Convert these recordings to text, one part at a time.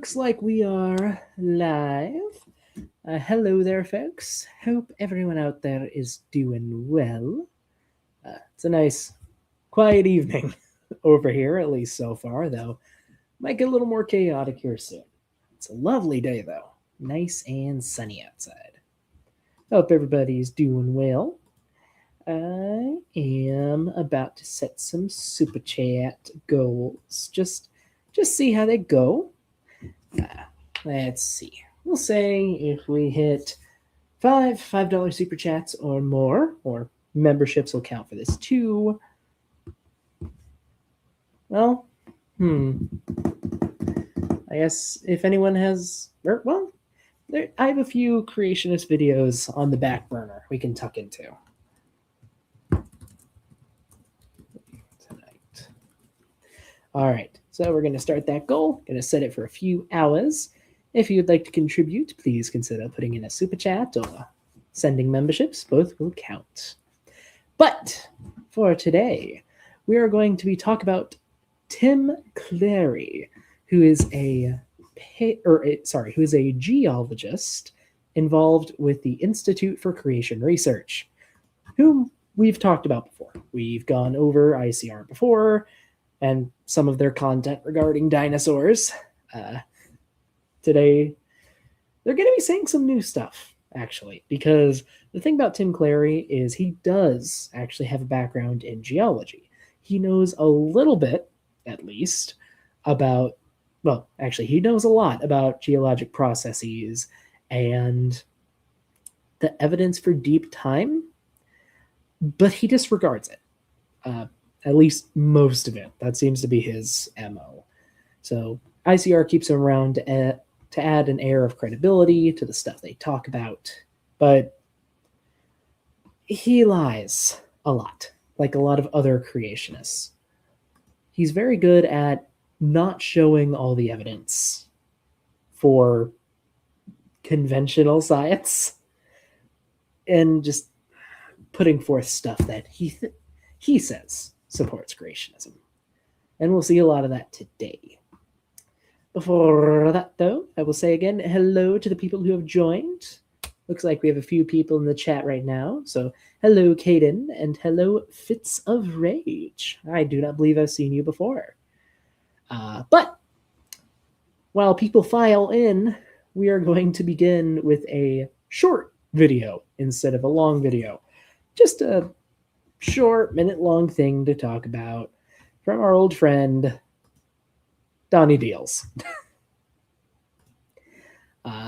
Looks like we are live. Hello there, folks. Hope everyone out there is doing well. It's a nice, quiet evening over here, at least so far, though. Might get a little more chaotic here soon. It's a lovely day, though. Nice and sunny outside. Hope everybody's doing well. I am about to set some super chat goals. Just see how they go. Let's see. We'll say if we hit $5 super chats or more, or memberships will count for this too. Well, I guess if anyone has, I have a few creationist videos on the back burner we can tuck into tonight. All right, so we're going to start that goal. Going to set it for a few hours. If you'd like to contribute, please consider putting in a super chat or sending memberships. Both will count. But for today, we are going to be talking about Tim Clary, who is a geologist involved with the Institute for Creation Research, whom we've talked about before. We've gone over ICR before and some of their content regarding dinosaurs. Today, they're going to be saying some new stuff, actually, because the thing about Tim Clary is he does actually have a background in geology. He knows a little bit, at least, about, well, actually, he knows a lot about geologic processes and the evidence for deep time, but he disregards it. At least most of it. That seems to be his MO. So ICR keeps him around to add an air of credibility to the stuff they talk about, but he lies a lot, like a lot of other creationists. He's very good at not showing all the evidence for conventional science and just putting forth stuff that he says supports creationism. And we'll see a lot of that today. Before that, though, I will say again, hello to the people who have joined. Looks like we have a few people in the chat right now. So hello, Caden, and hello, Fits of Rage. I do not believe I've seen you before. But while people file in, we are going to begin with a short video instead of a long video. Just a short, minute-long thing to talk about from our old friend, Donnie Deals.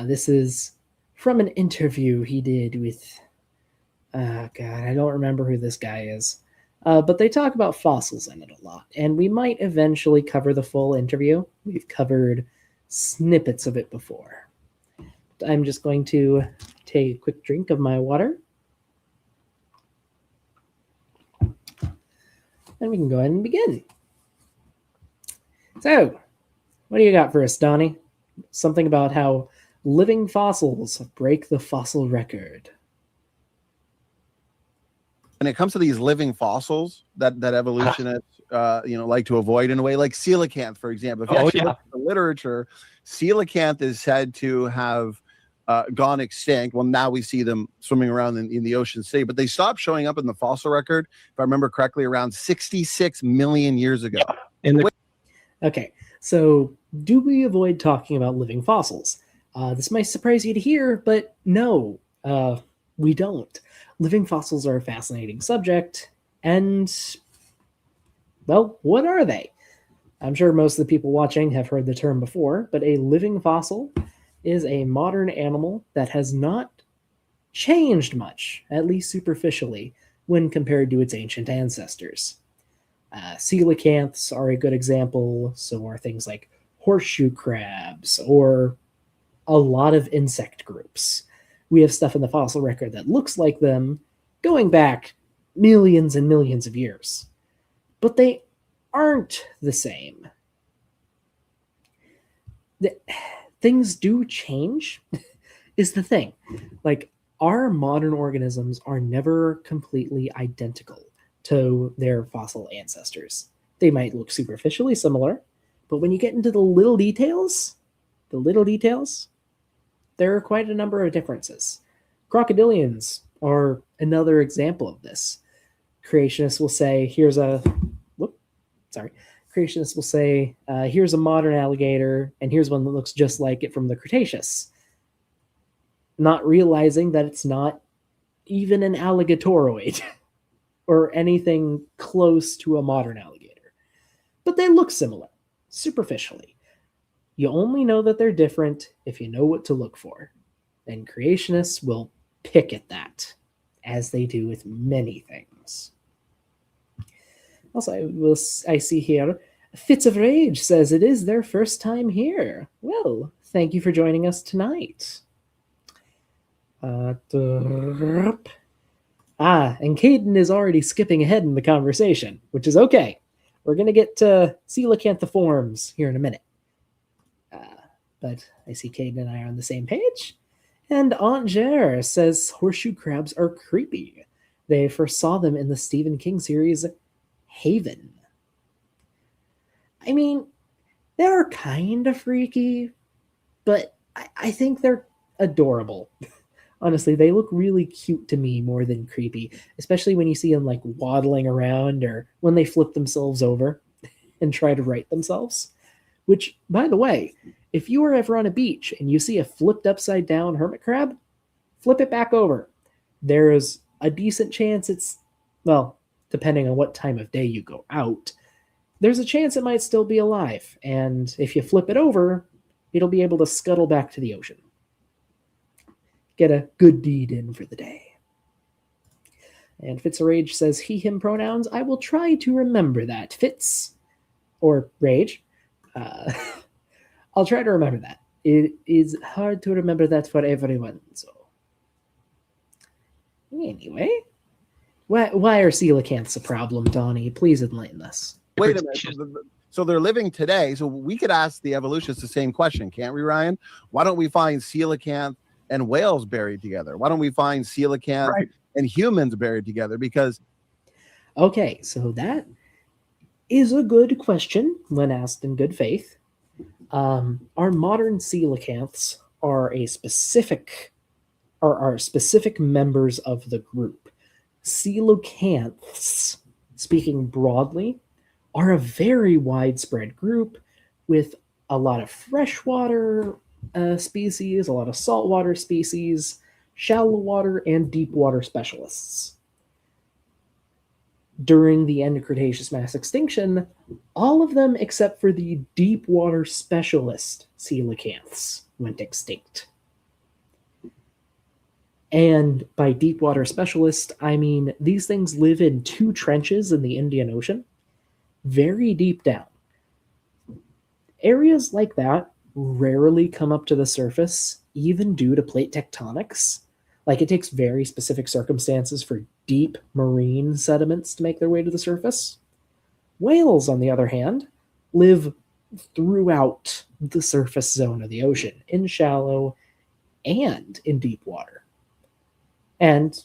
This is from an interview he did with, God, I don't remember who this guy is, but they talk about fossils in it a lot, and we might eventually cover the full interview. We've covered snippets of it before. But I'm just going to take a quick drink of my water. And we can go ahead and begin. So, what do you got for us, Donnie? Something about how living fossils break the fossil record. When it comes to these living fossils that evolutionists like to avoid in a way, like coelacanth, for example. If you look at the literature, coelacanth is said to have gone extinct. Well, now we see them swimming around in the ocean today, but they stopped showing up in the fossil record, if I remember correctly, around 66 million years ago. Okay, so do we avoid talking about living fossils? This might surprise you to hear, but no, we don't. Living fossils are a fascinating subject, and, well, what are they? I'm sure most of the people watching have heard the term before, but a living fossil is a modern animal that has not changed much, at least superficially, when compared to its ancient ancestors. Coelacanths are a good example, so are things like horseshoe crabs, or a lot of insect groups. We have stuff in the fossil record that looks like them, going back millions and millions of years. But they aren't the same. Things do change, is the thing. Like, our modern organisms are never completely identical to their fossil ancestors. They might look superficially similar, but when you get into the little details, the little details, there are quite a number of differences. Crocodilians are another example of this. Creationists will say, Creationists will say, here's a modern alligator, and here's one that looks just like it from the Cretaceous. Not realizing that it's not even an alligatoroid or anything close to a modern alligator. But they look similar, superficially. You only know that they're different if you know what to look for. And creationists will pick at that, as they do with many things. Also, I see here, Fits of Rage says it is their first time here. Well, thank you for joining us tonight. And Caden is already skipping ahead in the conversation, which is okay. We're going to get to coelacanthiforms here in a minute. But I see Caden and I are on the same page. And Aunt Jer says horseshoe crabs are creepy. They first saw them in the Stephen King series Haven. I mean, they're kind of freaky, but I think they're adorable. Honestly, they look really cute to me more than creepy, especially when you see them like waddling around or when they flip themselves over and try to right themselves. Which, by the way, if you are ever on a beach and you see a flipped upside down hermit crab, flip it back over. There is a decent chance it's, well, depending on what time of day you go out, there's a chance it might still be alive. And if you flip it over, it'll be able to scuttle back to the ocean. Get a good deed in for the day. And Fitz or Rage says he, him pronouns. I will try to remember that. Fitz or Rage. I'll try to remember that. It is hard to remember that for everyone. So anyway, why are coelacanths a problem, Donnie? Please enlighten us. Wait a minute. So they're living today. So we could ask the evolutionists the same question, can't we, Ryan? Why don't we find coelacanth and whales buried together? Why don't we find coelacanth and humans buried together? Because okay, so that is a good question when asked in good faith. Our modern coelacanths are specific members of the group. Coelacanths, speaking broadly, are a very widespread group with a lot of freshwater species, a lot of saltwater species, shallow water, and deep water specialists. During the end of Cretaceous mass extinction, all of them except for the deep water specialist coelacanths went extinct. And by deep water specialist, I mean these things live in 2 trenches in the Indian Ocean, very deep down. Areas like that rarely come up to the surface, even due to plate tectonics. Like, it takes very specific circumstances for deep marine sediments to make their way to the surface. Whales, on the other hand, live throughout the surface zone of the ocean, in shallow and in deep water. And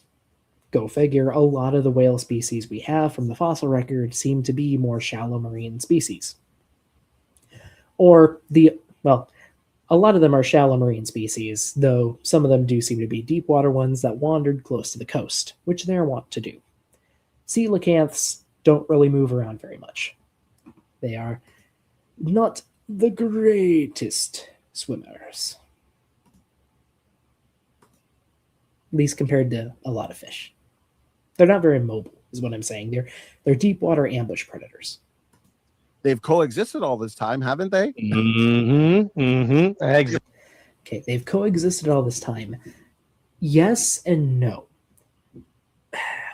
go figure, a lot of the whale species we have from the fossil record seem to be more shallow marine species. Or a lot of them are shallow marine species, though some of them do seem to be deep water ones that wandered close to the coast, which they're wont to do. Coelacanths don't really move around very much. They are not the greatest swimmers, at least compared to a lot of fish. They're not very mobile, is what I'm saying. They're deep water ambush predators. they've coexisted all this time, haven't they? Okay, they've coexisted all this time. Yes and no.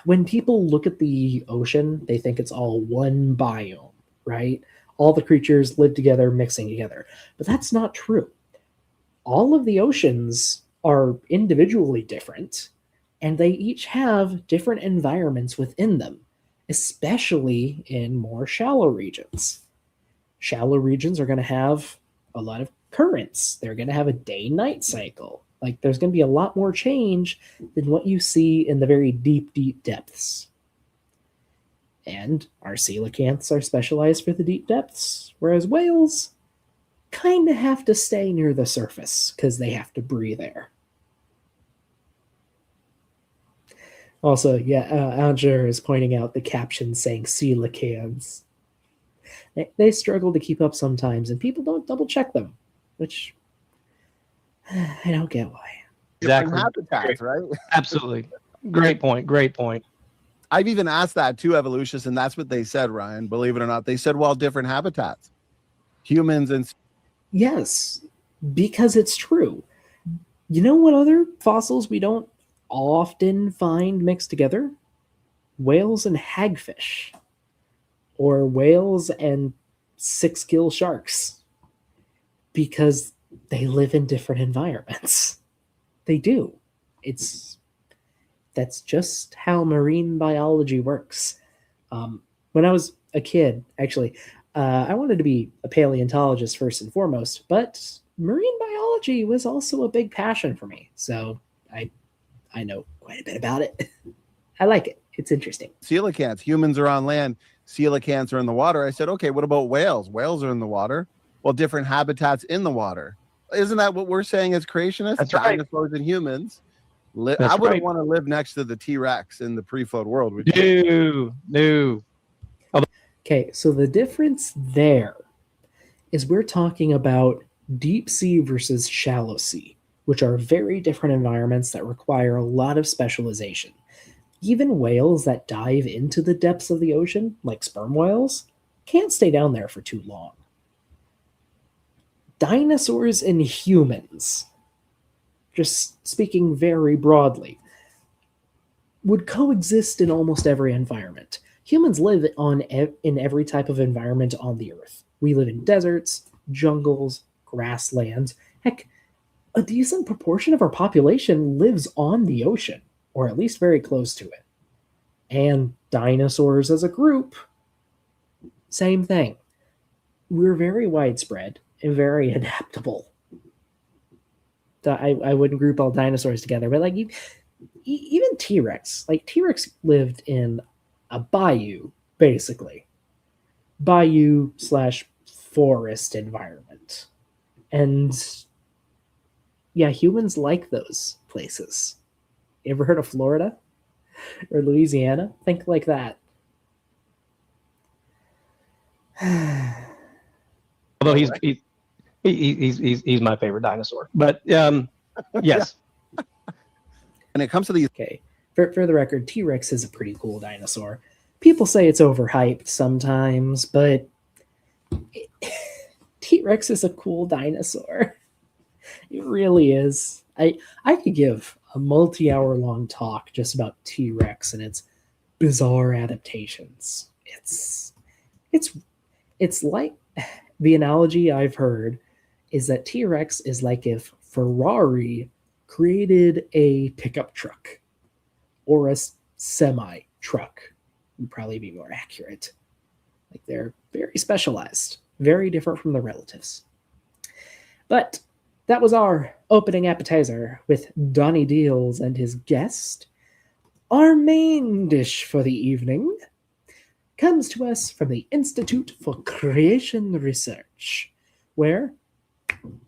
When people look at the ocean, they think it's all one biome, right? All the creatures live together, mixing together. But that's not true. All of the oceans are individually different, and they each have different environments within them, especially in more shallow regions. Shallow regions are going to have a lot of currents. They're going to have a day-night cycle. Like, there's going to be a lot more change than what you see in the very deep, deep depths. And our coelacanths are specialized for the deep depths, whereas whales, kind of have to stay near the surface because they have to breathe air. Also, yeah, Alger is pointing out the caption saying coelacanths. They struggle to keep up sometimes, and people don't double check them, which I don't get why. Different habitats, right? Absolutely. Great point. Great point. I've even asked that to evolutionists, and that's what they said, Ryan. Believe it or not, they said, well, different habitats. Humans and... Yes, because it's true. You know what other fossils we don't often find mixed together? Whales and hagfish. Or whales and six-gill sharks. Because they live in different environments. They do. That's just how marine biology works. When I was a kid, actually, I wanted to be a paleontologist first and foremost, but marine biology was also a big passion for me. So I know quite a bit about it. I like it. It's interesting. Coelacanths. Humans are on land. Coelacanths are in the water. I said, okay, what about whales? Whales are in the water. Well, different habitats in the water. Isn't that what we're saying as creationists? That's right. Dinosaurs and humans. I wouldn't want to live next to the T-Rex in the pre-flood world. Would you? No. Okay, so the difference there is we're talking about deep sea versus shallow sea, which are very different environments that require a lot of specialization. Even whales that dive into the depths of the ocean, like sperm whales, can't stay down there for too long. Dinosaurs and humans, just speaking very broadly, would coexist in almost every environment. Humans live in every type of environment on the earth. We live in deserts, jungles, grasslands. Heck, a decent proportion of our population lives on the ocean, or at least very close to it. And dinosaurs as a group, same thing. We're very widespread and very adaptable. I wouldn't group all dinosaurs together, but like even T-Rex, like T-Rex lived in a bayou, basically. Bayou/forest environment. And yeah, humans like those places. You ever heard of Florida or Louisiana? Think like that. Although he's my favorite dinosaur, but yes. When it comes to these, okay, for the record, T-Rex is a pretty cool dinosaur. People say it's overhyped sometimes, but T-Rex is a cool dinosaur. It really is. I could give a multi-hour long talk just about T-Rex and its bizarre adaptations. It's like the analogy I've heard is that T-Rex is like if Ferrari created a pickup truck or a semi truck would probably be more accurate. Like they're very specialized, very different from the relatives. But that was our opening appetizer with Donnie Deals and his guest. Our main dish for the evening comes to us from the Institute for Creation Research, where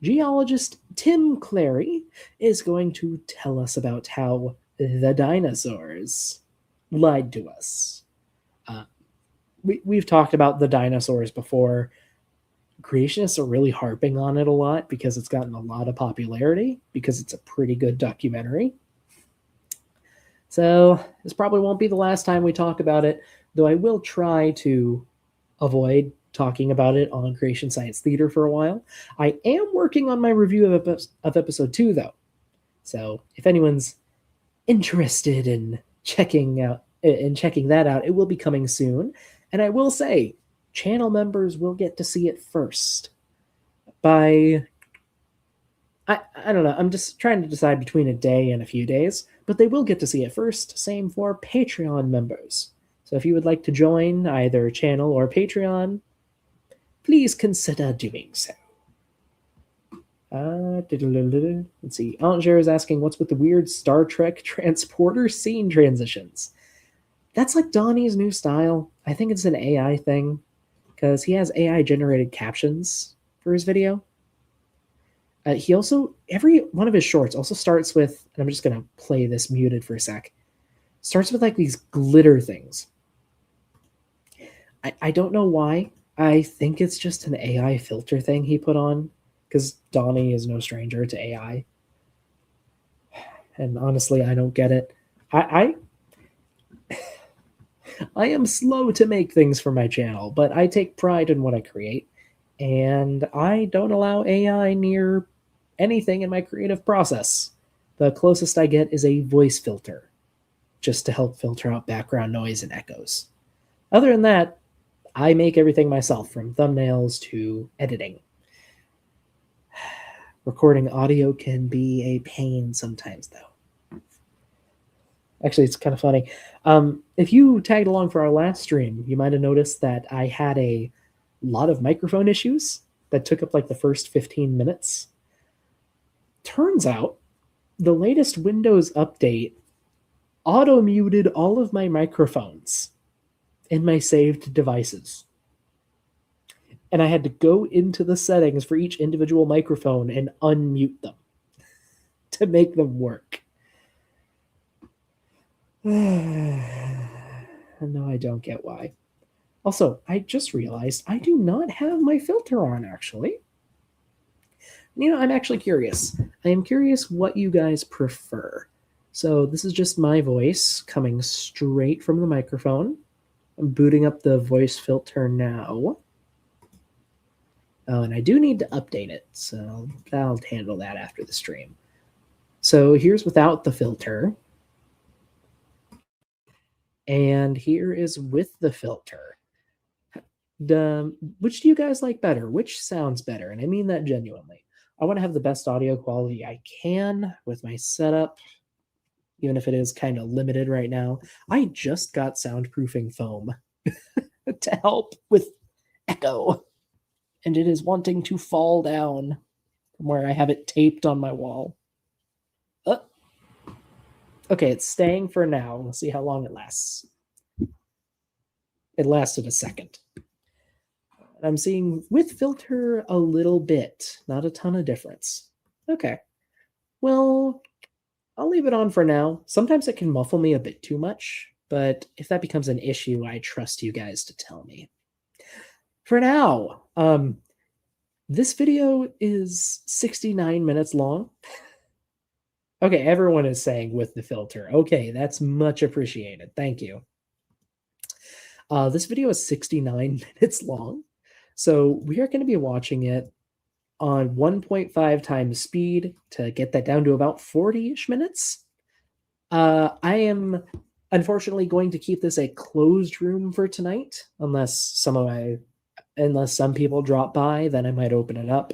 geologist Tim Clary is going to tell us about how the dinosaurs lied to us. We've talked about the dinosaurs before. Creationists are really harping on it a lot because it's gotten a lot of popularity because it's a pretty good documentary. So this probably won't be the last time we talk about it, though I will try to avoid talking about it on Creation Science Theater for a while. I am working on my review of episode 2, though. So if anyone's interested in checking that out, it will be coming soon. And I will say, channel members will get to see it first. I don't know, I'm just trying to decide between a day and a few days, but they will get to see it first. Same for Patreon members. So if you would like to join either channel or Patreon, please consider doing so. Let's see. Anger is asking, what's with the weird Star Trek transporter scene transitions? That's like Donnie's new style. I think it's an AI thing because he has AI generated captions for his video. He also, every one of his shorts also starts with, and I'm just going to play this muted for a sec, starts with like these glitter things. I don't know why. I think it's just an AI filter thing he put on, because Donnie is no stranger to AI. And honestly, I don't get it. I am slow to make things for my channel, but I take pride in what I create, and I don't allow AI near anything in my creative process. The closest I get is a voice filter, just to help filter out background noise and echoes. Other than that, I make everything myself, from thumbnails to editing. Recording audio can be a pain sometimes, though. Actually, it's kind of funny. If you tagged along for our last stream, you might have noticed that I had a lot of microphone issues that took up like the first 15 minutes. Turns out, the latest Windows update auto-muted all of my microphones in my saved devices. And I had to go into the settings for each individual microphone and unmute them to make them work. No, I don't get why. Also, I just realized I do not have my filter on, actually. I'm actually curious. I am curious what you guys prefer. So this is just my voice coming straight from the microphone. I'm booting up the voice filter now. Oh, and I do need to update it, so I'll handle that after the stream. So here's without the filter. And here is with the filter. Which do you guys like better? Which sounds better? And I mean that genuinely. I want to have the best audio quality I can with my setup, even if it is kind of limited right now. I just got soundproofing foam to help with echo, and it is wanting to fall down from where I have it taped on my wall. Okay, it's staying for now. We'll see how long it lasts. It lasted a second. I'm seeing with filter a little bit, not a ton of difference. Okay, well, I'll leave it on for now. Sometimes it can muffle me a bit too much, but if that becomes an issue, I trust you guys to tell me. For now, this video is 69 minutes long. Okay, everyone is saying with the filter. Okay, that's much appreciated. Thank you. This video is 69 minutes long. So we are going to be watching it on 1.5 times speed to get that down to about 40-ish minutes. I am unfortunately going to keep this a closed room for tonight, unless some people drop by, then I might open it up.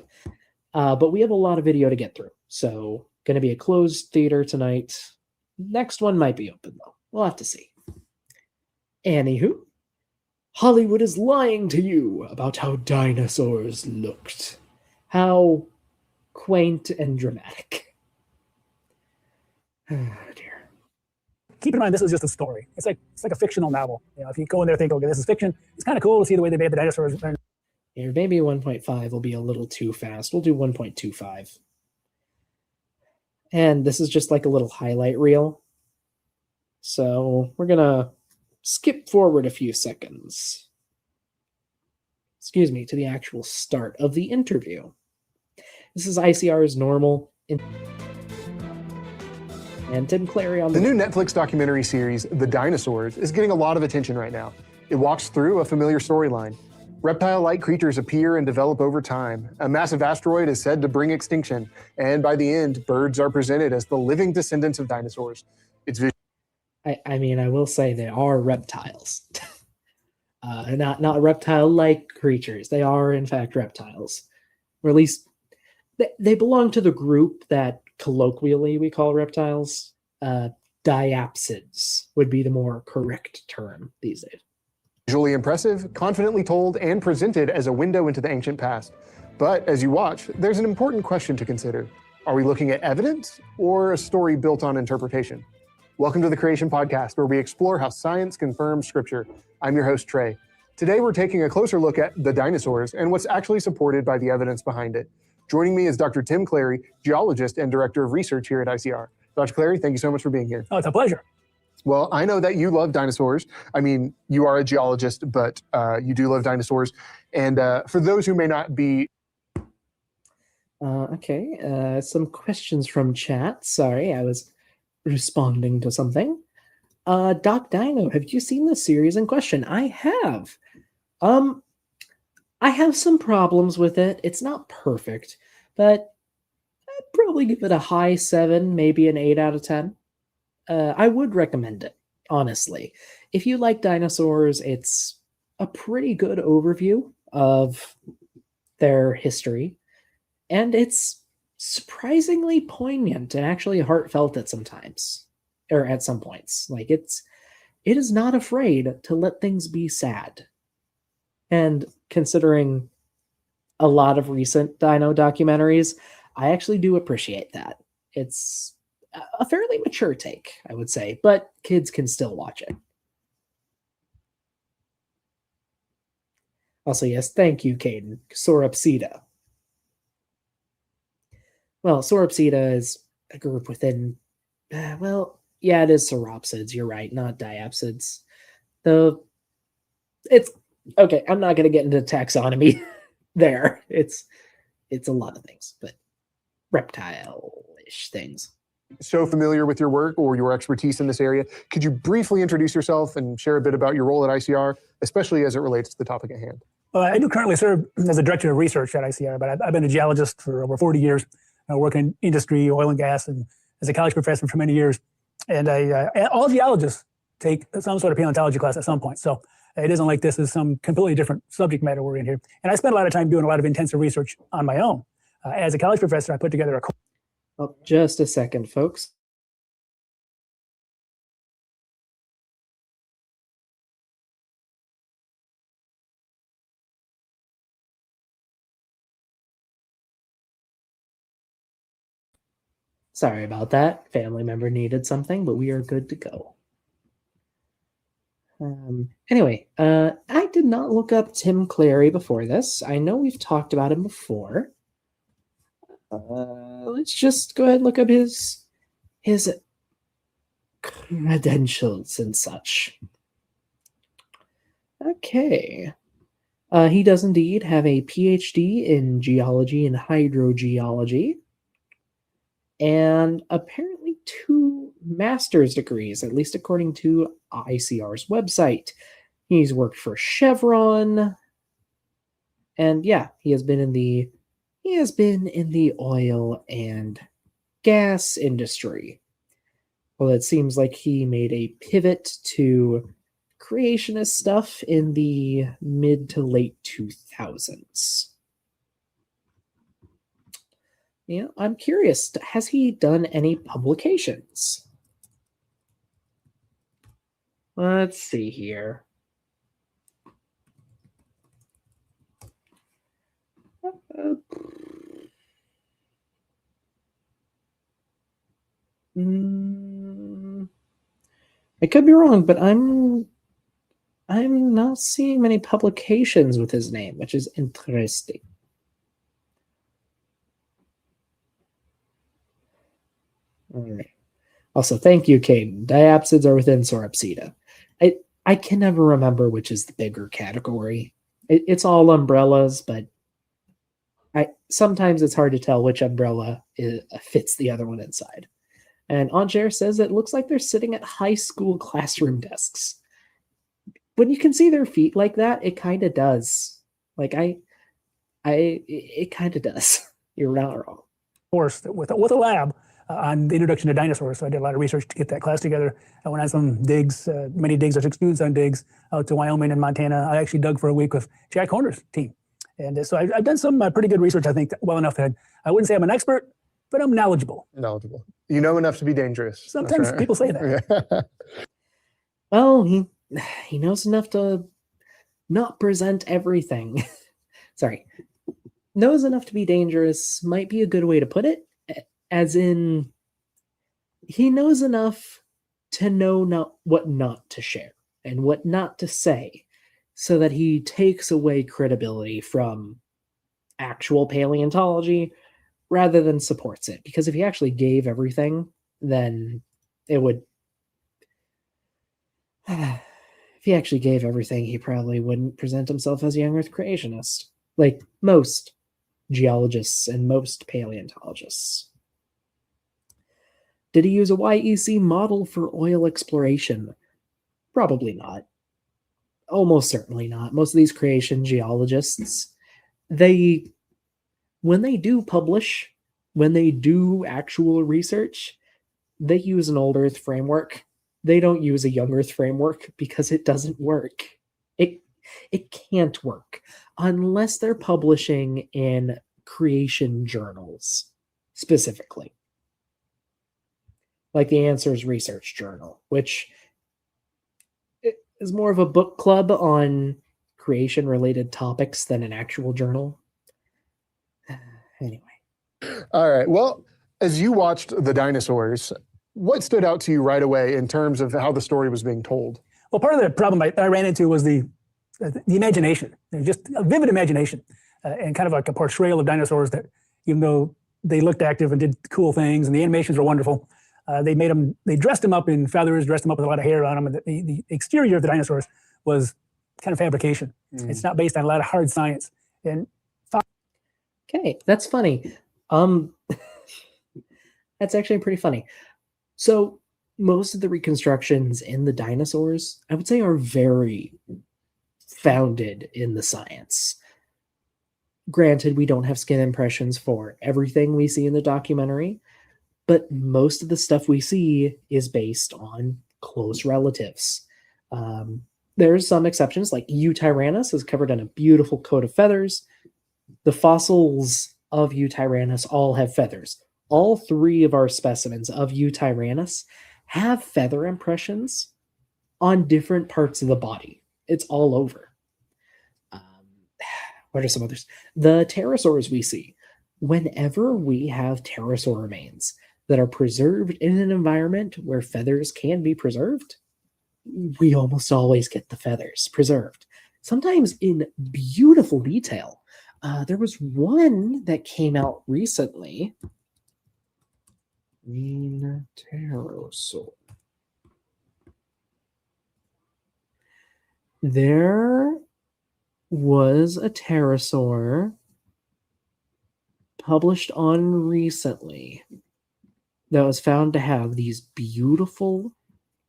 But we have a lot of video to get through, so going to be a closed theater tonight. Next one might be open, though. We'll have to see. Anywho, Hollywood is lying to you about how dinosaurs looked. How quaint and dramatic. Oh, dear. Keep in mind, this is just a story. It's like a fictional novel. If you go in there and think, okay, this is fiction, it's kind of cool to see the way they made the dinosaurs. Here, maybe 1.5 will be a little too fast. We'll do 1.25. And this is just like a little highlight reel. So we're going to skip forward a few seconds. Excuse me, to the actual start of the interview. This is ICR's normal. And Tim Clary on the new Netflix documentary series, The Dinosaurs, is getting a lot of attention right now. It walks through a familiar storyline. Reptile-like creatures appear and develop over time. A massive asteroid is said to bring extinction, and by the end, birds are presented as the living descendants of dinosaurs. It's I mean, I will say they are reptiles. Not reptile-like creatures. They are, in fact, reptiles. Or at least, they belong to the group that colloquially we call reptiles. Diapsids would be the more correct term these days. Visually impressive, confidently told, and presented as a window into the ancient past. But as you watch, there's an important question to consider. Are we looking at evidence or a story built on interpretation? Welcome to the Creation Podcast, where we explore how science confirms scripture. I'm your host, Trey. Today, we're taking a closer look at the dinosaurs and what's actually supported by the evidence behind it. Joining me is Dr. Tim Clary, geologist and director of research here at ICR. Dr. Clary, thank you so much for being here. Oh, it's a pleasure. Well, I know that you love dinosaurs. I mean, you are a geologist, but you do love dinosaurs. And for those who may not be... Okay, some questions from chat. Sorry, I was responding to something. Doc Dino, have you seen the series in question? I have. I have some problems with it. It's not perfect, but I'd probably give it a high 7, maybe an 8 out of 10. I would recommend it, honestly. If you like dinosaurs, it's a pretty good overview of their history, and it's surprisingly poignant and actually heartfelt at sometimes, or at some points. Like, it is not afraid to let things be sad. And considering a lot of recent dino documentaries, I actually do appreciate that. It's a fairly mature take, I would say, but kids can still watch it. Also, yes, thank you, Caden. Sauropsida. Well, Sauropsida is a group within, well, yeah, it is sauropsids, you're right, not diapsids. Though, it's, okay, I'm not going to get into taxonomy there. It's a lot of things, but reptile-ish things. So familiar with your work or your expertise in this area, could you briefly introduce yourself and share a bit about your role at ICR, especially as it relates to the topic at hand? I do currently serve as a director of research at ICR, but I've been a geologist for over 40 years. I work in industry, oil and gas, and as a college professor for many years. And all geologists take some sort of paleontology class at some point. So it isn't like this is some completely different subject matter we're in here. And I spend a lot of time doing a lot of intensive research on my own. As a college professor, I put together a course. Oh, just a second, folks. Sorry about that. Family member needed something, but we are good to go. Anyway, I did not look up Tim Clary before this. I know we've talked about him before. Let's just go ahead and look up his credentials and such. Okay. He does indeed have a PhD in geology and hydrogeology, and apparently 2 master's degrees, at least according to ICR's website. He's worked for Chevron, and yeah, he has been in the oil and gas industry. Well, it seems like he made a pivot to creationist stuff in the mid to late 2000s. Yeah, I'm curious, has he done any publications? Let's see here. I could be wrong, but I'm not seeing many publications with his name, which is interesting. All right. Also, thank you, Caden. Diapsids are within Sauropsida. I can never remember which is the bigger category. It's all umbrellas, but sometimes it's hard to tell which umbrella fits the other one inside. And Anjer says it looks like they're sitting at high school classroom desks. When you can see their feet like that, it kind of does. Like it kind of does. You're not wrong. Course with a lab on the introduction to dinosaurs. So I did a lot of research to get that class together. I went on some digs, many digs. I took students on digs out to Wyoming and Montana. I actually dug for a week with Jack Horner's team. And so I've done some pretty good research, I think, well enough that I wouldn't say I'm an expert, but I'm knowledgeable. Knowledgeable. You know enough to be dangerous. Sometimes people say that. Well, he knows enough to not present everything. Sorry. Knows enough to be dangerous might be a good way to put it. As in, he knows enough to know what not to share and what not to say, so that he takes away credibility from actual paleontology rather than supports it. Because if he actually gave everything, then it would. If he actually gave everything, he probably wouldn't present himself as a young Earth creationist, like most geologists and most paleontologists. Did he use a YEC model for oil exploration? Probably not. Almost certainly not. Most of these creation geologists, when they do publish, when they do actual research, they use an old Earth framework. They don't use a young Earth framework because it doesn't work. It can't work unless they're publishing in creation journals specifically. Like the Answers Research Journal, which is more of a book club on creation-related topics than an actual journal. Anyway. All right. Well, as you watched the dinosaurs, what stood out to you right away in terms of how the story was being told? Well, part of the problem I ran into was the imagination, just a vivid imagination, and kind of like a portrayal of dinosaurs that, even though they looked active and did cool things, and the animations were wonderful, they dressed them up in feathers, dressed them up with a lot of hair on them. And the exterior of the dinosaurs was kind of fabrication. It's not based on a lot of hard science. And okay, that's funny. That's actually pretty funny. So most of the reconstructions in the dinosaurs, I would say, are very founded in the science. Granted, we don't have skin impressions for everything we see in the documentary, but most of the stuff we see is based on close relatives. There's some exceptions, like Eutyrannus is covered in a beautiful coat of feathers. The fossils of Eutyrannus all have feathers. All 3 of our specimens of Eutyrannus have feather impressions on different parts of the body. It's all over. What are some others? The pterosaurs we see. Whenever we have pterosaur remains that are preserved in an environment where feathers can be preserved, we almost always get the feathers preserved. Sometimes in beautiful detail. There was one that came out recently. Green pterosaur. There was a pterosaur published on recently that was found to have these beautiful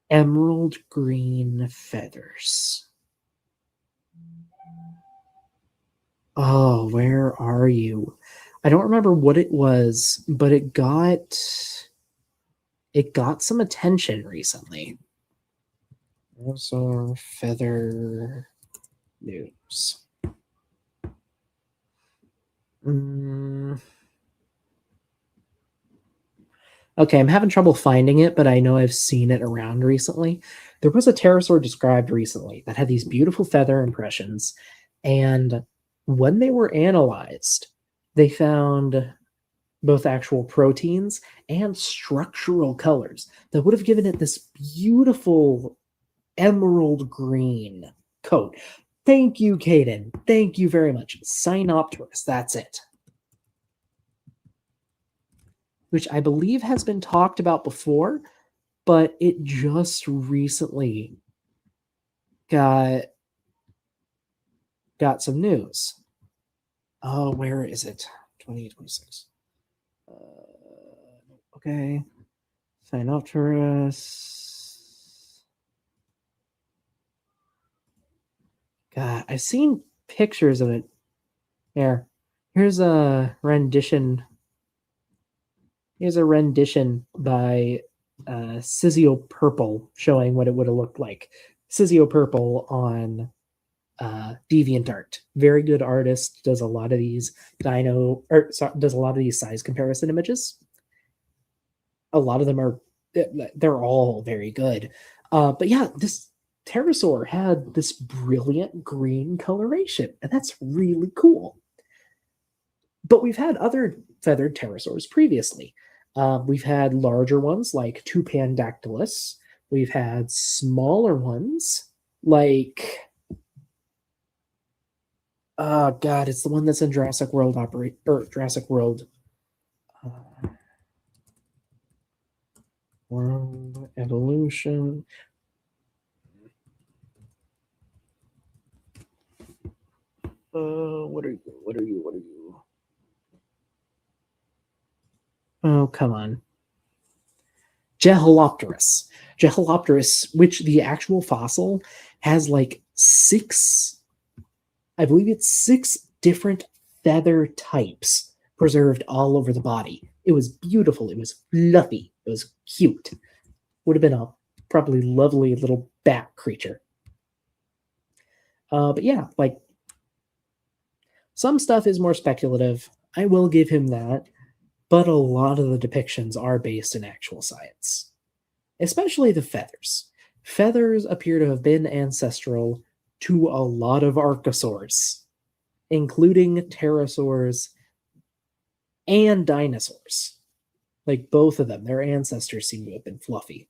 emerald green feathers. Oh, where are you? I don't remember what it was, but it got some attention recently. Dinosaur feather news. Okay, I'm having trouble finding it, but I know I've seen it around recently. There was a pterosaur described recently that had these beautiful feather impressions, and when they were analyzed, they found both actual proteins and structural colors that would have given it this beautiful emerald green coat. Thank you, Caden. Thank you very much. Sinopterus, that's it. Which I believe has been talked about before, but it just recently got some news. Oh, where is it? 2026. Okay. Sinopterus. God, I've seen pictures of it. There. Here's a rendition. Here's a rendition by Sizio Purple showing what it would have looked like. Sizio Purple on DeviantArt. Very good artist. Does a lot of these does a lot of these size comparison images. A lot of them they're all very good. But yeah, this pterosaur had this brilliant green coloration, and that's really cool. But we've had other feathered pterosaurs previously. We've had larger ones like Tupandactylus. We've had smaller ones like Oh God, it's the one that's in Jurassic World Jurassic World. World evolution. What are you? What are you? What are you? Oh, come on. Geolopterus. Geolopterus, which the actual fossil has like I believe it's 6 different feather types preserved all over the body. It was beautiful. It was fluffy. It was cute. Would have been a probably lovely little bat creature. But yeah, like some stuff is more speculative. I will give him that. But a lot of the depictions are based in actual science, especially the feathers. Feathers appear to have been ancestral to a lot of archosaurs, including pterosaurs and dinosaurs. Like both of them, their ancestors seem to have been fluffy.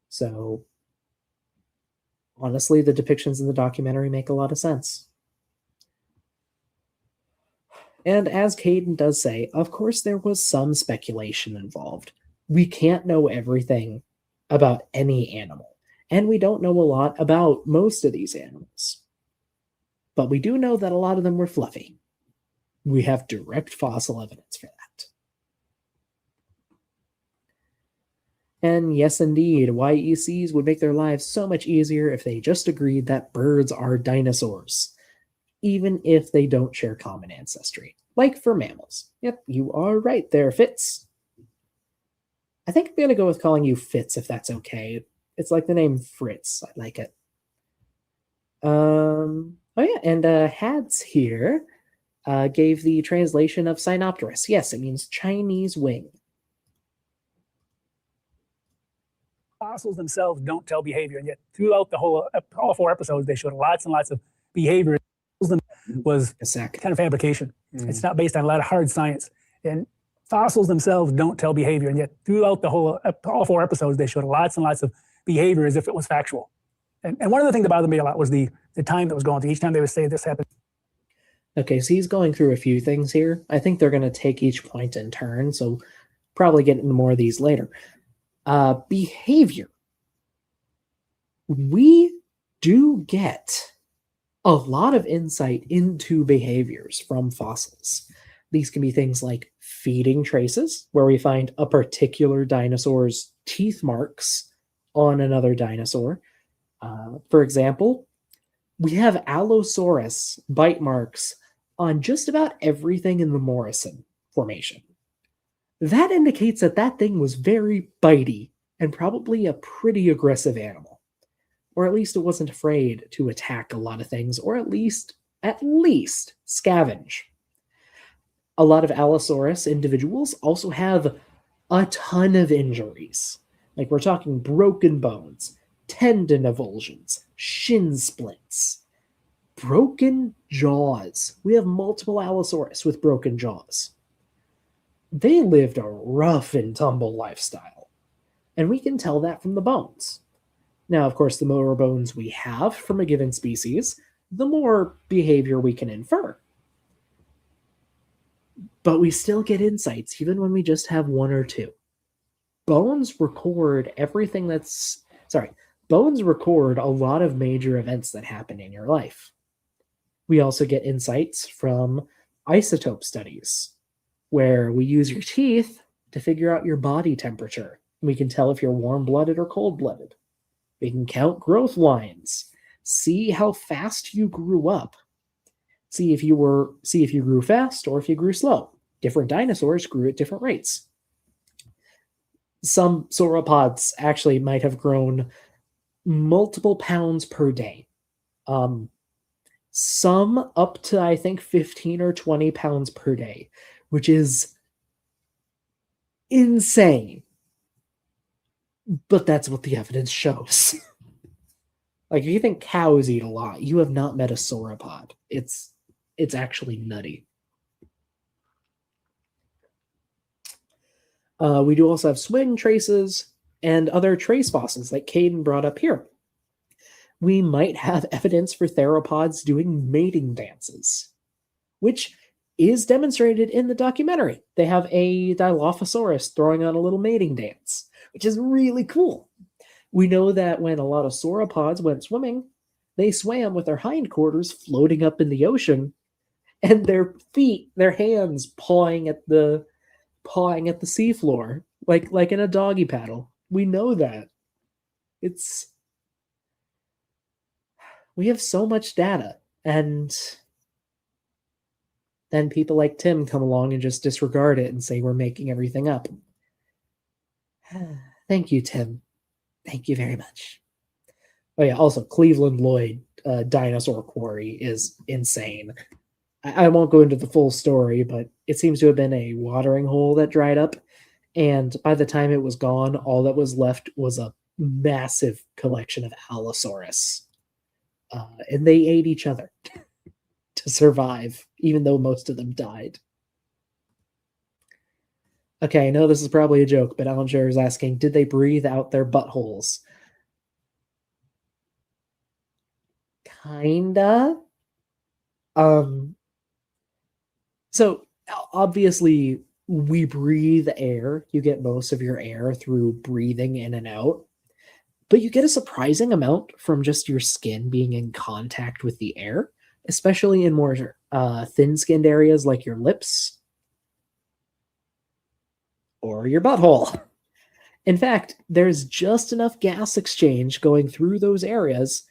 So, honestly, the depictions in the documentary make a lot of sense. And as Caden does say, of course, there was some speculation involved. We can't know everything about any animal, and we don't know a lot about most of these animals. But we do know that a lot of them were fluffy. We have direct fossil evidence for that. And yes, indeed, YECs would make their lives so much easier if they just agreed that birds are dinosaurs, even if they don't share common ancestry, like for mammals. Yep, you are right there, Fitz. I think I'm going to go with calling you Fitz, if that's okay. It's like the name Fritz. I like it. Oh yeah, and Hads here gave the translation of Sinopterus. Yes, it means Chinese wing. Fossils themselves don't tell behavior, and yet throughout the whole all 4 episodes, they showed lots and lots of behavior. Was kind of fabrication. It's not based on a lot of hard science. And fossils themselves don't tell behavior, and yet throughout the whole all 4 episodes, they showed lots and lots of behavior as if it was factual. And one of the things that bothered me a lot was the time that was going through. Each time they would say this happened. Okay, so he's going through a few things here. I think they're going to take each point in turn, so probably get into more of these later. Behavior. We do get a lot of insight into behaviors from fossils. These can be things like feeding traces, where we find a particular dinosaur's teeth marks on another dinosaur. For example, we have Allosaurus bite marks on just about everything in the Morrison Formation. That indicates that that thing was very bitey and probably a pretty aggressive animal. Or at least it wasn't afraid to attack a lot of things, or at least scavenge. A lot of Allosaurus individuals also have a ton of injuries. Like we're talking broken bones, tendon avulsions, shin splints, broken jaws. We have multiple Allosaurus with broken jaws. They lived a rough and tumble lifestyle, and we can tell that from the bones. Now, of course, the more bones we have from a given species, the more behavior we can infer. But we still get insights even when we just have 1 or 2. Bones record bones record a lot of major events that happen in your life. We also get insights from isotope studies, where we use your teeth to figure out your body temperature. We can tell if you're warm-blooded or cold-blooded. We can count growth lines, see how fast you grew up, see if you grew fast or if you grew slow. Different dinosaurs grew at different rates. Some sauropods actually might have grown multiple pounds per day. Some up to, I think, 15 or 20 pounds per day, which is insane. But that's what the evidence shows. Like, if you think cows eat a lot, you have not met a sauropod. It's actually nutty. We do also have swing traces and other trace fossils like Caden brought up here. we might have evidence for theropods doing mating dances, which is demonstrated in the documentary. They have a Dilophosaurus throwing on a little mating dance, which is really cool. We know that when a lot of sauropods went swimming, they swam with their hindquarters floating up in the ocean and their feet, their hands pawing at the seafloor, like in a doggy paddle. We know that. We have so much data, and then people like Tim come along and just disregard it and say we're making everything up. Thank you, Tim. Thank you very much. Oh yeah, also Cleveland Lloyd dinosaur quarry is insane. I won't go into the full story, but it seems to have been a watering hole that dried up, and by the time it was gone, all that was left was a massive collection of Allosaurus. And they ate each other to survive, even though most of them died. Okay, I know this is probably a joke, but Alan Scherer is asking, did they breathe out their buttholes? Kinda. So obviously we breathe air. You get most of your air through breathing in and out, but you get a surprising amount from just your skin being in contact with the air, especially in more thin-skinned areas like your lips or your butthole. In fact, there's just enough gas exchange going through those areas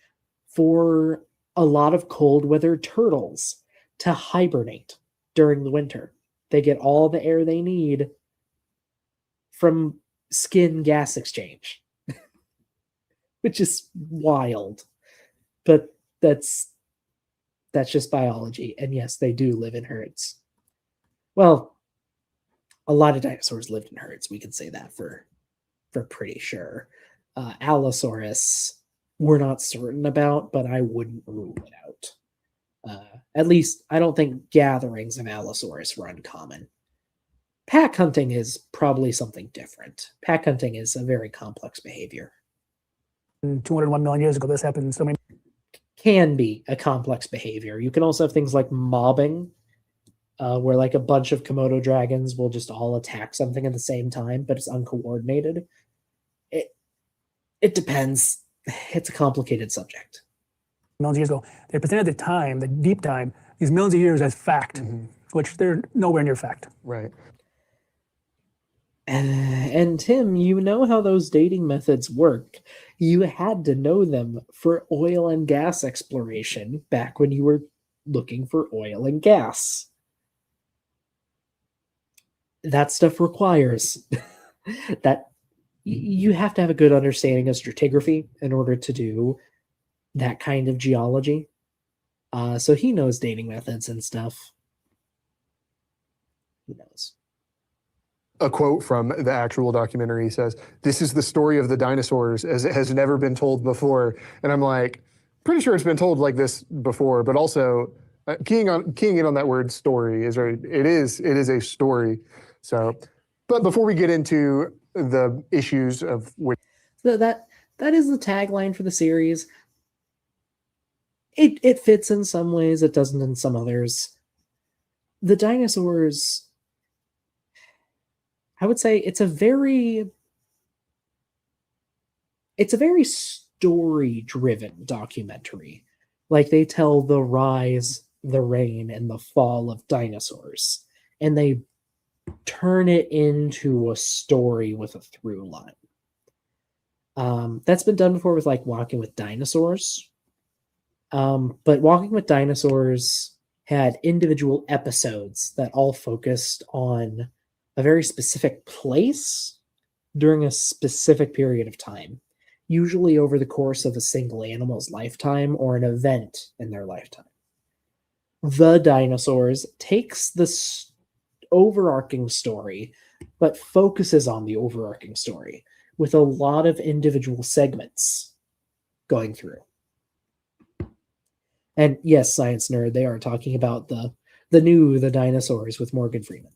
for a lot of cold weather turtles to hibernate during the winter. They get all the air they need from skin gas exchange, which is wild. But that's just biology. And yes, they do live in herds. Well, a lot of dinosaurs lived in herds. We can say that for pretty sure. Allosaurus, we're not certain about, but I wouldn't rule it out. At least, I don't think gatherings of Allosaurus were uncommon. Pack hunting is probably something different. Pack hunting is a very complex behavior. 201 million years ago, this happened so many. Can be a complex behavior. You can also have things like mobbing, where like a bunch of Komodo dragons will just all attack something at the same time, but it's uncoordinated. It depends. It's a complicated subject. Millions of years ago, they presented the time, the deep time, these millions of years as fact, which they're nowhere near fact. Right. And Tim, you know how those dating methods work. You had to know them for oil and gas exploration back when you were looking for oil and gas. That stuff requires that you have to have a good understanding of stratigraphy in order to do that kind of geology. So he knows dating methods and stuff. He knows. A quote from the actual documentary says, "This is the story of the dinosaurs as it has never been told before." And I'm like, pretty sure it's been told like this before, but also keying in on that word story is right. It is a story. So, but before we get into the issues of which that is the tagline for the series. It fits in some ways, it doesn't in some others. The dinosaurs, I would say it's a very story-driven documentary. Like they tell the rise, the reign, and the fall of dinosaurs, and they turn it into a story with a through line. That's been done before with like Walking with Dinosaurs. But Walking with Dinosaurs had individual episodes that all focused on a very specific place during a specific period of time, usually over the course of a single animal's lifetime or an event in their lifetime. The Dinosaurs takes this overarching story, but focuses on the overarching story with a lot of individual segments going through. And yes, Science Nerd, they are talking about the Dinosaurs with Morgan Freeman.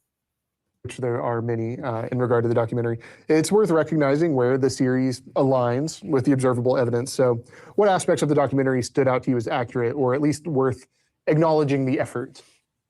which there are many in regard to the documentary, it's worth recognizing where the series aligns with the observable evidence. So what aspects of the documentary stood out to you as accurate, or at least worth acknowledging the effort?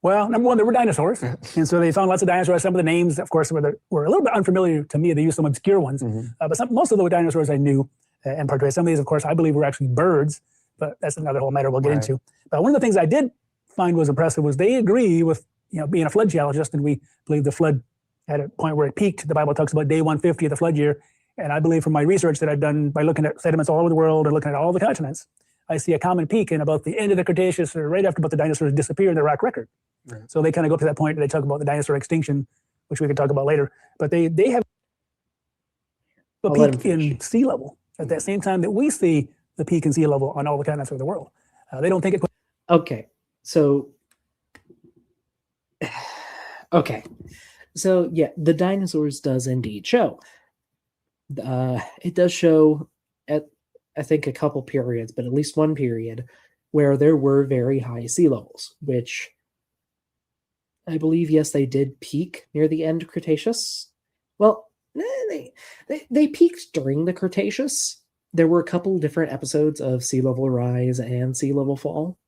Well, number one, there were dinosaurs. And so they found lots of dinosaurs. Some of the names, of course, were a little bit unfamiliar to me. They used some obscure ones. But most of the dinosaurs I knew and part of it. Some of these, of course, I believe were actually birds, but that's another whole matter we'll get into. But one of the things I did find was impressive was they agree with, being a flood geologist, and we believe the flood at a point where it peaked. The Bible talks about day 150 of the flood year. And I believe from my research that I've done by looking at sediments all over the world and looking at all the continents, I see a common peak in about the end of the Cretaceous or right after about the dinosaurs disappear in the rock record. So they kind of go up to that point and they talk about the dinosaur extinction, which we can talk about later. But they have a peak in sea level at that same time that we see the peak in sea level on all the continents of the world. They don't think it. Okay. So yeah, the dinosaurs does indeed show. It does show at, I think, a couple periods, but at least one period where there were very high sea levels, which I believe, yes, they did peak near the end of Cretaceous. Well, they peaked during the Cretaceous. There were a couple different episodes of sea level rise and sea level fall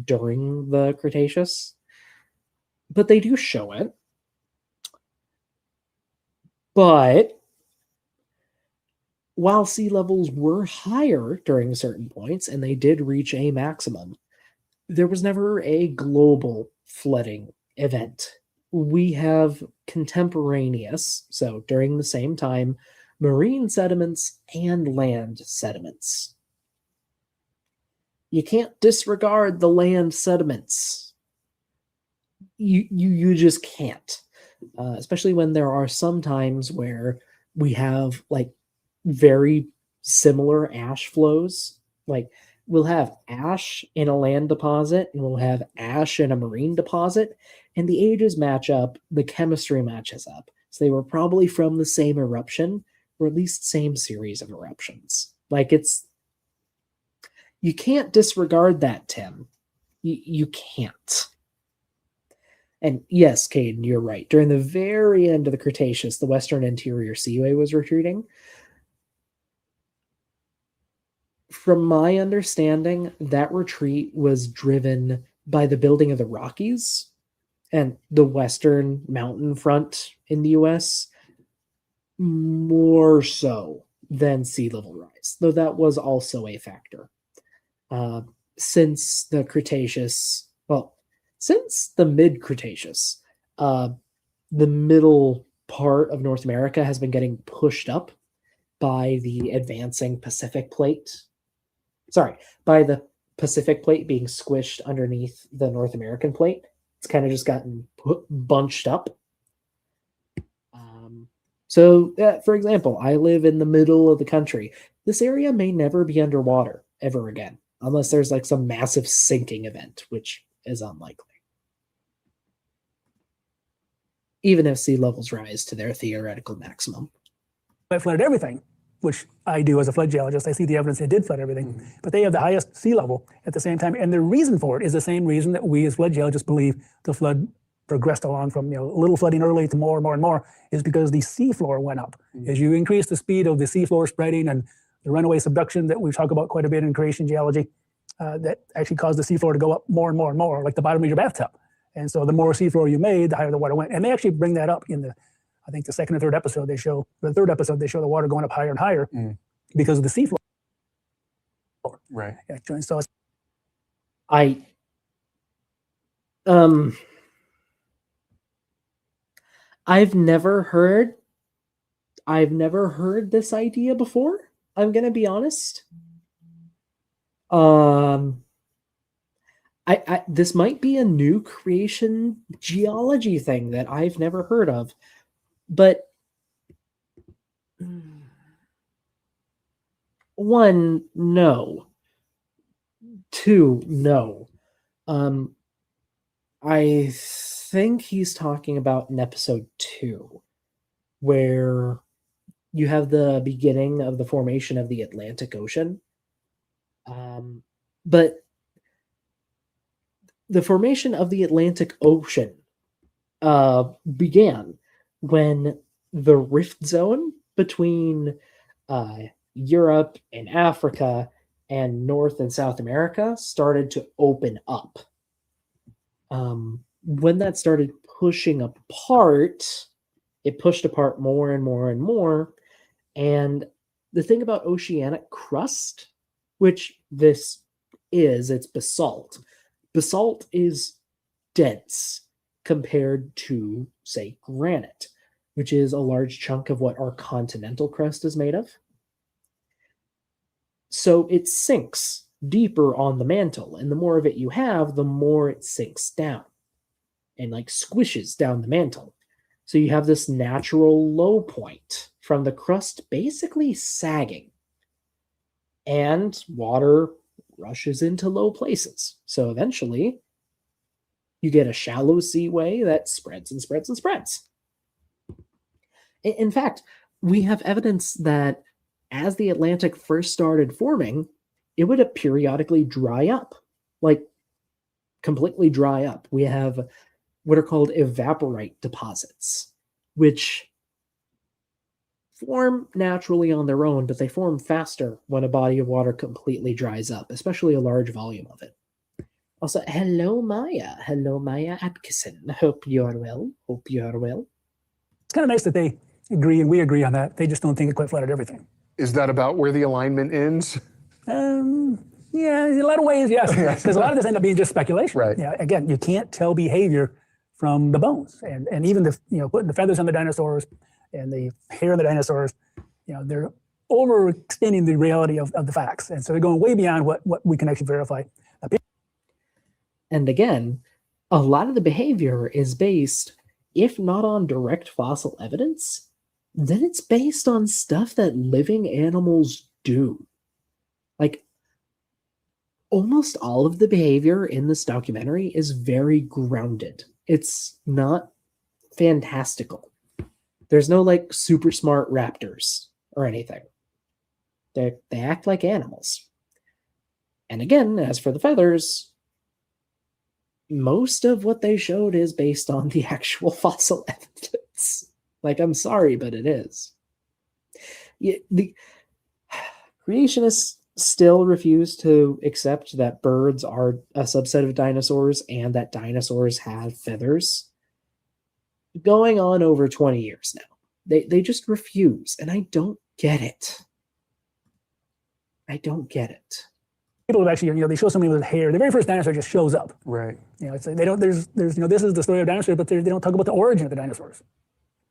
during the Cretaceous, but they do show it. But while sea levels were higher during certain points, and they did reach a maximum, there was never a global flooding event. We have contemporaneous, so during the same time, marine sediments and land sediments. You can't disregard the land sediments. You just can't. Especially when there are some times where we have like very similar ash flows. Like we'll have ash in a land deposit and we'll have ash in a marine deposit, and the ages match up, the chemistry matches up. So they were probably from the same eruption, or at least same series of eruptions. Like you can't disregard that, Tim. You can't. And yes, Caden, you're right. During the very end of the Cretaceous, the Western Interior Seaway was retreating. From my understanding, that retreat was driven by the building of the Rockies and the Western mountain front in the U.S. more so than sea level rise, though that was also a factor. Since the Cretaceous, since the mid-Cretaceous, the middle part of North America has been getting pushed up by the advancing Pacific plate. By the Pacific plate being squished underneath the North American plate. It's kind of just gotten bunched up. For example, I live in the middle of the country. This area may never be underwater ever again, unless there's like some massive sinking event, which is unlikely. Even if sea levels rise to their theoretical maximum. It flooded everything, which I do as a flood geologist. I see the evidence it did flood everything. But they have the highest sea level at the same time. And the reason for it is the same reason that we as flood geologists believe the flood progressed along from a little flooding early to more and more and more, is because the seafloor went up. As you increase the speed of the seafloor spreading and the runaway subduction that we talk about quite a bit in creation geology, that actually caused the seafloor to go up more and more and more, like the bottom of your bathtub. And so the more seafloor you made, the higher the water went. And they actually bring that up in I think the second or third episode, they show the water going up higher and higher because of the seafloor. Right. Yeah, so I've never heard this idea before. I'm gonna be honest. This might be a new creation geology thing that I've never heard of, but one, no. Two, no. I think he's talking about in episode 2, where you have the beginning of the formation of the Atlantic Ocean. But the formation of the Atlantic Ocean began when the rift zone between Europe and Africa and North and South America started to open up. When that started pushing apart, it pushed apart more and more and more. And the thing about oceanic crust, which this is, it's basalt. Basalt is dense compared to, say, granite, which is a large chunk of what our continental crust is made of. So it sinks deeper on the mantle, and the more of it you have, the more it sinks down and like squishes down the mantle. So you have this natural low point from the crust basically sagging, and water rushes into low places. So eventually you get a shallow seaway that spreads and spreads and spreads. In fact, we have evidence that as the Atlantic first started forming, it would periodically dry up, like completely dry up. We have what are called evaporite deposits, which form naturally on their own, but they form faster when a body of water completely dries up, especially a large volume of it. Also, hello, Maya. Hello, Maya Atkinson. Hope you are well. Hope you are well. It's kind of nice that they agree and we agree on that. They just don't think it quite flattered everything. Is that about where the alignment ends? Yeah, in a lot of ways, yes. Because a lot of this ends up being just speculation. Right. Yeah, again, you can't tell behavior from the bones, and even putting the feathers on the dinosaurs and the hair on the dinosaurs, they're overextending the reality of the facts, and so they're going way beyond what we can actually verify. And again, a lot of the behavior is based, if not on direct fossil evidence, then it's based on stuff that living animals do. Like, almost all of the behavior in this documentary is very grounded. It's not fantastical. There's no like super smart raptors or anything. They act like animals. And again, as for the feathers, most of what they showed is based on the actual fossil evidence. Like, I'm sorry, but it is. The creationists still refuse to accept that birds are a subset of dinosaurs and that dinosaurs have feathers. Going on over 20 years now. They just refuse, and I don't get it. I don't get it. People have actually, they show somebody with hair. The very first dinosaur just shows up. Right. It's they don't. There's this is the story of dinosaurs, but they don't talk about the origin of the dinosaurs.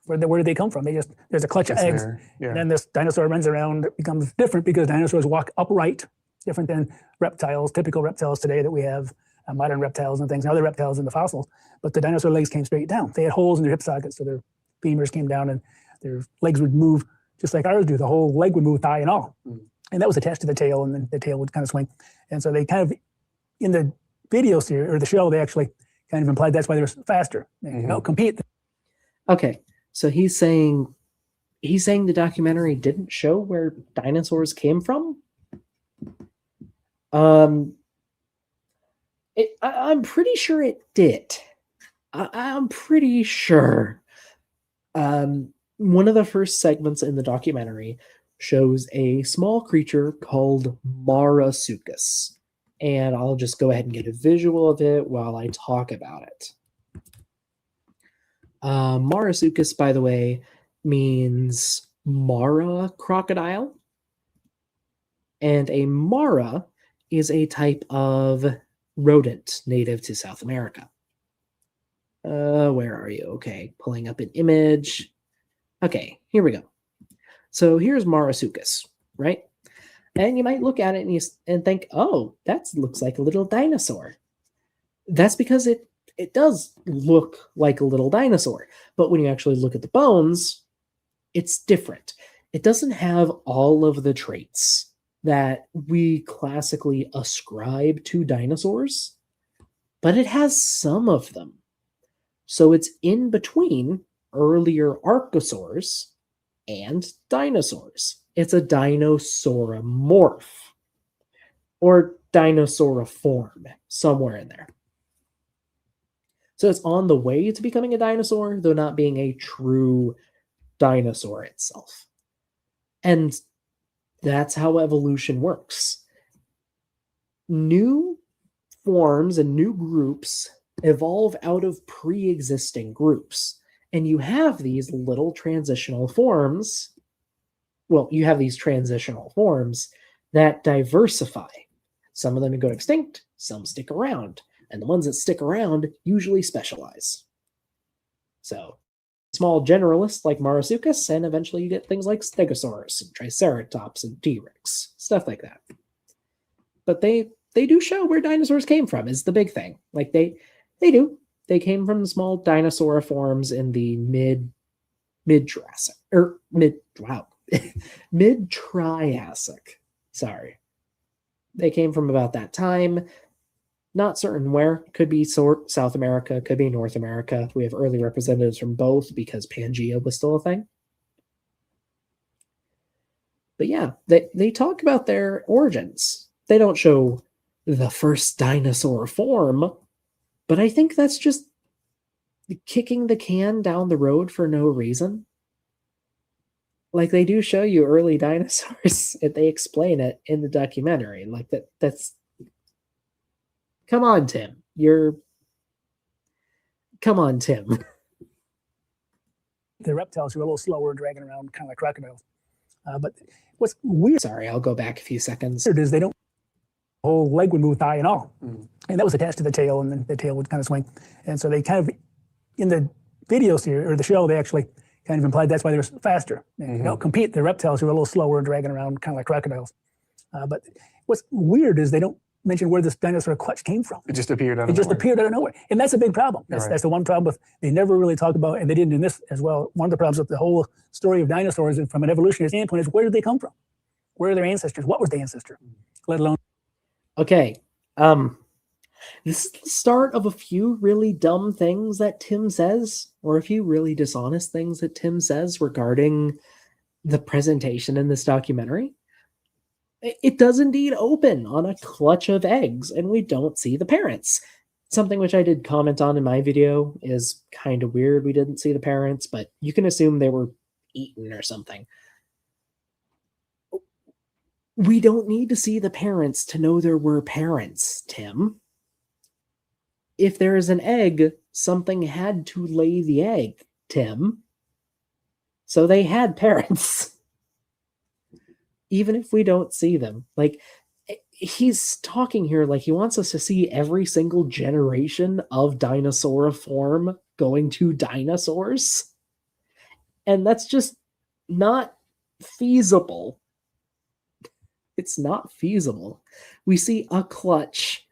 Where did they come from? There's a clutch of eggs, and then this dinosaur runs around. It becomes different because dinosaurs walk upright, different than reptiles, typical reptiles today that we have, modern reptiles and things, and other reptiles in the fossils. But the dinosaur legs came straight down. They had holes in their hip sockets, so their femurs came down, and their legs would move just like ours do. The whole leg would move, thigh and all, and that was attached to the tail, and then the tail would kind of swing. And so they kind of, in the video series or the show, they actually kind of implied that's why they were faster. They compete. Okay. So he's saying the documentary didn't show where dinosaurs came from? I'm pretty sure it did. I'm pretty sure. One of the first segments in the documentary shows a small creature called Marasuchus. And I'll just go ahead and get a visual of it while I talk about it. Marasuchus, by the way, means Mara crocodile. And a Mara is a type of rodent native to South America. Where are you? Okay, pulling up an image. Okay, here we go. So here's Marasuchus, right? And you might look at it and think, oh, that looks like a little dinosaur. That's because it does look like a little dinosaur. But when you actually look at the bones, it's different. It doesn't have all of the traits that we classically ascribe to dinosaurs, but it has some of them. So it's in between earlier archosaurs and dinosaurs. It's a dinosauromorph or dinosauriform, somewhere in there. So it's on the way to becoming a dinosaur, though not being a true dinosaur itself. And that's how evolution works. New forms and new groups evolve out of pre-existing groups. And you have these little transitional forms. Well, you have these transitional forms that diversify. Some of them go extinct, some stick around. And the ones that stick around usually specialize. So, small generalists like Marsuchus, and eventually you get things like Stegosaurus, and Triceratops, and T-Rex, stuff like that. But they do show where dinosaurs came from, is the big thing. Like, they do. They came from small dinosaur forms in the mid-Jurassic, or mid-Triassic. Sorry. They came from about that time. Not certain where. Could be South America, could be North America. We have early representatives from both because Pangea was still a thing. But yeah, they talk about their origins. They don't show the first dinosaur form, but I think that's just kicking the can down the road for no reason. Like, they do show you early dinosaurs, and they explain it in the documentary. Like, that's... Come on, Tim. Come on, Tim. The reptiles are a little slower, dragging around, kind of like crocodiles. But what's weird... Sorry, I'll go back a few seconds. ...is they don't... The whole leg would move thigh and all. And that was attached to the tail, and then the tail would kind of swing. And so they kind of... In the videos here, or the show, they actually kind of implied that's why they're faster. And, you know, compete. The reptiles are a little slower, dragging around, kind of like crocodiles. But what's weird is they don't mention where this dinosaur clutch came from. It just appeared out of It just nowhere. appeared out of nowhere. And that's a big problem. Right. That's the one problem with, they never really talk about, and they didn't in this as well, one of the problems with the whole story of dinosaurs and from an evolutionary standpoint is, where did they come from? Where are their ancestors? What was the ancestor? Let alone... Okay. This is the start of a few really dumb things that Tim says, or a few really dishonest things that Tim says regarding the presentation in this documentary. It does indeed open on a clutch of eggs, and we don't see the parents. Something which I did comment on in my video is kind of weird we didn't see the parents, but you can assume they were eaten or something. We don't need to see the parents to know there were parents, Tim. If there is an egg, something had to lay the egg, Tim. So they had parents. Even if we don't see them. Like, he's talking here like he wants us to see every single generation of dinosaur form going to dinosaurs. And that's just not feasible. It's not feasible. We see a clutch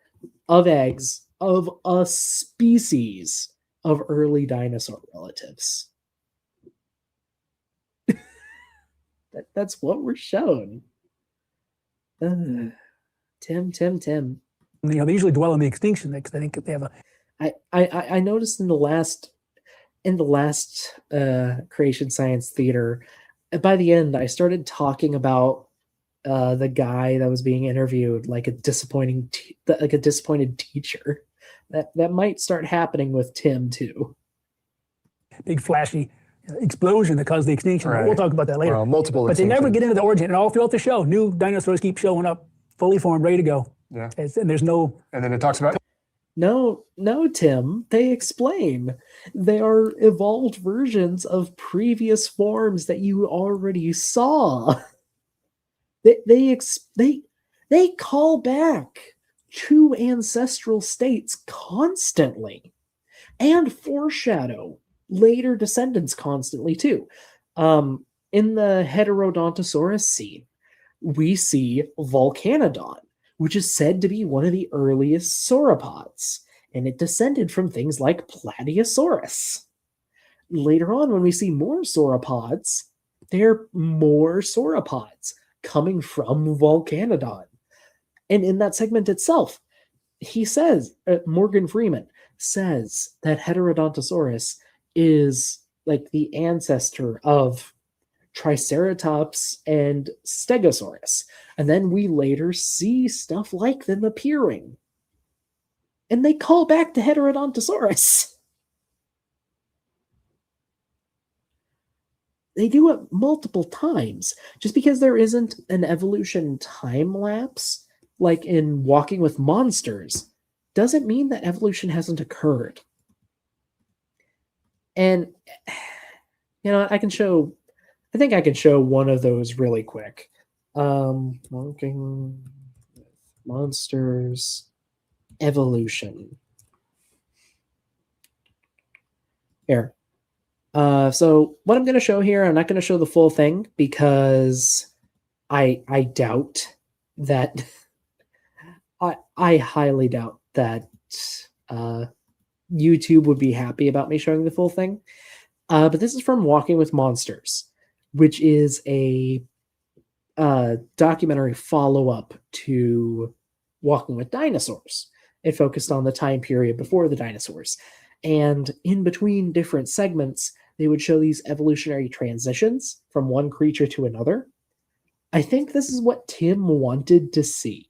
of eggs of a species of early dinosaur relatives. That's what we're shown. Tim. You know, they usually dwell on the extinction because I think they have a... I noticed in the last Creation Science Theater, by the end, I started talking about the guy that was being interviewed like a disappointed teacher. That might start happening with Tim too. Big flashy explosion that caused the extinction. Right. We'll talk about that later. Well, multiple but they never extinctions. get into the origin. And all throughout the show, new dinosaurs keep showing up, fully formed, ready to go. Yeah. And there's no... And then it talks about... No, Tim. They explain. They are evolved versions of previous forms that you already saw. They call back to ancestral states constantly and foreshadow later descendants constantly too. In the Heterodontosaurus scene, we see Volcanodon, which is said to be one of the earliest sauropods, and it descended from things like Plateosaurus. Later on, when we see more sauropods, they're more sauropods coming from Volcanodon. And in that segment itself, he says, Morgan Freeman says that Heterodontosaurus is like the ancestor of Triceratops and Stegosaurus. And then we later see stuff like them appearing. And they call back to Heterodontosaurus. they do it multiple times. Just because there isn't an evolution time lapse, like in Walking with Monsters, doesn't mean that evolution hasn't occurred. And, I think I can show one of those really quick. Walking with Monsters, evolution. Here. So what I'm going to show here, I'm not going to show the full thing because I doubt that I highly doubt that YouTube would be happy about me showing the full thing. But this is from Walking with Monsters, which is a documentary follow-up to Walking with Dinosaurs. It focused on the time period before the dinosaurs. And in between different segments, they would show these evolutionary transitions from one creature to another. I think this is what Tim wanted to see.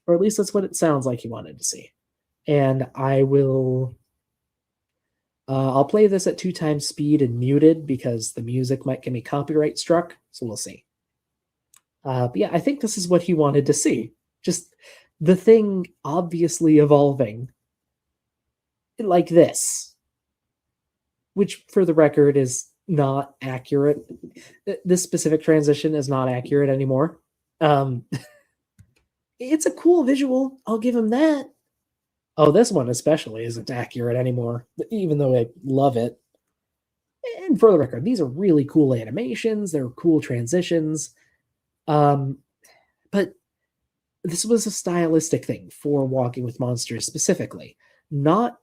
Or at least that's what it sounds like he wanted to see. And I'll play this at 2x speed and muted because the music might get me copyright struck. So we'll see. But yeah, I think this is what he wanted to see. Just the thing obviously evolving like this, which for the record is not accurate. This specific transition is not accurate anymore. It's a cool visual. I'll give him that. Oh, this one especially isn't accurate anymore, even though I love it. And for the record, these are really cool animations. They're cool transitions. But this was a stylistic thing for Walking with Monsters specifically, not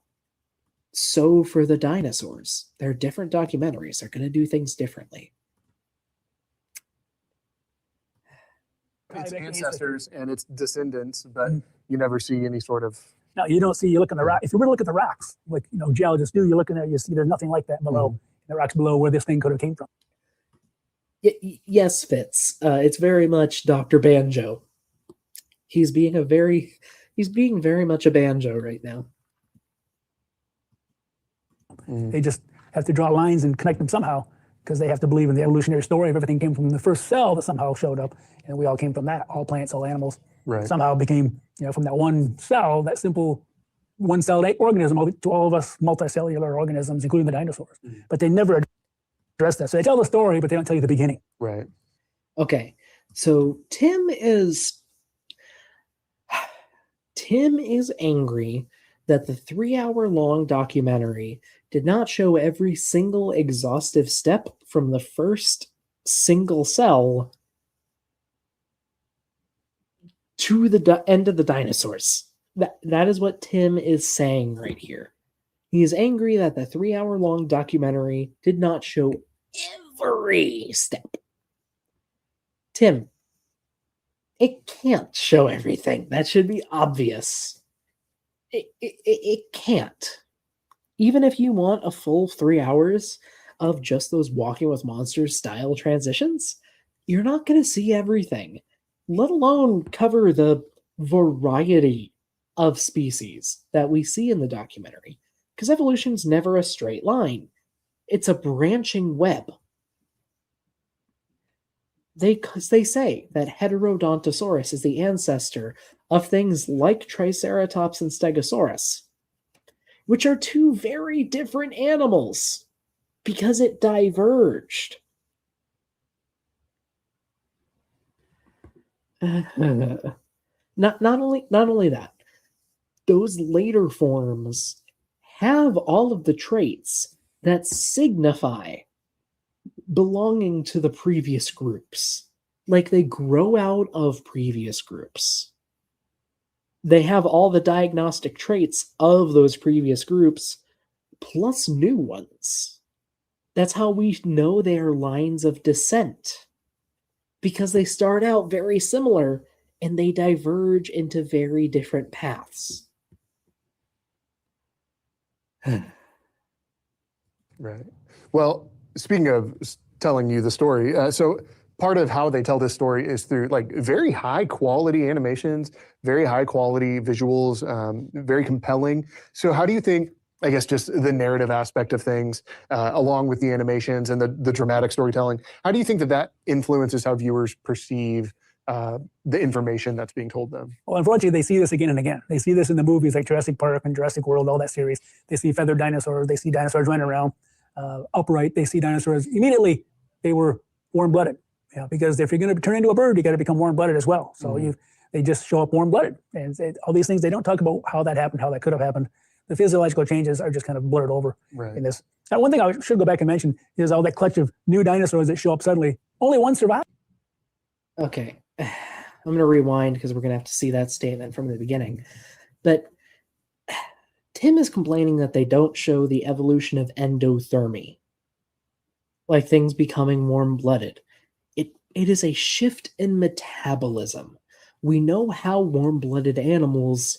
so for the dinosaurs. They're different documentaries. They're going to do things differently. It's ancestors and its descendants, but you never see any sort of. No, you don't see. You look in the rock. If you were to look at the rocks, like geologists do, you're looking at, you see there's nothing like that below. The rocks below where this thing could have came from. Yes, Fitz. It's very much Dr. Banjo. He's being very much a banjo right now. They just have to draw lines and connect them somehow because they have to believe in the evolutionary story of everything came from the first cell that somehow showed up, and we all came from that. All plants, all animals, somehow became from that one cell, that simple one-celled organism, to all of us multicellular organisms, including the dinosaurs. But they never address that. So they tell the story, but they don't tell you the beginning. Right. Okay, so Tim is angry that the 3-hour-long documentary did not show every single exhaustive step from the first single cell to the end of the dinosaurs. That is what Tim is saying right here. He is angry that the 3-hour-long documentary did not show every step. Tim, it can't show everything. That should be obvious. It can't. Even if you want a full 3 hours of just those Walking with Monsters style transitions, you're not going to see everything, let alone cover the variety of species that we see in the documentary. Because evolution's never a straight line. It's a branching web. They say that Heterodontosaurus is the ancestor of things like Triceratops and Stegosaurus, which are two very different animals because it diverged. Not only that, those later forms have all of the traits that signify belonging to the previous groups. Like they grow out of previous groups. They have all the diagnostic traits of those previous groups, plus new ones. That's how we know they are lines of descent. Because they start out very similar, and they diverge into very different paths. Right. Well, speaking of telling you the story, so part of how they tell this story is through like very high quality animations, very high quality visuals, very compelling. So how do you think I guess just the narrative aspect of things, along with the animations and the dramatic storytelling. How do you think that that influences how viewers perceive the information that's being told them? Well, unfortunately, they see this again and again. They see this in the movies like Jurassic Park and Jurassic World, all that series. They see feathered dinosaurs. They see dinosaurs running around upright. They see dinosaurs. Immediately, they were warm-blooded. Because if you're going to turn into a bird, you got to become warm-blooded as well. So they just show up warm-blooded. And all these things, they don't talk about how that happened, how that could have happened. The physiological changes are just kind of blurred over in this. Now, one thing I should go back and mention is all that clutch of new dinosaurs that show up suddenly. Only one survived. Okay. I'm going to rewind because we're going to have to see that statement from the beginning. But Tim is complaining that they don't show the evolution of endothermy, like things becoming warm-blooded. It is a shift in metabolism. We know how warm-blooded animals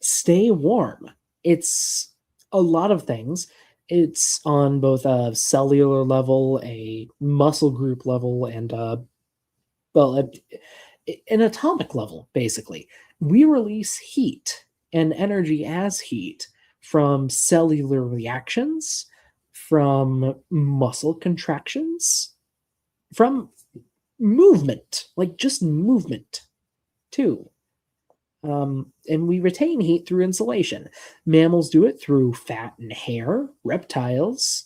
stay warm. It's a lot of things. It's on both a cellular level, a muscle group level, and an atomic level, basically. We release heat and energy as heat from cellular reactions, from muscle contractions, from movement, like just movement, too. And we retain heat through insulation. Mammals do it through fat and hair. Reptiles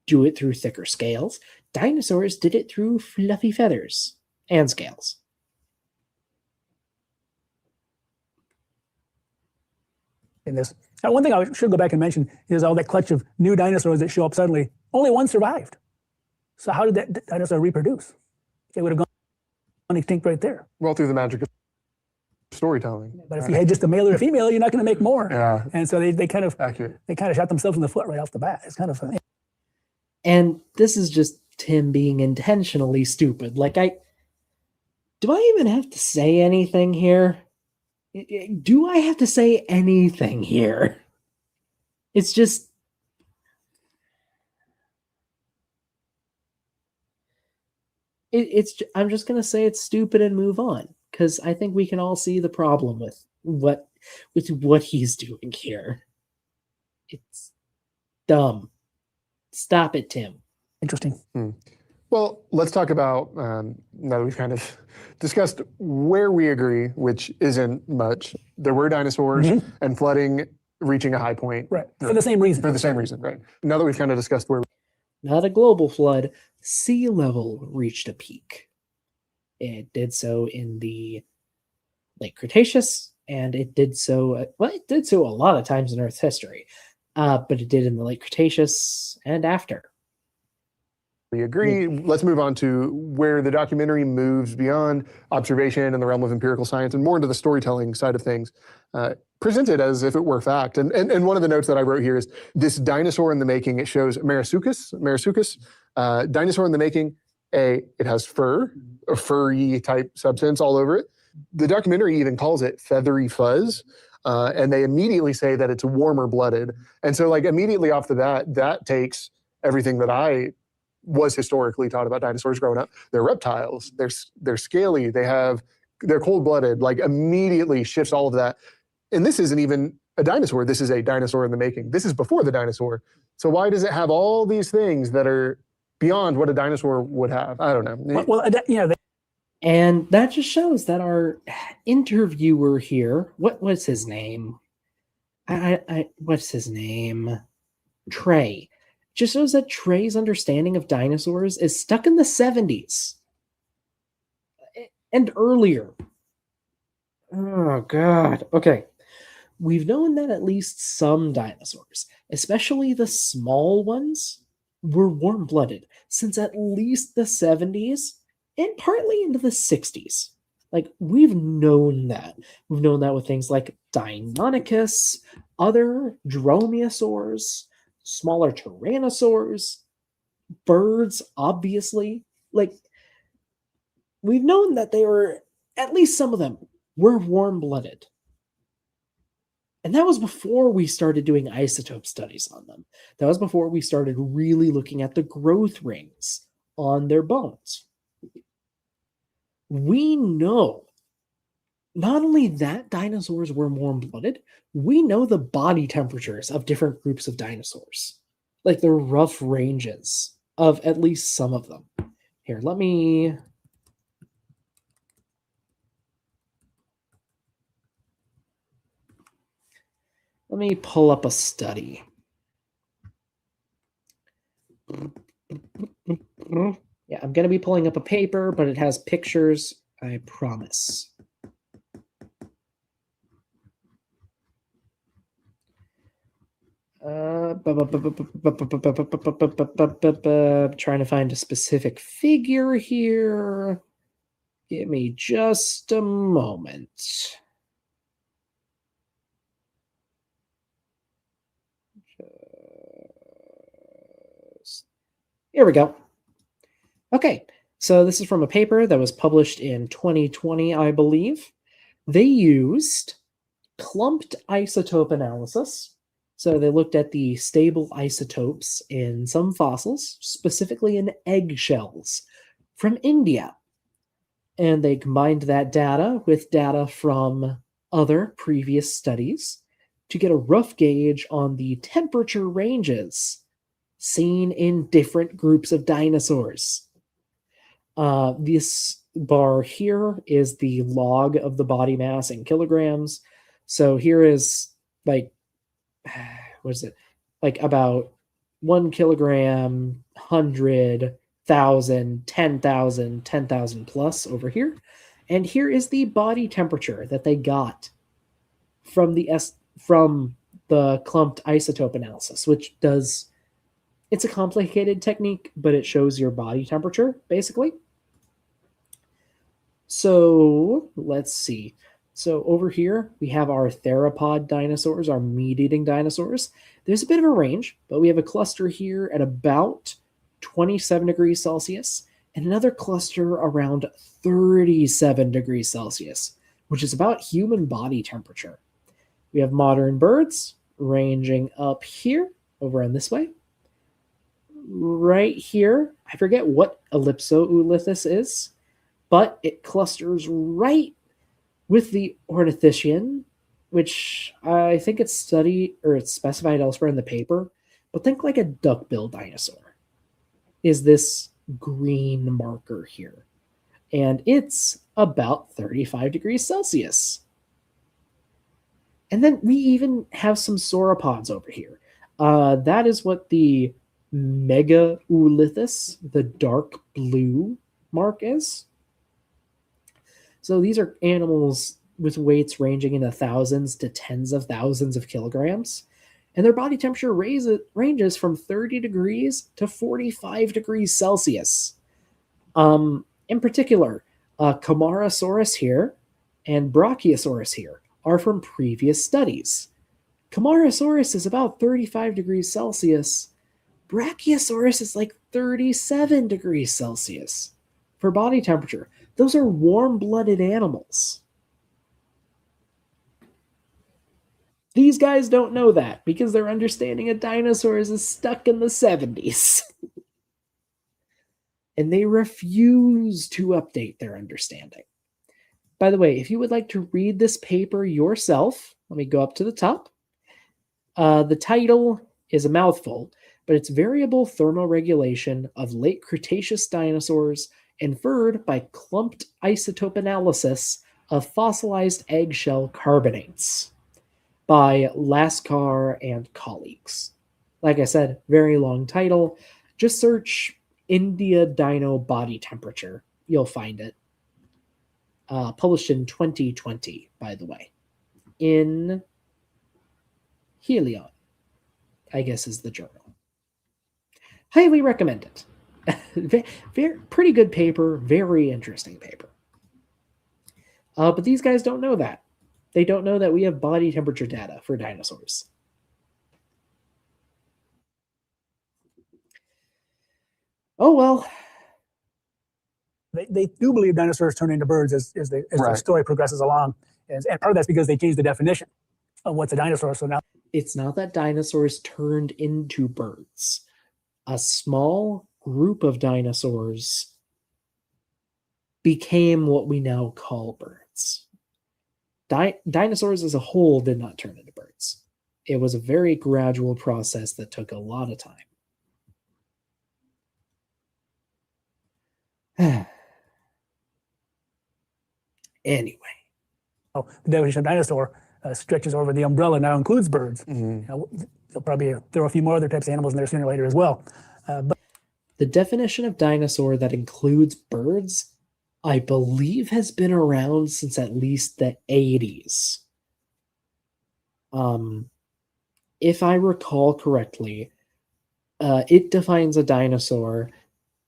do it through thicker scales. Dinosaurs did it through fluffy feathers and scales. In this. Now, one thing I should go back and mention is all that clutch of new dinosaurs that show up suddenly. Only one survived. So how did that dinosaur reproduce? They would have gone extinct right there. Well, through the magic of storytelling. But if you had just a male or a female, you're not going to make more. Yeah. And so they kind of Accurate. They kind of shot themselves in the foot right off the bat. It's kind of funny. And this is just Tim being intentionally stupid. Like, do I even have to say anything here? Do I have to say anything here? It's just... I'm just going to say it's stupid and move on, because I think we can all see the problem with what he's doing here. It's dumb. Stop it, Tim. Interesting. Well, let's talk about, now that we've kind of discussed where we agree, which isn't much. There were dinosaurs and flooding reaching a high point. Right. For the same reason. For the same reason, right. Now that we've kind of discussed where... Not a global flood. Sea level reached a peak. It did so in the late Cretaceous, and it did so, it did so a lot of times in Earth's history, but it did in the late Cretaceous and after. We agree. Let's move on to where the documentary moves beyond observation and the realm of empirical science and more into the storytelling side of things, presented as if it were fact. And one of the notes that I wrote here is this dinosaur in the making. It shows Marasuchus, dinosaur in the making. It has fur, a furry type substance all over it. The documentary even calls it feathery fuzz. And they immediately say that it's warmer blooded. And so like immediately off the bat, that takes everything that I was historically taught about dinosaurs growing up. They're reptiles, they're scaly, they're cold-blooded, like immediately shifts all of that. And this isn't even a dinosaur, this is a dinosaur in the making. This is before the dinosaur. So why does it have all these things that are beyond what a dinosaur would have? I don't know. Well, and that just shows that our interviewer here, what's his name? What's his name? Trey. Just shows that Trey's understanding of dinosaurs is stuck in the 70s and earlier. Oh, God. Okay. We've known that at least some dinosaurs, especially the small ones, were warm-blooded since at least the 70s and partly into the 60s. Like, we've known that. We've known that with things like Deinonychus, other dromaeosaurs, smaller tyrannosaurs, birds, obviously. Like, we've known that they were, at least some of them, were warm-blooded. And that was before we started doing isotope studies on them. That was before we started really looking at the growth rings on their bones. We know not only that dinosaurs were warm-blooded, we know the body temperatures of different groups of dinosaurs, like the rough ranges of at least some of them. Here, let me pull up a study. Yeah, I'm going to be pulling up a paper, but it has pictures, I promise. Trying to find a specific figure here. Give me just a moment. Here we go. Okay, so this is from a paper that was published in 2020, I believe. They used clumped isotope analysis. So they looked at the stable isotopes in some fossils, specifically in eggshells from India. And they combined that data with data from other previous studies to get a rough gauge on the temperature ranges seen in different groups of dinosaurs. This bar here is the log of the body mass in kilograms. So here is like, what is it? Like about 1 kilogram, 100,000, 10,000, 10,000 plus over here. And here is the body temperature that they got from the clumped isotope analysis, which does, it's a complicated technique, but it shows your body temperature basically. So let's see. So over here, we have our theropod dinosaurs, our meat-eating dinosaurs. There's a bit of a range, but we have a cluster here at about 27 degrees Celsius and another cluster around 37 degrees Celsius, which is about human body temperature. We have modern birds ranging up here, over on this way. Right here, I forget what Ellipsoolithus is, but it clusters right with the ornithischian, which I think it's studied or it's specified elsewhere in the paper, but think like a duck-billed dinosaur is this green marker here. And it's about 35 degrees Celsius. And then we even have some sauropods over here. That is what the Megaolithus, the dark blue mark is. So these are animals with weights ranging in the thousands to tens of thousands of kilograms. And their body temperature ranges from 30 degrees to 45 degrees Celsius. In particular, Camarasaurus here and Brachiosaurus here are from previous studies. Camarasaurus is about 35 degrees Celsius. Brachiosaurus is like 37 degrees Celsius for body temperature. Those are warm-blooded animals. These guys don't know that because their understanding of dinosaurs is stuck in the 70s. And they refuse to update their understanding. By the way, if you would like to read this paper yourself, let me go up to the top. The title is a mouthful, but it's Variable Thermoregulation of Late Cretaceous Dinosaurs Inferred by Clumped Isotope Analysis of Fossilized Eggshell Carbonates by Lascar and colleagues. Like I said, very long title. Just search India Dino Body Temperature. You'll find it. Published in 2020, by the way. In Helion, I guess is the journal. Highly recommend it. Very, pretty good paper, very interesting paper. But these guys don't know that. They don't know that we have body temperature data for dinosaurs. Oh, well. They do believe dinosaurs turn into birds as the story progresses along. And part of that's because they changed the definition of what's a dinosaur. So now it's not that dinosaurs turned into birds. A small group of dinosaurs became what we now call birds. dinosaurs as a whole did not turn into birds. It was a very gradual process that took a lot of time. Anyway. The definition of dinosaur stretches over the umbrella, now includes birds. They'll probably throw a few more other types of animals in there sooner or later as well. But the definition of dinosaur that includes birds, I believe, has been around since at least the 80s. If I recall correctly, it defines a dinosaur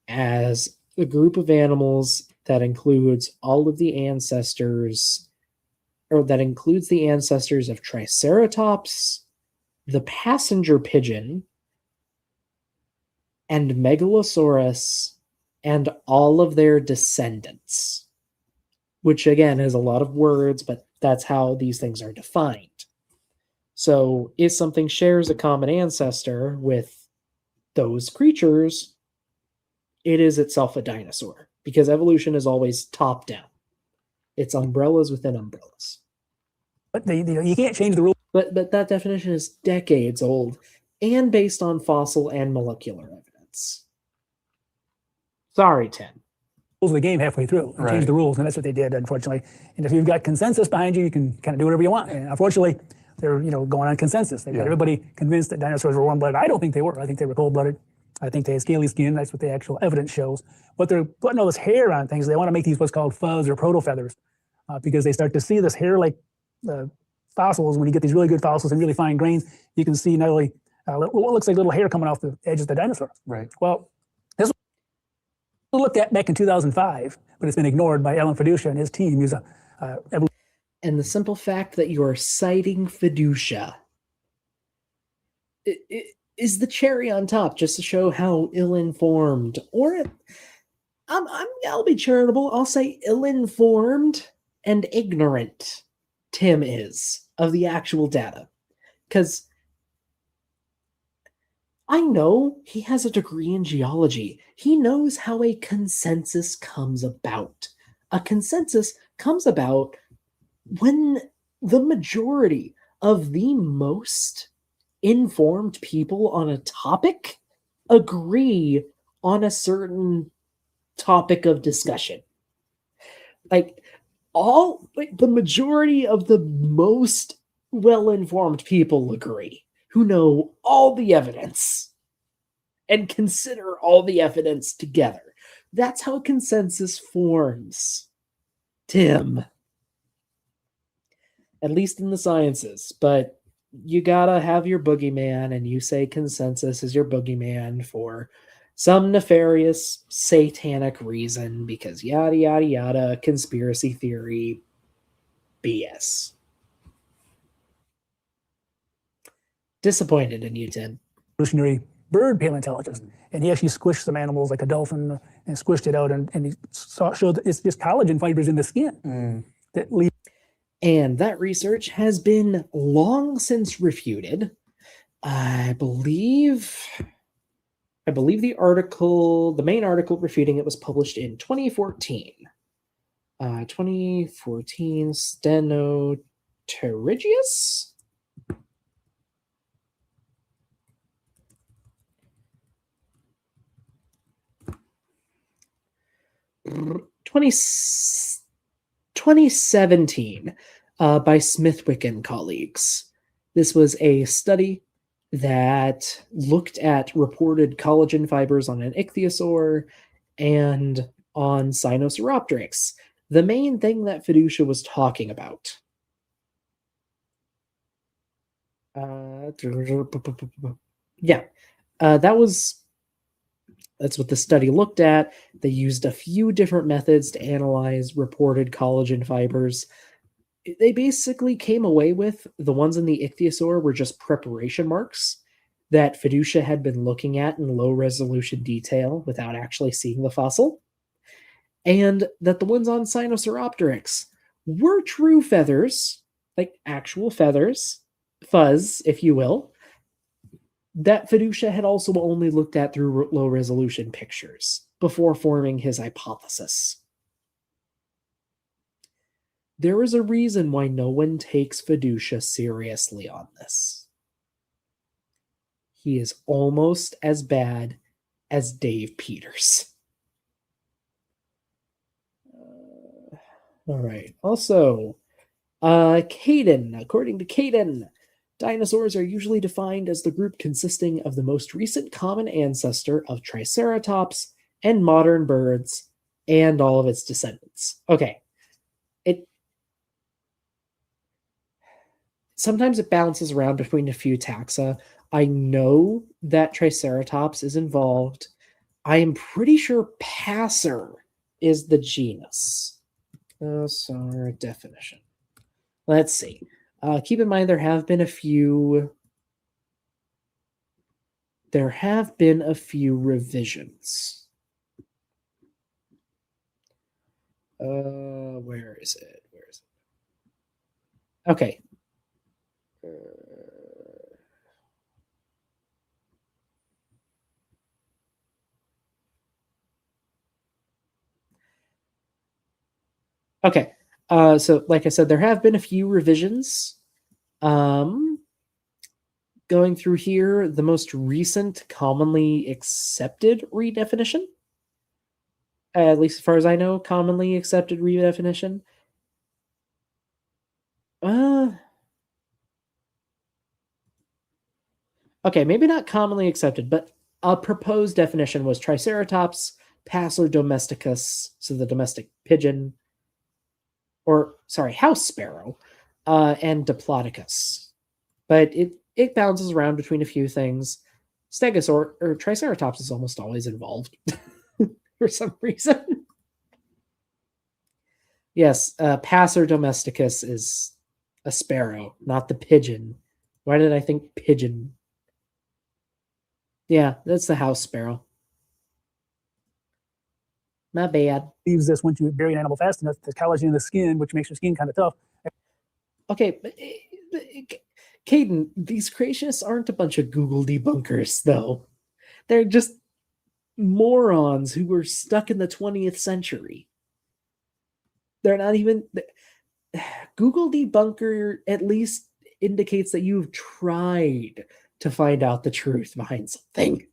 as a group of animals that includes all of the ancestors, or that includes the ancestors of Triceratops, the passenger pigeon, and Megalosaurus, and all of their descendants. Which, again, is a lot of words, but that's how these things are defined. So, if something shares a common ancestor with those creatures, it is itself a dinosaur, because evolution is always top-down. It's umbrellas within umbrellas. But you can't change the rules. But that definition is decades old and based on fossil and molecular evidence. Sorry, Tim. Of the game halfway through and change the rules, and that's what they did, unfortunately. And if you've got consensus behind you, you can kind of do whatever you want. And unfortunately, they're going on consensus. They've got everybody convinced that dinosaurs were warm-blooded. I don't think they were. I think they were cold-blooded. I think they had scaly skin. That's what the actual evidence shows. But they're putting all this hair on things. They want to make these what's called fuzz or proto-feathers because they start to see this hair-like fossils. When you get these really good fossils and really fine grains, you can see not only what looks like little hair coming off the edges of the dinosaur. Right. Well, this was looked at back in 2005, but it's been ignored by Alan Fiducia and his team. He's and the simple fact that you are citing Fiducia is the cherry on top, just to show how ill-informed, or I'll be charitable, I'll say ill-informed and ignorant Tim is of the actual data. Because I know he has a degree in geology. He knows how a consensus comes about. A consensus comes about when the majority of the most informed people on a topic agree on a certain topic of discussion. The majority of the most well-informed people agree, who know all the evidence and consider all the evidence together. That's how consensus forms, Tim. At least in the sciences, but you gotta have your boogeyman, and you say consensus is your boogeyman for some nefarious satanic reason, because yada yada yada, conspiracy theory, BS. Disappointed in you, Tim. Evolutionary bird paleontologist, and he actually squished some animals like a dolphin and squished it out, and he showed that it's just collagen fibers in the skin that lead. And that research has been long since refuted. I believe the main article refuting it was published in 2014. 2014 Stenoterigius? Twenty 2017 by Smithwick and colleagues. This was a study that looked at reported collagen fibers on an ichthyosaur and on Sinosauropteryx. The main thing that Fiducia was talking about. That's what the study looked at. They used a few different methods to analyze reported collagen fibers. They basically came away with the ones in the ichthyosaur were just preparation marks that Fiducia had been looking at in low resolution detail without actually seeing the fossil, and that the ones on Sinosauropteryx were true feathers, like actual feathers, fuzz, if you will, that Fiducia had also only looked at through low-resolution pictures before forming his hypothesis. There is a reason why no one takes Fiducia seriously on this. He is almost as bad as Dave Peters. All right. Also, Caden. According to Caden, dinosaurs are usually defined as the group consisting of the most recent common ancestor of Triceratops and modern birds and all of its descendants. Okay. Sometimes it bounces around between a few taxa. I know that Triceratops is involved. I am pretty sure Passer is the genus. So definition. Let's see. Keep in mind there have been a few revisions. Where is it? Okay. Okay. So like I said, there have been a few revisions. Going through here, the most recent commonly accepted redefinition, at least as far as I know, commonly accepted redefinition. Okay, maybe not commonly accepted, but a proposed definition was Triceratops, Passer domesticus, so the domestic pigeon, house sparrow, and Diplodocus. But it bounces around between a few things. Stegosaur or Triceratops is almost always involved for some reason. Yes, Passer domesticus is a sparrow, not the pigeon. Why did I think pigeon? Yeah, that's the house sparrow. Not bad. Leaves this once you bury an animal fast enough, there's collagen in the skin, which makes your skin kind of tough. Okay, but Caden, these creationists aren't a bunch of Google debunkers, though. They're just morons who were stuck in the 20th century. They're not even... Google debunker at least indicates that you've tried to find out the truth behind something.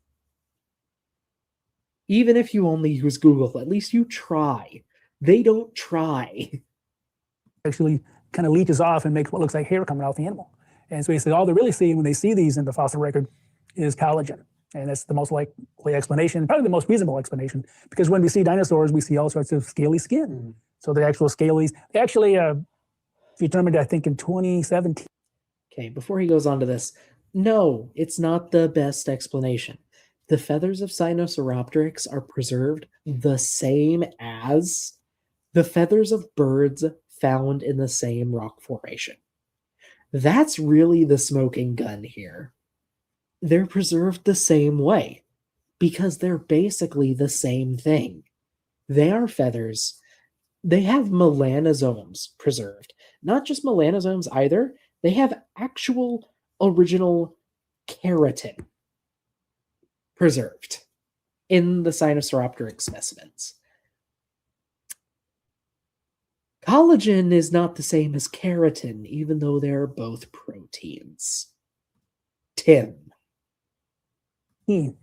Even if you only use Google, at least you try. They don't try. Actually kind of leaches off and makes what looks like hair coming out the animal. And so basically all they're really seeing when they see these in the fossil record is collagen. And that's the most likely explanation, probably the most reasonable explanation, because when we see dinosaurs, we see all sorts of scaly skin. Mm-hmm. So the actual scalies, they actually determined, I think, in 2017. Okay, before he goes on to this, no, it's not the best explanation. The feathers of Sinosauropteryx are preserved the same as the feathers of birds found in the same rock formation. That's really the smoking gun here. They're preserved the same way because they're basically the same thing. They are feathers. They have melanosomes preserved. Not just melanosomes either. They have actual original keratin preserved in the Sinosauropteryx specimens. Collagen is not the same as keratin, even though they're both proteins. Tim. The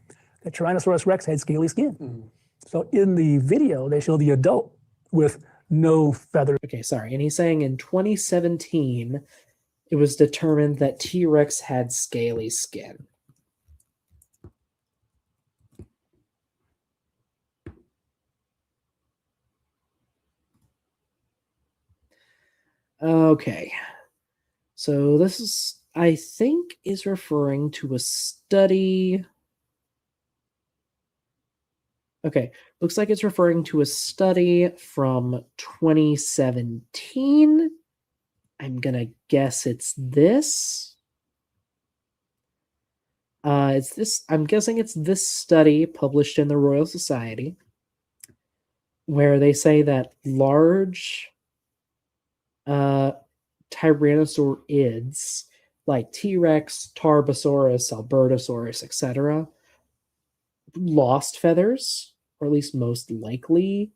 Tyrannosaurus rex had scaly skin. Mm-hmm. So in the video, they show the adult with no feathers. Okay, sorry. And he's saying in 2017, it was determined that T-Rex had scaly skin. Okay. So this is, I think, is referring to a study. Okay, looks like it's referring to a study from 2017. I'm gonna guess it's this. It's this. I'm guessing it's this study published in the Royal Society, where they say that large tyrannosaurids like T-Rex, Tarbosaurus, Albertosaurus, etc., lost feathers, or at least most likely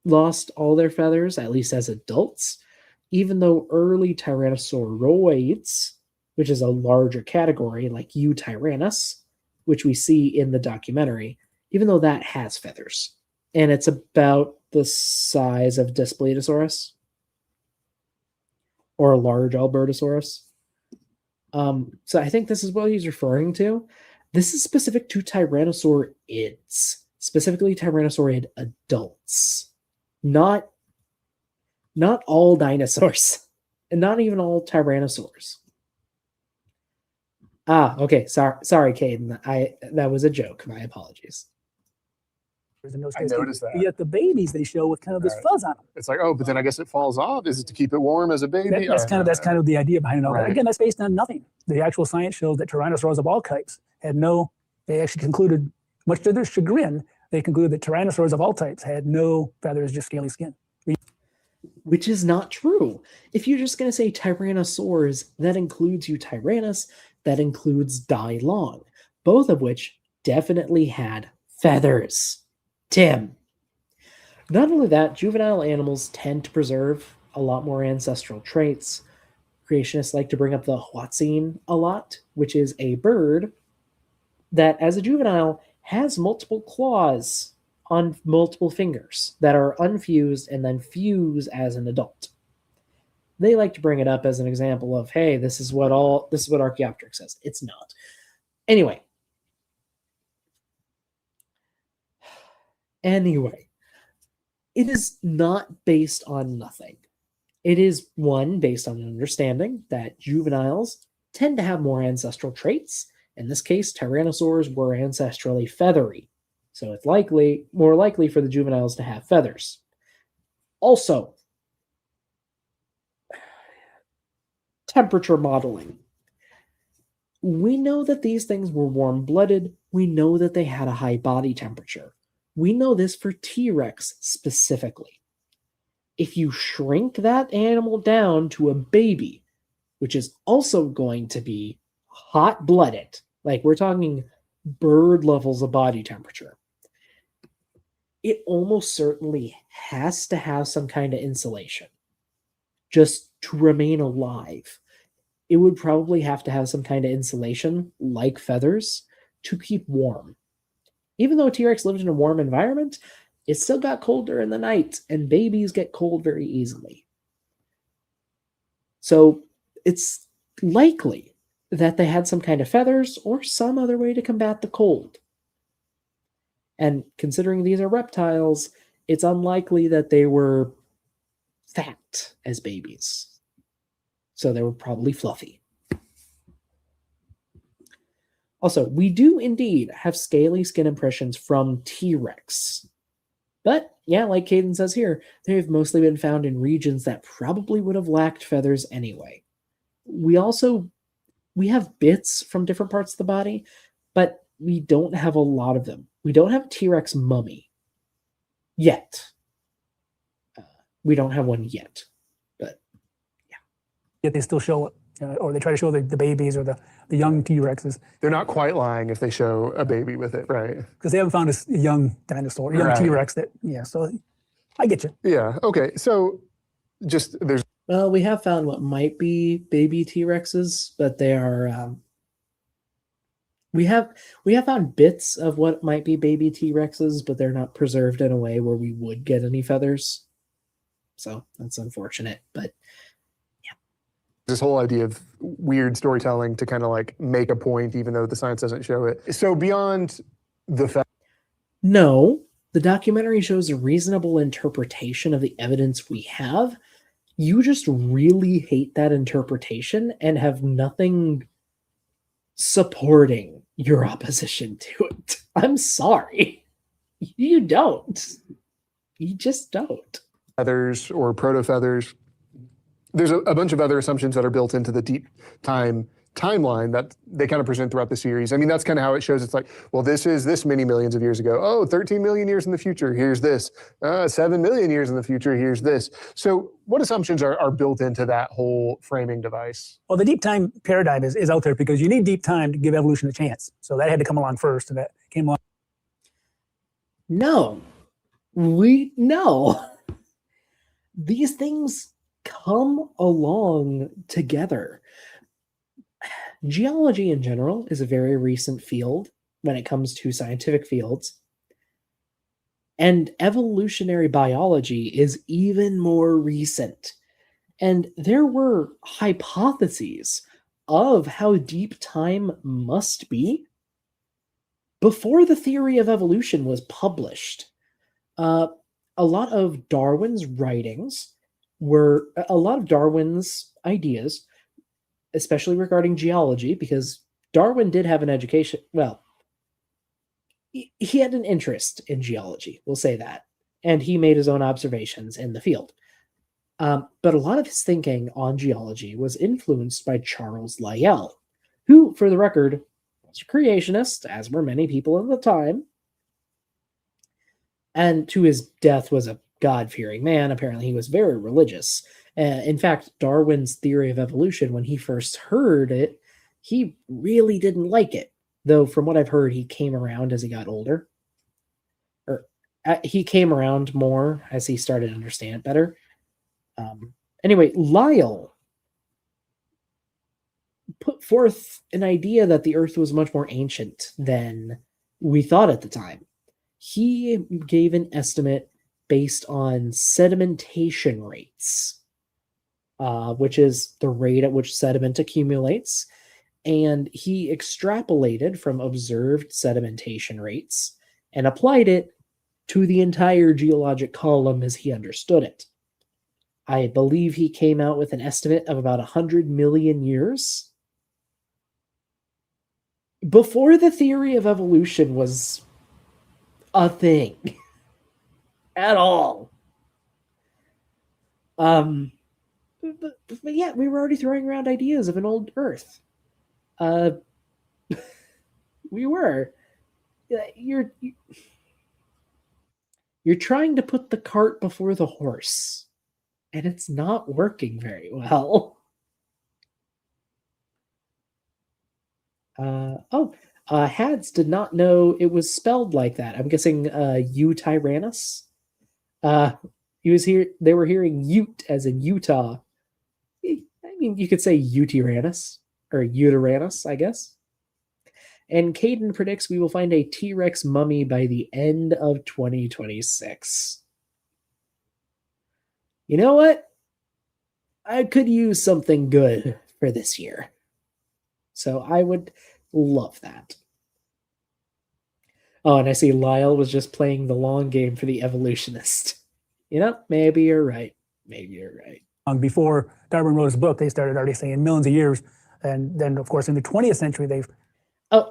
lost all their feathers, at least as adults. even though early tyrannosauroids, which is a larger category like Eutyrannus, which we see in the documentary, even though that has feathers, and it's about the size of Daspletosaurus or a large Albertosaurus. So I think this is what he's referring to. This is specific to tyrannosaurids, specifically tyrannosaurid adults, not all dinosaurs, and not even all tyrannosaurs. Okay. Sorry, Caden. That was a joke. My apologies. I noticed that. Yet the babies they show with kind of this fuzz on them. It's like, oh, but then I guess it falls off. Is it to keep it warm as a baby? That's kind of the idea behind it all. Right. Again, that's based on nothing. The actual science shows that tyrannosaurs of all types had no. They actually concluded, much to their chagrin, they concluded that tyrannosaurs of all types had no feathers, just scaly skin. Which is not true. If you're just going to say tyrannosaurs, that includes Eutyrannus, that includes Dilong, both of which definitely had feathers. Tim. Not only that, juvenile animals tend to preserve a lot more ancestral traits. Creationists like to bring up the Huatzin a lot, which is a bird that, as a juvenile, has multiple claws on multiple fingers that are unfused and then fuse as an adult. They like to bring it up as an example of, hey, this is what Archaeopteryx says. It's not. Anyway, it is not based on nothing. It is, one, based on an understanding that juveniles tend to have more ancestral traits. In this case, tyrannosaurs were ancestrally feathery, so it's more likely for the juveniles to have feathers. Also, temperature modeling. We know that these things were warm-blooded. We know that they had a high body temperature. We know this for T-Rex specifically. If you shrink that animal down to a baby, which is also going to be hot-blooded, like we're talking bird levels of body temperature, it almost certainly has to have some kind of insulation just to remain alive. It would probably have to have some kind of insulation, like feathers, to keep warm. Even though T-Rex lived in a warm environment, it still got colder in the night, and babies get cold very easily. So it's likely that they had some kind of feathers or some other way to combat the cold. And considering these are reptiles, it's unlikely that they were fat as babies. So they were probably fluffy. Also, we do indeed have scaly skin impressions from T-Rex. But, yeah, like Caden says here, they have mostly been found in regions that probably would have lacked feathers anyway. We have bits from different parts of the body, but we don't have a lot of them. We don't have a T-Rex mummy. Yet. We don't have one yet. But, yeah. Yet they still show it. Or they try to show the babies or the young T-Rexes. They're not quite lying if they show a baby with it, right? Because they haven't found a young dinosaur, a young T-Rex so I get you. Yeah, okay. So there's... Well, we have found what might be baby T-Rexes, but they are... We have found bits of what might be baby T-Rexes, but they're not preserved in a way where we would get any feathers. So that's unfortunate, but... This whole idea of weird storytelling to kind of like make a point, even though the science doesn't show it. So beyond the fact... No, the documentary shows a reasonable interpretation of the evidence we have. You just really hate that interpretation and have nothing supporting your opposition to it. I'm sorry. You don't. You just don't. Feathers or proto-feathers. There's a bunch of other assumptions that are built into the deep timeline that they kind of present throughout the series. I mean, that's kind of how it shows. It's like, well, this is this many millions of years ago. Oh, 13 million years in the future, here's this. 7 million years in the future, here's this. So what assumptions are built into that whole framing device? Well, the deep time paradigm is out there because you need deep time to give evolution a chance. So that had to come along first, and that came along. No. These things come along together. Geology in general is a very recent field when it comes to scientific fields. And evolutionary biology is even more recent. And there were hypotheses of how deep time must be before the theory of evolution was published. A lot of Darwin's writings were a lot of Darwin's ideas, especially regarding geology, because Darwin did have an education. Well, he had an interest in geology, we'll say that, and he made his own observations in the field. But a lot of his thinking on geology was influenced by Charles Lyell, who, for the record, was a creationist, as were many people at the time, and to his death was a God-fearing man. Apparently, he was very religious. In fact, Darwin's theory of evolution, when he first heard it, he really didn't like it. Though, from what I've heard, he came around as he got older. Or he came around more as he started to understand it better. Anyway, Lyell put forth an idea that the Earth was much more ancient than we thought at the time. He gave an estimate based on sedimentation rates, which is the rate at which sediment accumulates. And he extrapolated from observed sedimentation rates and applied it to the entire geologic column as he understood it. I believe he came out with an estimate of about 100 million years before the theory of evolution was a thing at all. But yeah, we were already throwing around ideas of an old Earth. We were. You're trying to put the cart before the horse, and it's not working very well. Hads did not know it was spelled like that. I'm guessing Utyrannus. He was here. They were hearing Ute as in Utah. I mean, you could say Utyrannus or Utyrannus, I guess. And Caden predicts we will find a T-Rex mummy by the end of 2026. You know what? I could use something good for this year. So I would love that. Oh, and I see Lyle was just playing the long game for the evolutionist. You know, maybe you're right. Maybe you're right. Before Darwin wrote his book, they started already saying millions of years. And then, of course, in the 20th century, they've...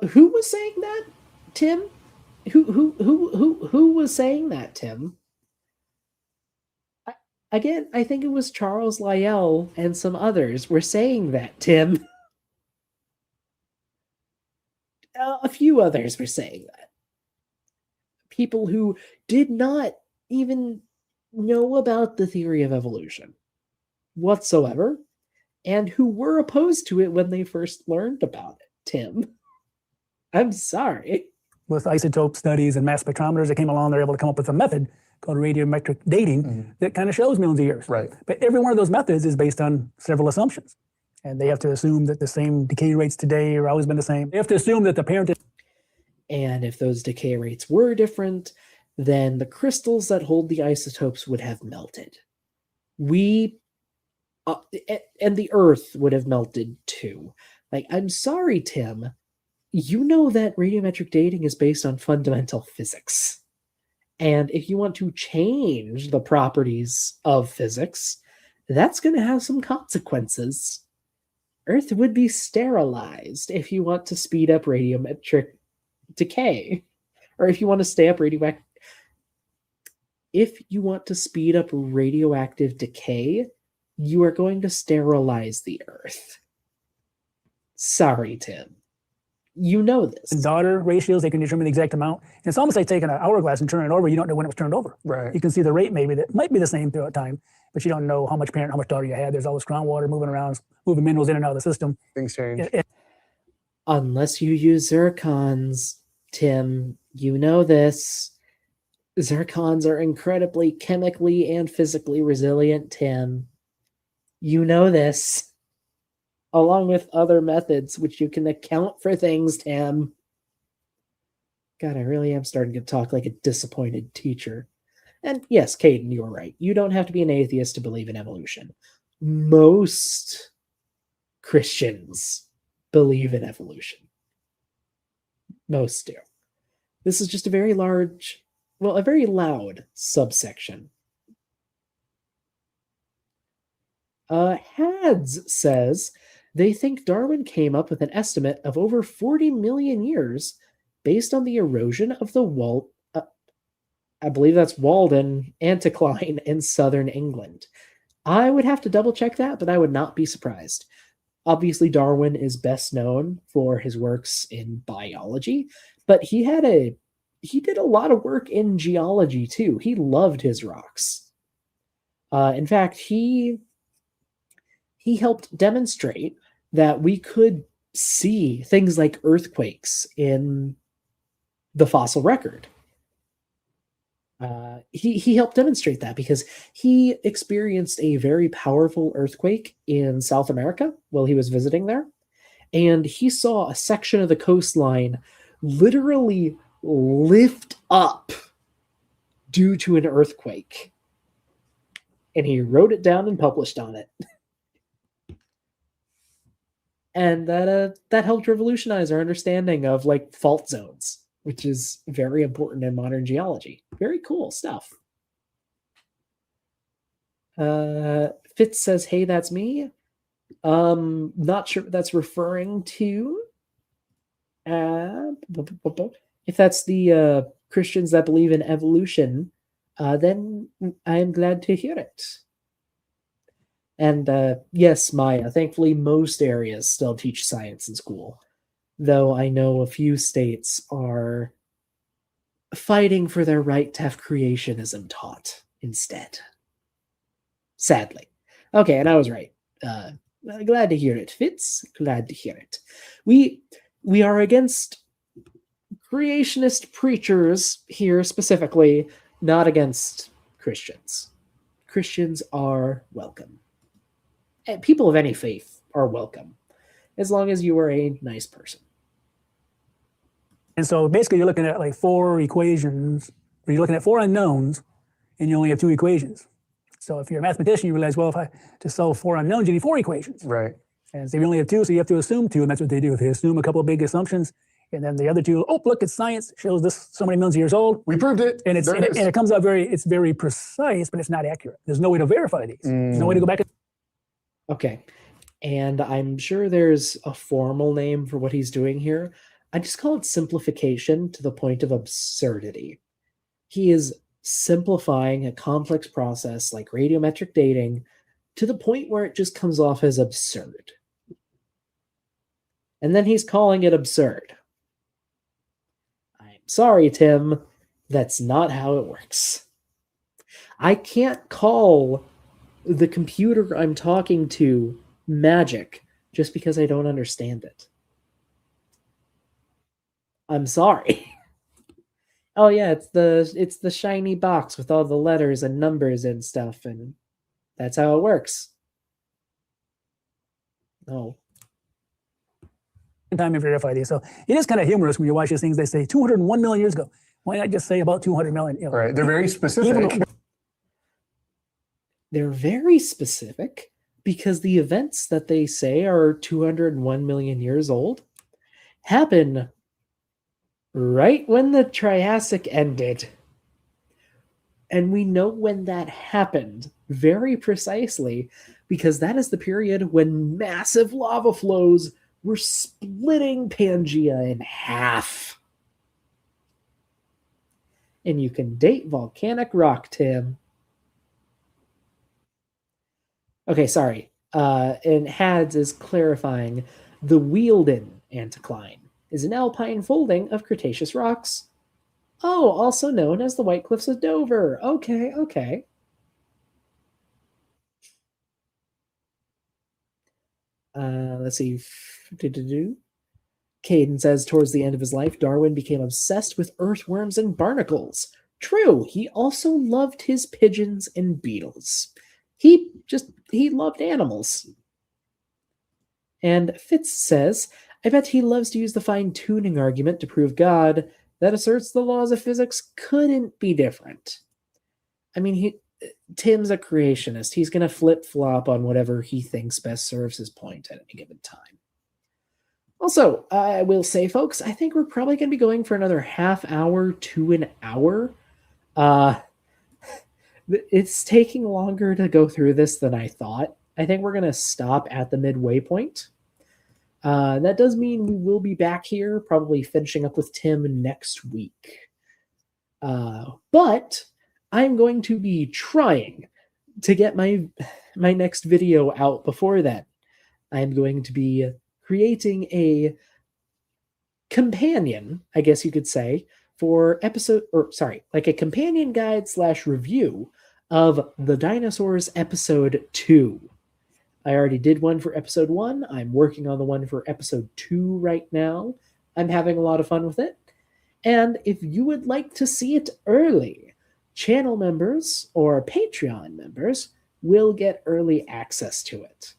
Who was saying that, Tim? Who was saying that, Tim? Again, I think it was Charles Lyell and some others were saying that, Tim. A few others were saying that. People who did not even know about the theory of evolution whatsoever, and who were opposed to it when they first learned about it, Tim. I'm sorry. With isotope studies and mass spectrometers that came along, they're able to come up with a method called radiometric dating that kind of shows millions of years. Right. But every one of those methods is based on several assumptions. And they have to assume that the same decay rates today are always been the same. They have to assume that the parent... And if those decay rates were different, then the crystals that hold the isotopes would have melted. And the Earth would have melted too. Like, I'm sorry, Tim. You know that radiometric dating is based on fundamental physics. And if you want to change the properties of physics, that's going to have some consequences. Earth would be sterilized if you want to speed up radiometric decay. Or if you want to stay up radioactive. If you want to speed up radioactive decay, you are going to sterilize the Earth. Sorry, Tim. You know this. Daughter ratios, they can determine the exact amount. And it's almost like taking an hourglass and turning it over. You don't know when it was turned over. Right. You can see the rate maybe that might be the same throughout time, but you don't know how much parent, how much daughter you had. There's always groundwater moving around, moving minerals in and out of the system. Things change. Unless you use zircons, Tim, you know this. Zircons are incredibly chemically and physically resilient, Tim. You know this, along with other methods which you can account for things, Tim. God, I really am starting to talk like a disappointed teacher. And yes, Caden, you're right. You don't have to be an atheist to believe in evolution. Most Christians believe in evolution. Most do. This is just a very large, well, a very loud subsection. Hads says they think Darwin came up with an estimate of over 40 million years based on the erosion of the I believe that's Walden anticline in southern England. I would have to double check that, but I would not be surprised. Obviously, Darwin is best known for his works in biology, but he did a lot of work in geology too. He loved his rocks. In fact, he helped demonstrate that we could see things like earthquakes in the fossil record. He helped demonstrate that because he experienced a very powerful earthquake in South America while he was visiting there. And he saw a section of the coastline literally lift up due to an earthquake. And he wrote it down and published on it. And that helped revolutionize our understanding of like fault zones, which is very important in modern geology. Very cool stuff. Fitz says, hey, that's me. Not sure what that's referring to. If that's the Christians that believe in evolution, then I am glad to hear it. And yes, Maya, thankfully most areas still teach science in school, though I know a few states are fighting for their right to have creationism taught instead. Sadly. Okay, and I was right. Glad to hear it, Fitz. Glad to hear it. We are against creationist preachers here specifically, not against Christians. Christians are welcome. And people of any faith are welcome, as long as you are a nice person. And so basically you're looking at like 4 equations, or you're looking at 4 unknowns, and you only have 2 equations. So if you're a mathematician, you realize, well, if I to solve 4 unknowns, you need 4 equations. Right. And so you only have 2, so you have to assume 2, and that's what they do. They assume a couple of big assumptions, and then the other 2, oh, look, it's science, shows this so many millions of years old. We proved it. And it comes out it's very precise, but it's not accurate. There's no way to verify these. There's no way to go back. Okay. And I'm sure there's a formal name for what he's doing here. I just call it simplification to the point of absurdity. He is simplifying a complex process like radiometric dating to the point where it just comes off as absurd. And then he's calling it absurd. I'm sorry, Tim. That's not how it works. I can't call the computer I'm talking to magic just because I don't understand it. I'm sorry. Oh yeah, it's the shiny box with all the letters and numbers and stuff, and that's how it works. No. Time to verify these. So it is kind of humorous when you watch these things. They say 201 million years ago. Why not just say about 200 million? You know, Right. They're very specific. They're very specific because the events that they say are 201 million years old happen right when the Triassic ended. And we know when that happened very precisely because that is the period when massive lava flows were splitting Pangea in half. And you can date volcanic rock, Tim. Okay, sorry. And Hads is clarifying the Wealden anticline is an alpine folding of Cretaceous rocks. Oh, also known as the White Cliffs of Dover. Okay. Let's see. Caden says towards the end of his life, Darwin became obsessed with earthworms and barnacles. True, he also loved his pigeons and beetles. He loved animals. And Fitz says, I bet he loves to use the fine-tuning argument to prove God that asserts the laws of physics couldn't be different. I mean, Tim's a creationist. He's going to flip-flop on whatever he thinks best serves his point at any given time. Also, I will say, folks, I think we're probably going to be going for another half hour to an hour. It's taking longer to go through this than I thought. I think we're going to stop at the midway point. That does mean we will be back here, probably finishing up with Tim next week. But I'm going to be trying to get my next video out before then. I'm going to be creating a companion, I guess you could say, for like a companion guide / review of the Dinosaurs episode 2. I already did one for episode 1. I'm working on the one for episode 2 right now. I'm having a lot of fun with it. And if you would like to see it early, channel members or Patreon members will get early access to it.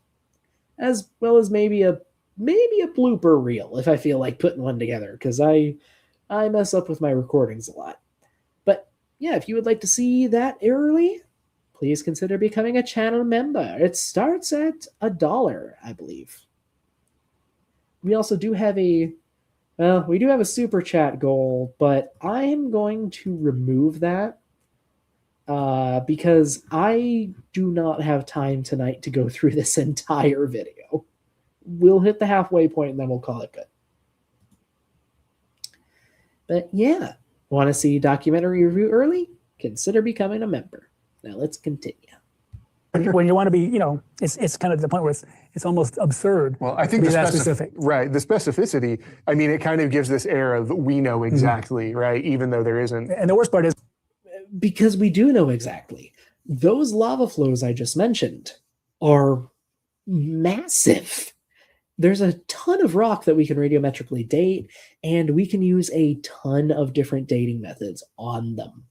As well as maybe a blooper reel if I feel like putting one together, because I mess up with my recordings a lot. But yeah, if you would like to see that early, please consider becoming a channel member. It starts at $1, I believe. We also do have a super chat goal, but I am going to remove that because I do not have time tonight to go through this entire video. We'll hit the halfway point and then we'll call it good. But yeah, want to see documentary review early? Consider becoming a member. Now let's continue. When you want to be, it's kind of the point where it's almost absurd. Well, I think to be the that specific. Right, the specificity. I mean, it kind of gives this air of we know exactly, right? Even though there isn't. And the worst part is because we do know exactly. Those lava flows I just mentioned are massive. There's a ton of rock that we can radiometrically date, and we can use a ton of different dating methods on them.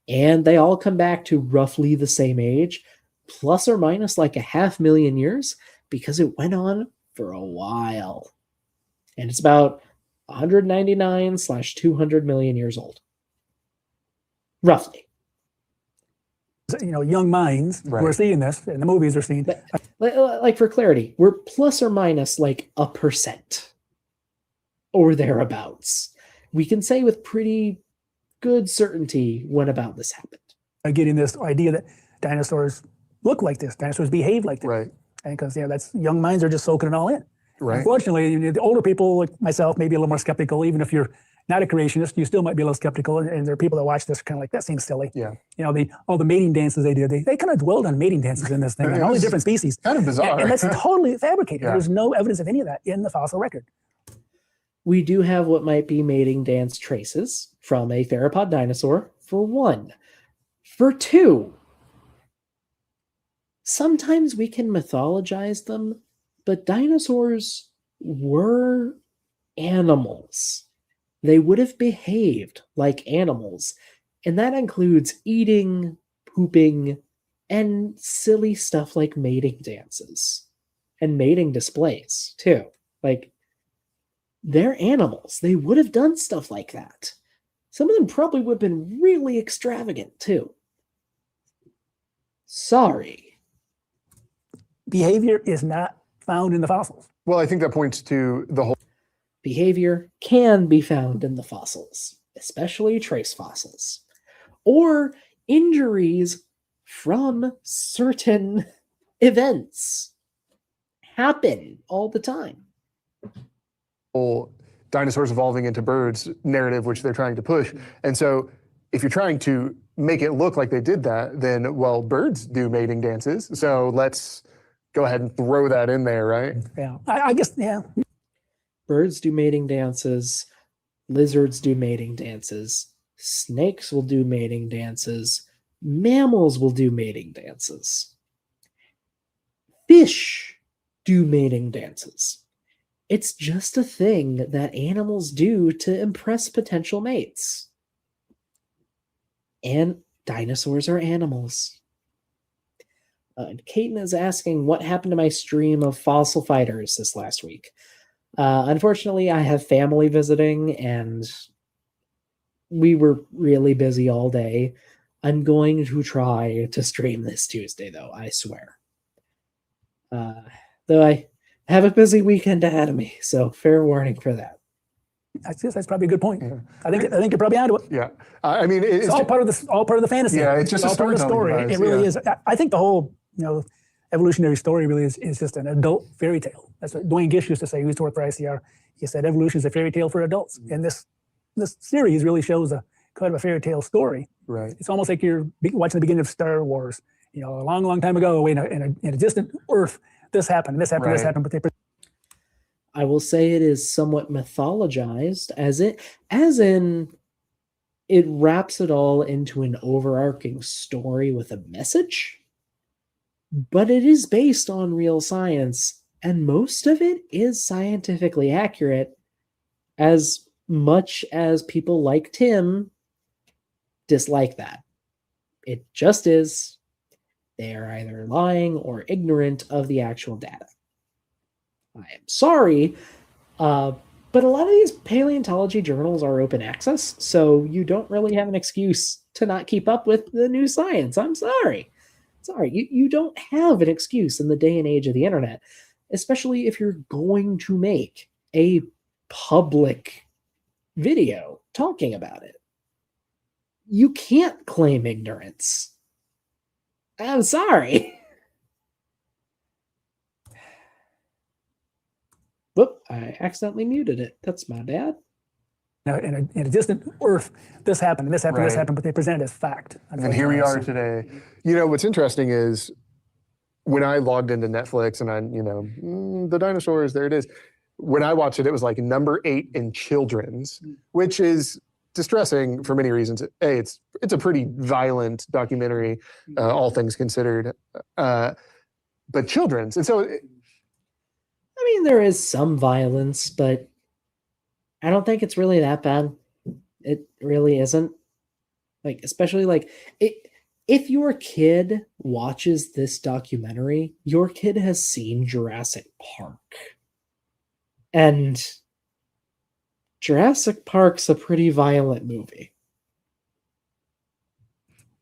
And they all come back to roughly the same age, plus or minus like 500,000 years, because it went on for a while. And it's about 199/200 million years old. Roughly. Young minds who are seeing this, and the movies are seeing. But, like for clarity, we're plus or minus like 1% or thereabouts. We can say with pretty good certainty when about this happened. Getting this idea that dinosaurs look like this, dinosaurs behave like this, right? And because that's young minds are just soaking it all in. Right. Unfortunately, the older people like myself may be a little more skeptical. Even if you're not a creationist, you still might be a little skeptical. And there are people that watch this kind of like, that seems silly. Yeah. All the mating dances they did, they kind of dwelled on mating dances in this thing, and all the different species. Kind of bizarre. And that's totally fabricated. Yeah. There's no evidence of any of that in the fossil record. We do have what might be mating dance traces from a theropod dinosaur, for one. For two, sometimes we can mythologize them, but dinosaurs were animals. They would have behaved like animals, and that includes eating, pooping, and silly stuff like mating dances and mating displays, too. Like, they're animals. They would have done stuff like that. Some of them probably would have been really extravagant, too. Sorry. Behavior is not found in the fossils. Well, I think that points to the whole. Behavior can be found in the fossils, especially trace fossils, or injuries from certain events happen all the time. Whole dinosaurs evolving into birds narrative, which they're trying to push. And so if you're trying to make it look like they did that, then, well, birds do mating dances. So let's go ahead and throw that in there, right? Yeah, I guess, yeah. Birds do mating dances. Lizards do mating dances. Snakes will do mating dances. Mammals will do mating dances. Fish do mating dances. It's just a thing that animals do to impress potential mates. And dinosaurs are animals. Caden is asking, what happened to my stream of fossil fighters this last week? Unfortunately, I have family visiting, and we were really busy all day. I'm going to try to stream this Tuesday, though, I swear. Though I have a busy weekend ahead of me, so fair warning for that. That's probably a good point. Yeah. I think you're probably onto it. Yeah, I mean, it's all part of the fantasy. Yeah, it's just all part of the story. Device. It really is. I think the whole evolutionary story really is just an adult fairy tale. That's what Dwayne Gish used to say. He used to work for ICR. He said evolution is a fairy tale for adults, and this series really shows a kind of a fairy tale story. Right. It's almost like you're watching the beginning of Star Wars. A long, long time ago, in a distant Earth, this happened, this happened, this happened. But I will say it is somewhat mythologized, as in it wraps it all into an overarching story with a message, but it is based on real science, and most of it is scientifically accurate, as much as people like Tim dislike that. It just is. They are either lying or ignorant of the actual data. I am sorry, but a lot of these paleontology journals are open access, so you don't really have an excuse to not keep up with the new science. I'm sorry. You don't have an excuse in the day and age of the internet, especially if you're going to make a public video talking about it. You can't claim ignorance. I'm sorry. Whoop, I accidentally muted it. That's my bad. In a distant Earth, this happened, this happened, this happened, but they present it as fact. And here we are today. What's interesting is when I logged into Netflix and the dinosaurs, there it is. When I watched it, it was like number 8 in children's, which is distressing for many reasons. It's a pretty violent documentary, all things considered, but children's. And so there is some violence, but I don't think it's really that bad. It really isn't. Especially if your kid watches this documentary, your kid has seen Jurassic Park. And Jurassic Park's a pretty violent movie.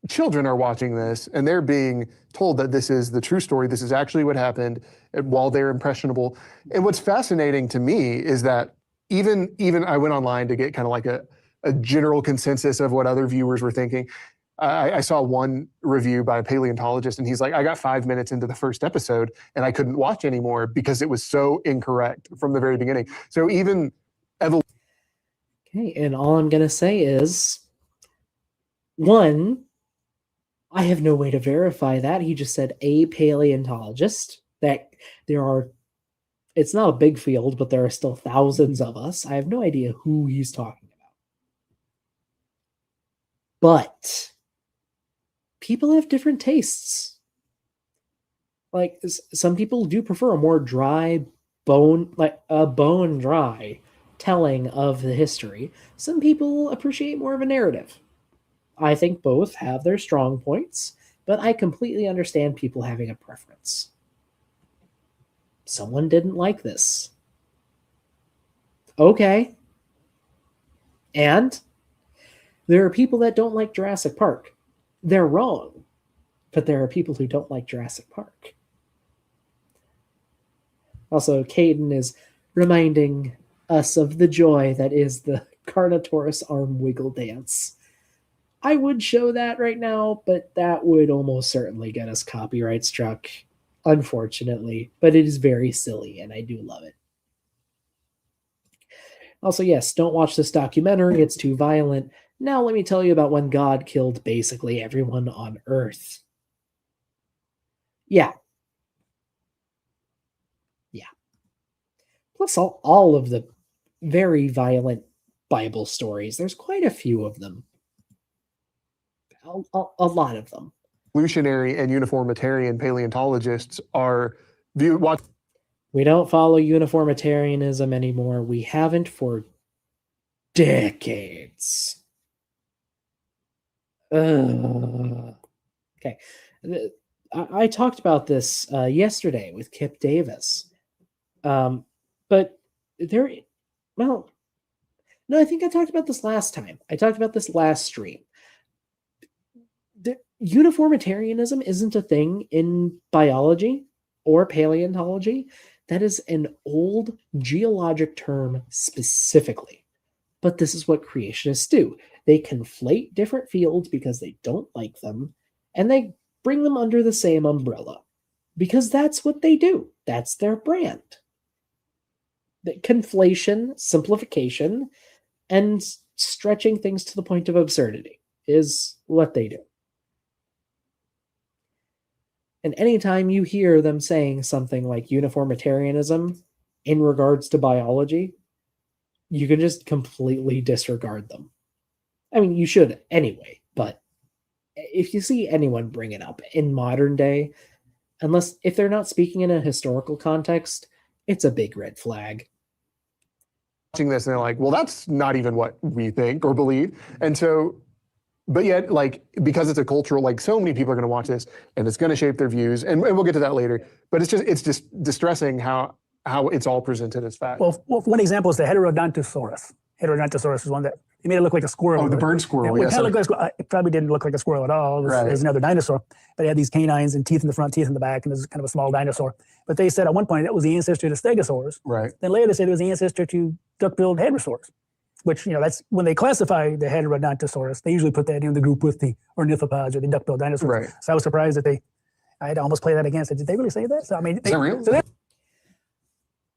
Children are watching this and they're being told that this is the true story. This is actually what happened while they're impressionable. And what's fascinating to me is that even I went online to get kind of like a general consensus of what other viewers were thinking. I saw one review by a paleontologist and he's like, I got 5 minutes into the first episode and I couldn't watch anymore because it was so incorrect from the very beginning. So even Okay, and all I'm going to say is, one, I have no way to verify that. He just said a paleontologist, that it's not a big field, but there are still thousands of us. I have no idea who he's talking about. But people have different tastes. Some people do prefer a more dry bone, dry telling of the history. Some people appreciate more of a narrative. I think both have their strong points, but I completely understand people having a preference. Someone didn't like this. Okay. And there are people that don't like Jurassic Park. They're wrong, but there are people who don't like Jurassic Park. Also, Caden is reminding us of the joy that is the Carnotaurus arm wiggle dance. I would show that right now, but that would almost certainly get us copyright struck, unfortunately. But it is very silly, and I do love it. Also, yes, don't watch this documentary. It's too violent. Now let me tell you about when God killed basically everyone on Earth. Yeah. Plus all of the very violent Bible stories. There's quite a few of them. A lot of them. Evolutionary and uniformitarian paleontologists are We don't follow uniformitarianism anymore. We haven't for decades. Okay. I talked about this yesterday with Kip Davis. But there, well, no, I think I talked about this last time. I talked about this last stream. Uniformitarianism isn't a thing in biology or paleontology. That is an old geologic term specifically. But this is what creationists do. They conflate different fields because they don't like them, and they bring them under the same umbrella because that's what they do. That's their brand. The conflation, simplification, and stretching things to the point of absurdity is what they do. And anytime you hear them saying something like uniformitarianism in regards to biology, you can just completely disregard them. I mean, you should anyway, but if you see anyone bring it up in modern day, if they're not speaking in a historical context, it's a big red flag. Watching this and they're like, well, that's not even what we think or believe. And so, but yet, like, because it's a cultural, like, so many people are going to watch this and it's going to shape their views. And we'll get to that later. But it's just distressing how it's all presented as fact. Well, one example is the Heterodontosaurus. Heterodontosaurus is one that they made it look like a squirrel. Oh, the bird squirrel. It kind of looked like a squirrel. It probably didn't look like a squirrel at all. It was another dinosaur, but it had these canines and teeth in the front, teeth in the back, and it was kind of a small dinosaur. But they said at one point it was the ancestor to stegosaurs. Right. Then later they said it was the ancestor to duck-billed hadrosaurs, which, that's when they classify the Heterodontosaurus, they usually put that in the group with the ornithopods or the duck-billed dinosaurs. Right. So I was surprised that I had to almost play that again. So did they really say that? So I mean, is that real?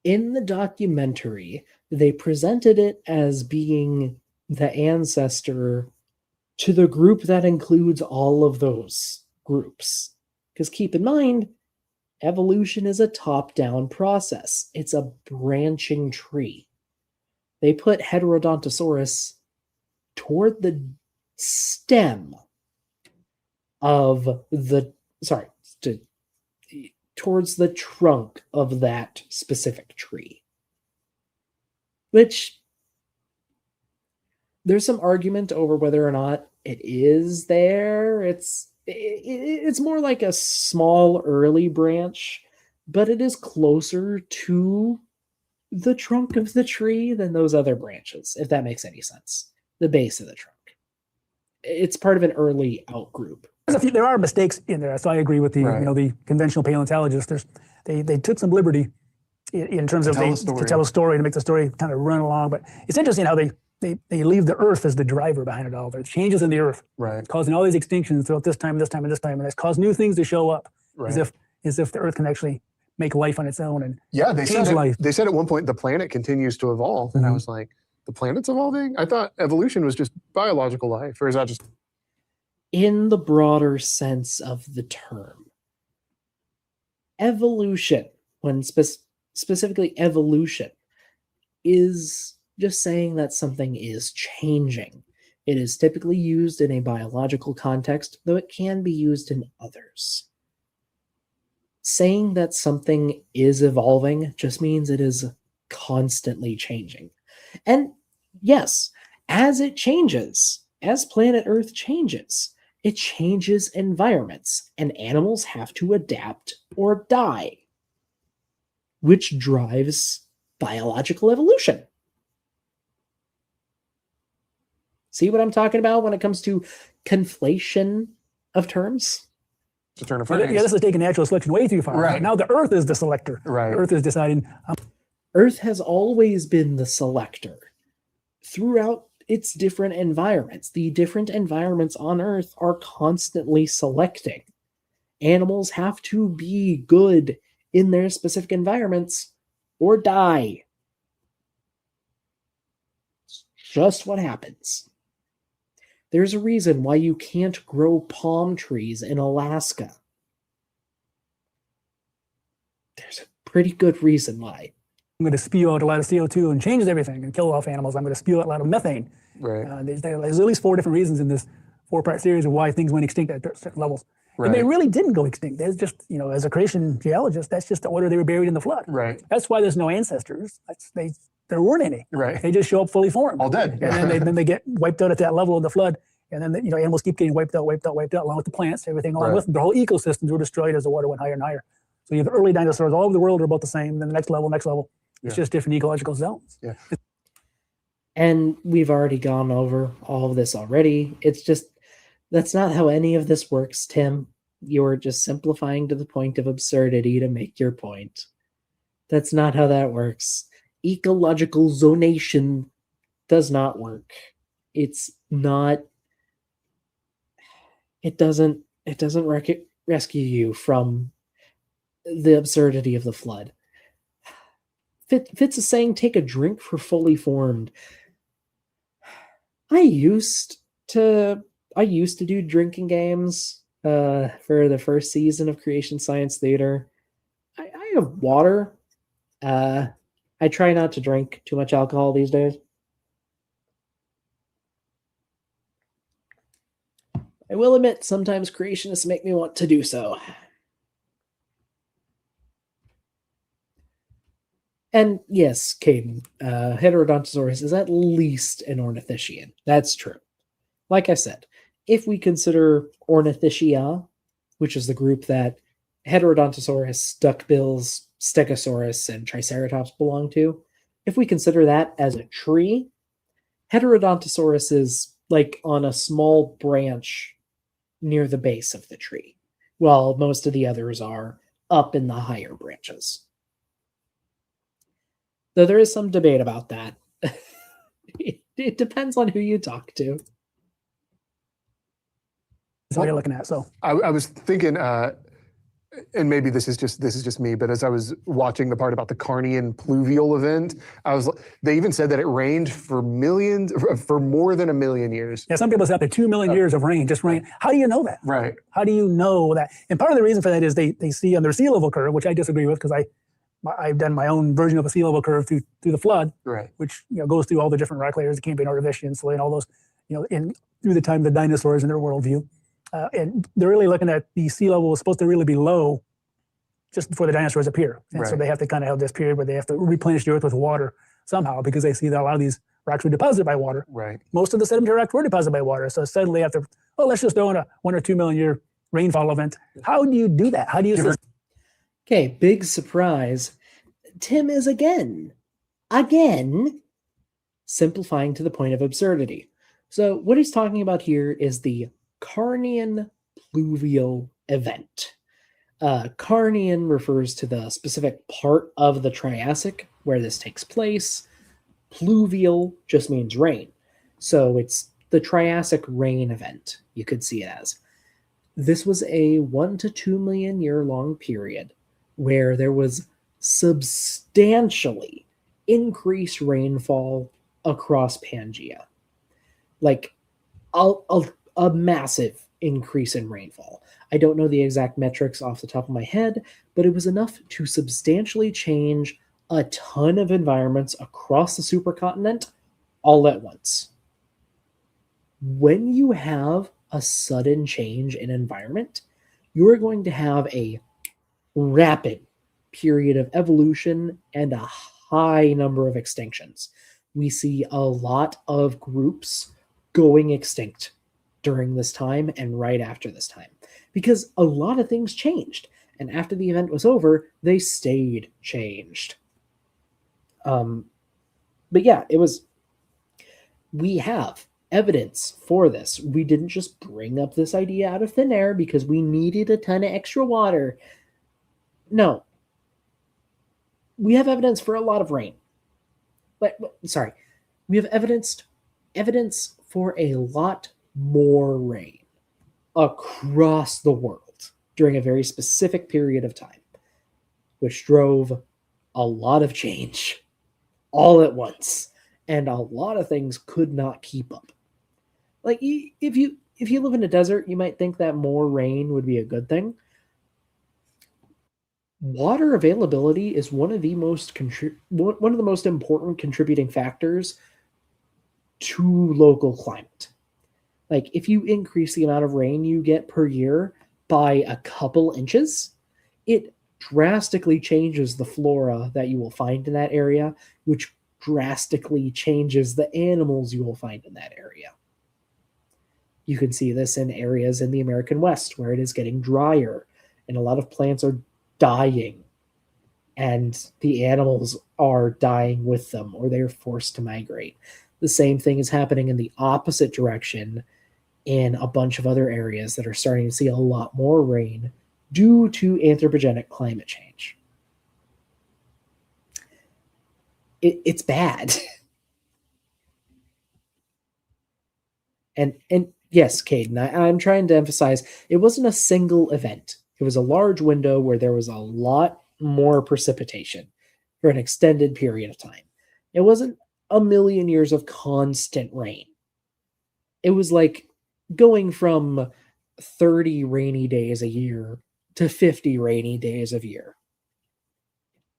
In the documentary, they presented it as being the ancestor to the group that includes all of those groups. Because keep in mind, evolution is a top-down process. It's a branching tree. They put Heterodontosaurus toward the stem of towards the trunk of that specific tree. Which there's some argument over whether or not it is there. It's more like a small early branch, but it is closer to the trunk of the tree than those other branches, if that makes any sense. The base of the trunk. It's part of an early outgroup. There are mistakes in there, so I agree with the the conventional paleontologists. They took some liberty in terms of to tell a story, to make the story kind of run along. But it's interesting how they leave the Earth as the driver behind it all. There's changes in the Earth, causing all these extinctions throughout this time, and this time, and this time, and it's caused new things to show up, as if the Earth can actually make life on its own and change life. They said at one point the planet continues to evolve, and I was like, the planet's evolving? I thought evolution was just biological life, or is that just... In the broader sense of the term, evolution, when specifically evolution, is just saying that something is changing. It is typically used in a biological context, though it can be used in others. Saying that something is evolving just means it is constantly changing. And yes, as it changes, as planet Earth changes, it changes environments, and animals have to adapt or die, which drives biological evolution. See what I'm talking about when it comes to conflation of terms? It's a turn of phrase. Yeah, this is taking natural selection way too far. Right. Now the Earth is the selector. Right. The Earth is deciding. Earth has always been the selector throughout its different environments. The different environments on Earth are constantly selecting. Animals have to be good in their specific environments or die. It's just what happens. There's a reason why you can't grow palm trees in Alaska. There's a pretty good reason why. I'm going to spew out a lot of CO2 and change everything and kill off animals. I'm going to spew out a lot of methane. Right. There's at least 4 different reasons in this 4-part series of why things went extinct at certain levels. Right. And they really didn't go extinct. There's just, as a creation geologist, that's just the order they were buried in the flood. Right. That's why there's no ancestors. There weren't any. Right. They just show up fully formed. All dead. And then they get wiped out at that level of the flood. And then animals keep getting wiped out, along with the plants, everything along Right. with them. The whole ecosystems were destroyed as the water went higher and higher. So you have early dinosaurs all over the world are about the same. Then the next level. It's just different ecological zones. Yeah. And we've already gone over all of this already. It's just, that's not how any of this works, Tim. You're just simplifying to the point of absurdity to make your point. That's not how that works. Ecological zonation does not work. It's not, it doesn't rescue you from the absurdity of the flood. Fitz is saying take a drink for fully formed. I used to do drinking games for the first season of Creation Science Theater. I have water. I try not to drink too much alcohol these days. I will admit, sometimes creationists make me want to do so. And yes, Caden, Heterodontosaurus is at least an ornithischian. That's true. Like I said, if we consider Ornithischia, which is the group that Heterodontosaurus, duckbills, Stegosaurus, and Triceratops belong to, if we consider that as a tree, Heterodontosaurus is like on a small branch near the base of the tree, while most of the others are up in the higher branches. Though there is some debate about that. It depends on who you talk to. That's what you're looking at. So I was thinking, and maybe this is just me, but as I was watching the part about the Carnian pluvial event, they even said that it rained for more than 1 million years. yeah, some people say up to 2 million years of rain, just rain. How do you know that? Right. How do you know that? And part of the reason for that is they see on their sea level curve, which I disagree with because I've done my own version of a sea level curve through the flood, Right. which goes through all the different rock layers, the Cambrian, Ordovician, Silurian, all those, in through the time of the dinosaurs in their worldview. And they're really looking at the sea level was supposed to really be low just before the dinosaurs appear. And so Right. they have to kind of have this period where they have to replenish the earth with water somehow because they see that a lot of these rocks were deposited by water. Right. Most of the sedimentary rocks were deposited by water. So suddenly after, let's just throw in a 1 or 2 million year rainfall event. How do you do that? How do you... Okay, big surprise. Tim is again simplifying to the point of absurdity. So what he's talking about here is the Carnian pluvial event. Carnian refers to the specific part of the Triassic where this takes place. Pluvial just means rain. So it's the Triassic rain event, you could see it as. This was a 1 to 2 million year long period where there was substantially increased rainfall across Pangaea. Like a massive increase in rainfall. I don't know the exact metrics off the top of my head, but it was enough to substantially change a ton of environments across the supercontinent all at once. When you have a sudden change in environment, you're going to have a rapid period of evolution and a high number of extinctions. We see a lot of groups going extinct during this time and right after this time because a lot of things changed, and after the event was over they stayed changed. But yeah, we have evidence for this. We didn't just bring up this idea out of thin air because we needed a ton of extra water. No, we have evidence for a lot of rain. We have evidence for a lot more rain across the world during a very specific period of time, which drove a lot of change all at once, and a lot of things could not keep up. Like if you live in a desert, you might think that more rain would be a good thing. Water availability is one of the most important contributing factors to local climate. Like if you increase the amount of rain you get per year by a couple inches, it drastically changes the flora that you will find in that area, which drastically changes the animals you will find in that area. You can see this in areas in the American West where it is getting drier and a lot of plants are dying and the animals are dying with them or they're forced to migrate. The same thing is happening in the opposite direction in a bunch of other areas that are starting to see a lot more rain due to anthropogenic climate change. It's bad. And yes, Caden, I'm trying to emphasize it wasn't a single event. It was a large window where there was a lot more precipitation for an extended period of time. It wasn't a million years of constant rain. It was like going from 30 rainy days a year to 50 rainy days a year.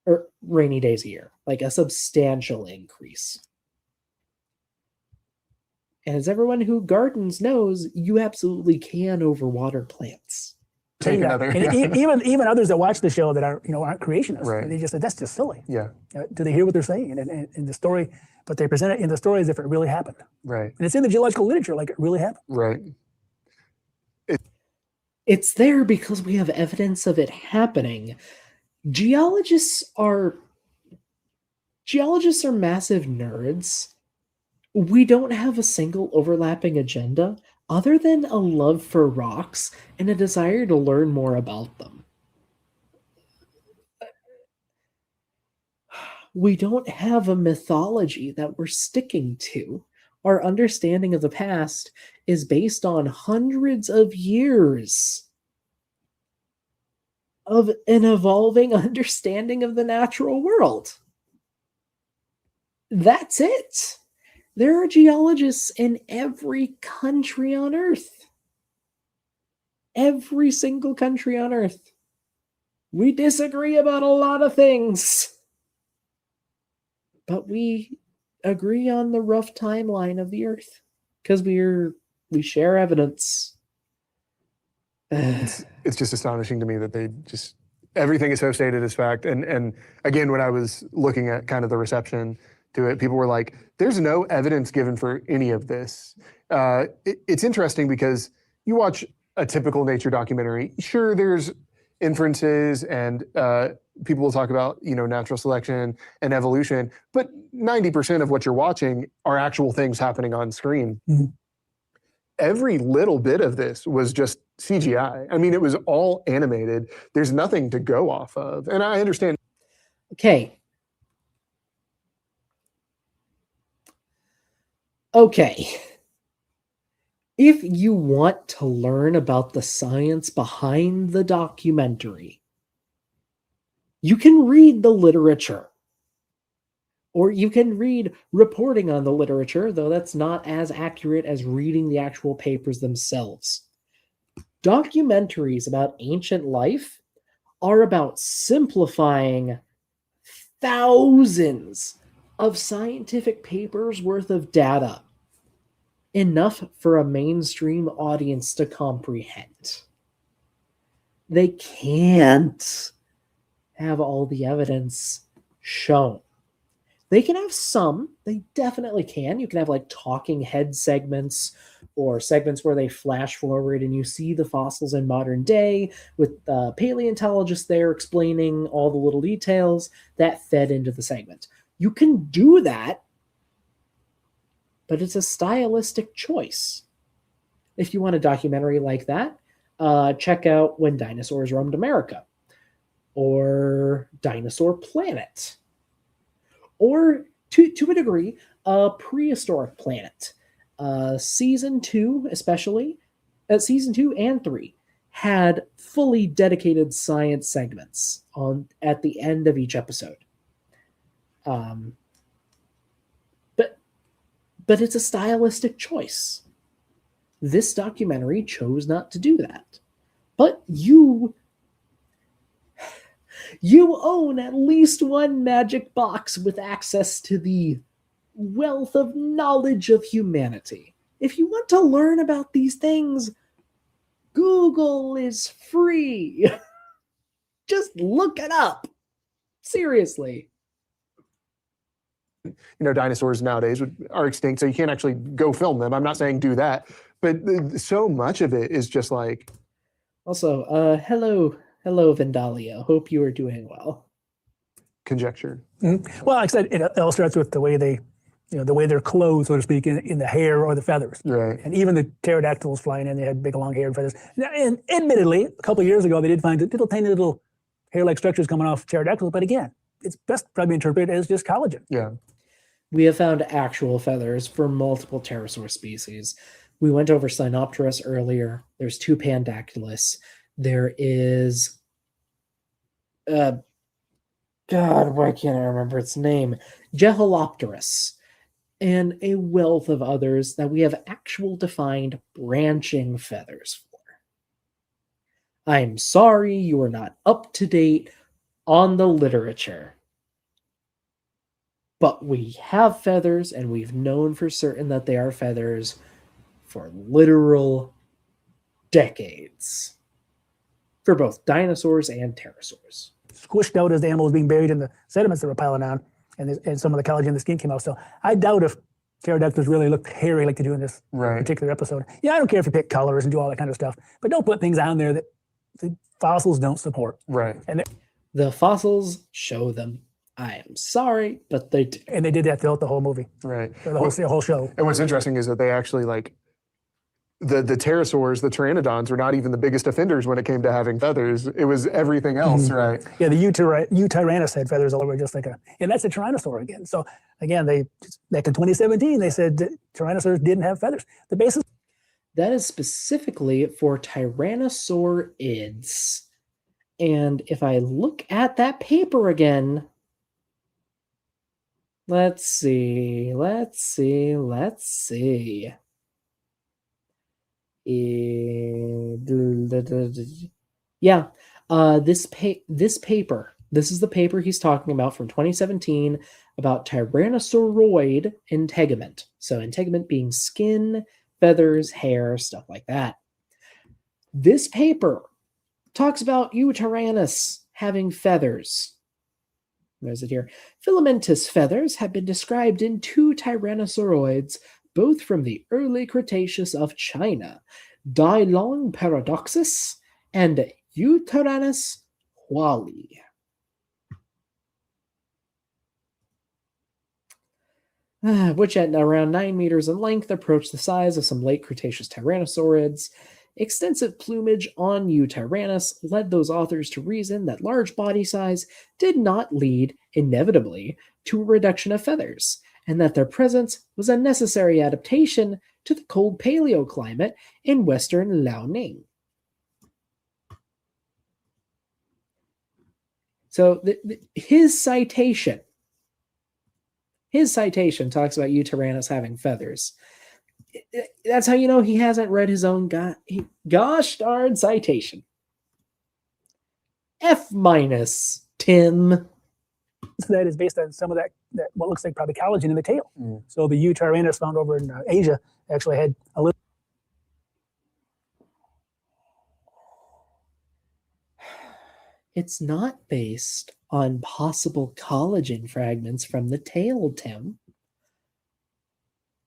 Or rainy days a year, like a substantial increase. And as everyone who gardens knows, you absolutely can overwater plants. Take another. And even others that watch the show that are aren't creationists, Right. they just say that's just silly. Yeah. Do they hear what they're saying in the story? But they present it in the story as if it really happened, Right. and it's in the geological literature like it really happened. Right. It's there because we have evidence of it happening. Geologists are massive nerds. We don't have a single overlapping agenda other than a love for rocks and a desire to learn more about them. We don't have a mythology that we're sticking to. Our understanding of the past is based on hundreds of years of an evolving understanding of the natural world. That's it. There are geologists in every country on Earth. Every single country on Earth. We disagree about a lot of things, but we agree on the rough timeline of the Earth because we share evidence. It's just astonishing to me that they just everything is so stated as fact. And again, when I was looking at kind of the reception to it, people were like, "There's no evidence given for any of this." It's interesting because you watch a typical nature documentary. Sure, there's inferences and people will talk about natural selection and evolution, but 90% of what you're watching are actual things happening on screen. Mm-hmm. Every little bit of this was just CGI. I mean, it was all animated. There's nothing to go off of, and I understand. Okay. If you want to learn about the science behind the documentary, you can read the literature. Or you can read reporting on the literature, though that's not as accurate as reading the actual papers themselves. Documentaries about ancient life are about simplifying thousands of scientific papers worth of data, enough for a mainstream audience to comprehend. They can't have all the evidence shown. They can have some. They definitely can. You can have like talking head segments or segments where they flash forward and you see the fossils in modern day with paleontologists there explaining all the little details that fed into the segment. You can do that, but it's a stylistic choice. If you want a documentary like that, check out When Dinosaurs Roamed America or Dinosaur Planet. Or, to a degree, a prehistoric planet. Season 2, especially, Season 2 and 3 had fully dedicated science segments at the end of each episode. But it's a stylistic choice. This documentary chose not to do that. But you own at least one magic box with access to the wealth of knowledge of humanity. If you want to learn about these things, Google is free. Just look it up. Seriously. Dinosaurs nowadays are extinct, so you can't actually go film them. I'm not saying do that, But so much of it is just like Also, hello, Vandalia. Hope you are doing well. conjecture. Mm-hmm. Well, like I said, it all starts with the way they, the way they're clothed, so to speak, in the hair or the feathers. Right. And even the pterodactyls flying in, they had big long hair and feathers. And admittedly, a couple of years ago, they did find tiny little hair-like structures coming off pterodactyls. But again, it's best probably interpreted as just collagen. Yeah. We have found actual feathers for multiple pterosaur species. We went over Sinopterus earlier. There's 2 Pandactylus. There is, God, why can't I remember its name? Geolopterus, and a wealth of others that we have actual defined branching feathers for. I'm sorry you are not up to date on the literature. But we have feathers, and we've known for certain that they are feathers for literal decades. For both dinosaurs and pterosaurs. Squished out as the animal was being buried in the sediments that were piling on, and some of the collagen in the skin came out. So I doubt if pterodactyls really looked hairy like they do in this particular episode. Yeah, I don't care if you pick colors and do all that kind of stuff, but don't put things on there that the fossils don't support. Right. And the fossils show them. I am sorry, but they do. And they did that throughout the whole movie. Right. Or the whole show. And what's interesting is that they actually the pterosaurs, the pteranodons, were not even the biggest offenders when it came to having feathers. It was everything else, right? Yeah, the Tyrannus had feathers all over, just like and that's a tyrannosaur again. So again, back in 2017, they said that tyrannosaurs didn't have feathers. The basis. That is specifically for tyrannosaurids. And if I look at that paper again, let's see. Yeah, this paper. This is the paper he's talking about from 2017 about Tyrannosauroid integument. So integument being skin, feathers, hair, stuff like that. This paper talks about Eutyrannus having feathers. There's it here. Filamentous feathers have been described in 2 tyrannosauroids, both from the early Cretaceous of China, Dilong paradoxus and Eutyrannus huali. Which at around 9 meters in length approach the size of some late Cretaceous tyrannosaurids. Extensive plumage on Eutyrannus led those authors to reason that large body size did not lead, inevitably, to a reduction of feathers, and that their presence was a necessary adaptation to the cold paleoclimate in western Liaoning. So his citation talks about Eutyrannus having feathers. That's how you know he hasn't read his own gosh darn citation. F-, Tim. That is based on some of that what looks like probably collagen in the tail. So the Eutyrannus found over in Asia actually had a little. It's not based on possible collagen fragments from the tail, Tim.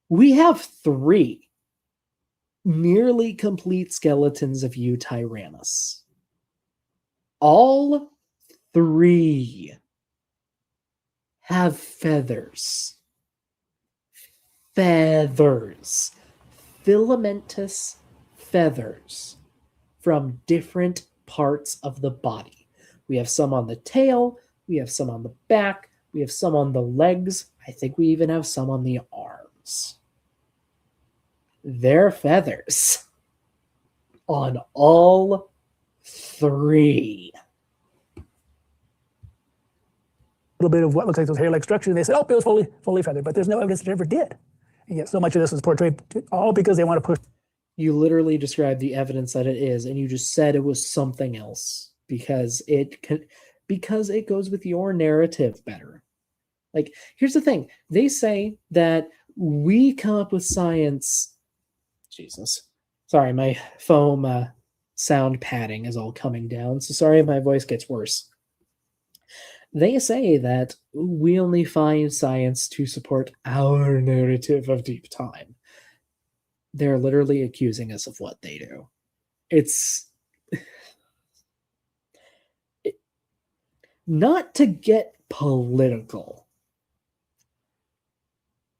We have 3 nearly complete skeletons of Eutyrannus. All 3 have feathers. Feathers. Filamentous feathers from different parts of the body. We have some on the tail, we have some on the back, we have some on the legs. I think we even have some on the arms. They're feathers on all 3. A little bit of what looks like those hair-like structures, and they said, "Oh, it was fully feathered," but there's no evidence it ever did. And yet, so much of this is portrayed all because they want to push. You literally described the evidence that it is, and you just said it was something else because it goes with your narrative better. Like, here's the thing: they say that we come up with science. Jesus, sorry, my foam sound padding is all coming down, so sorry if my voice gets worse. They say that we only find science to support our narrative of deep time. they're literally accusing us of what they do. It's not to get political,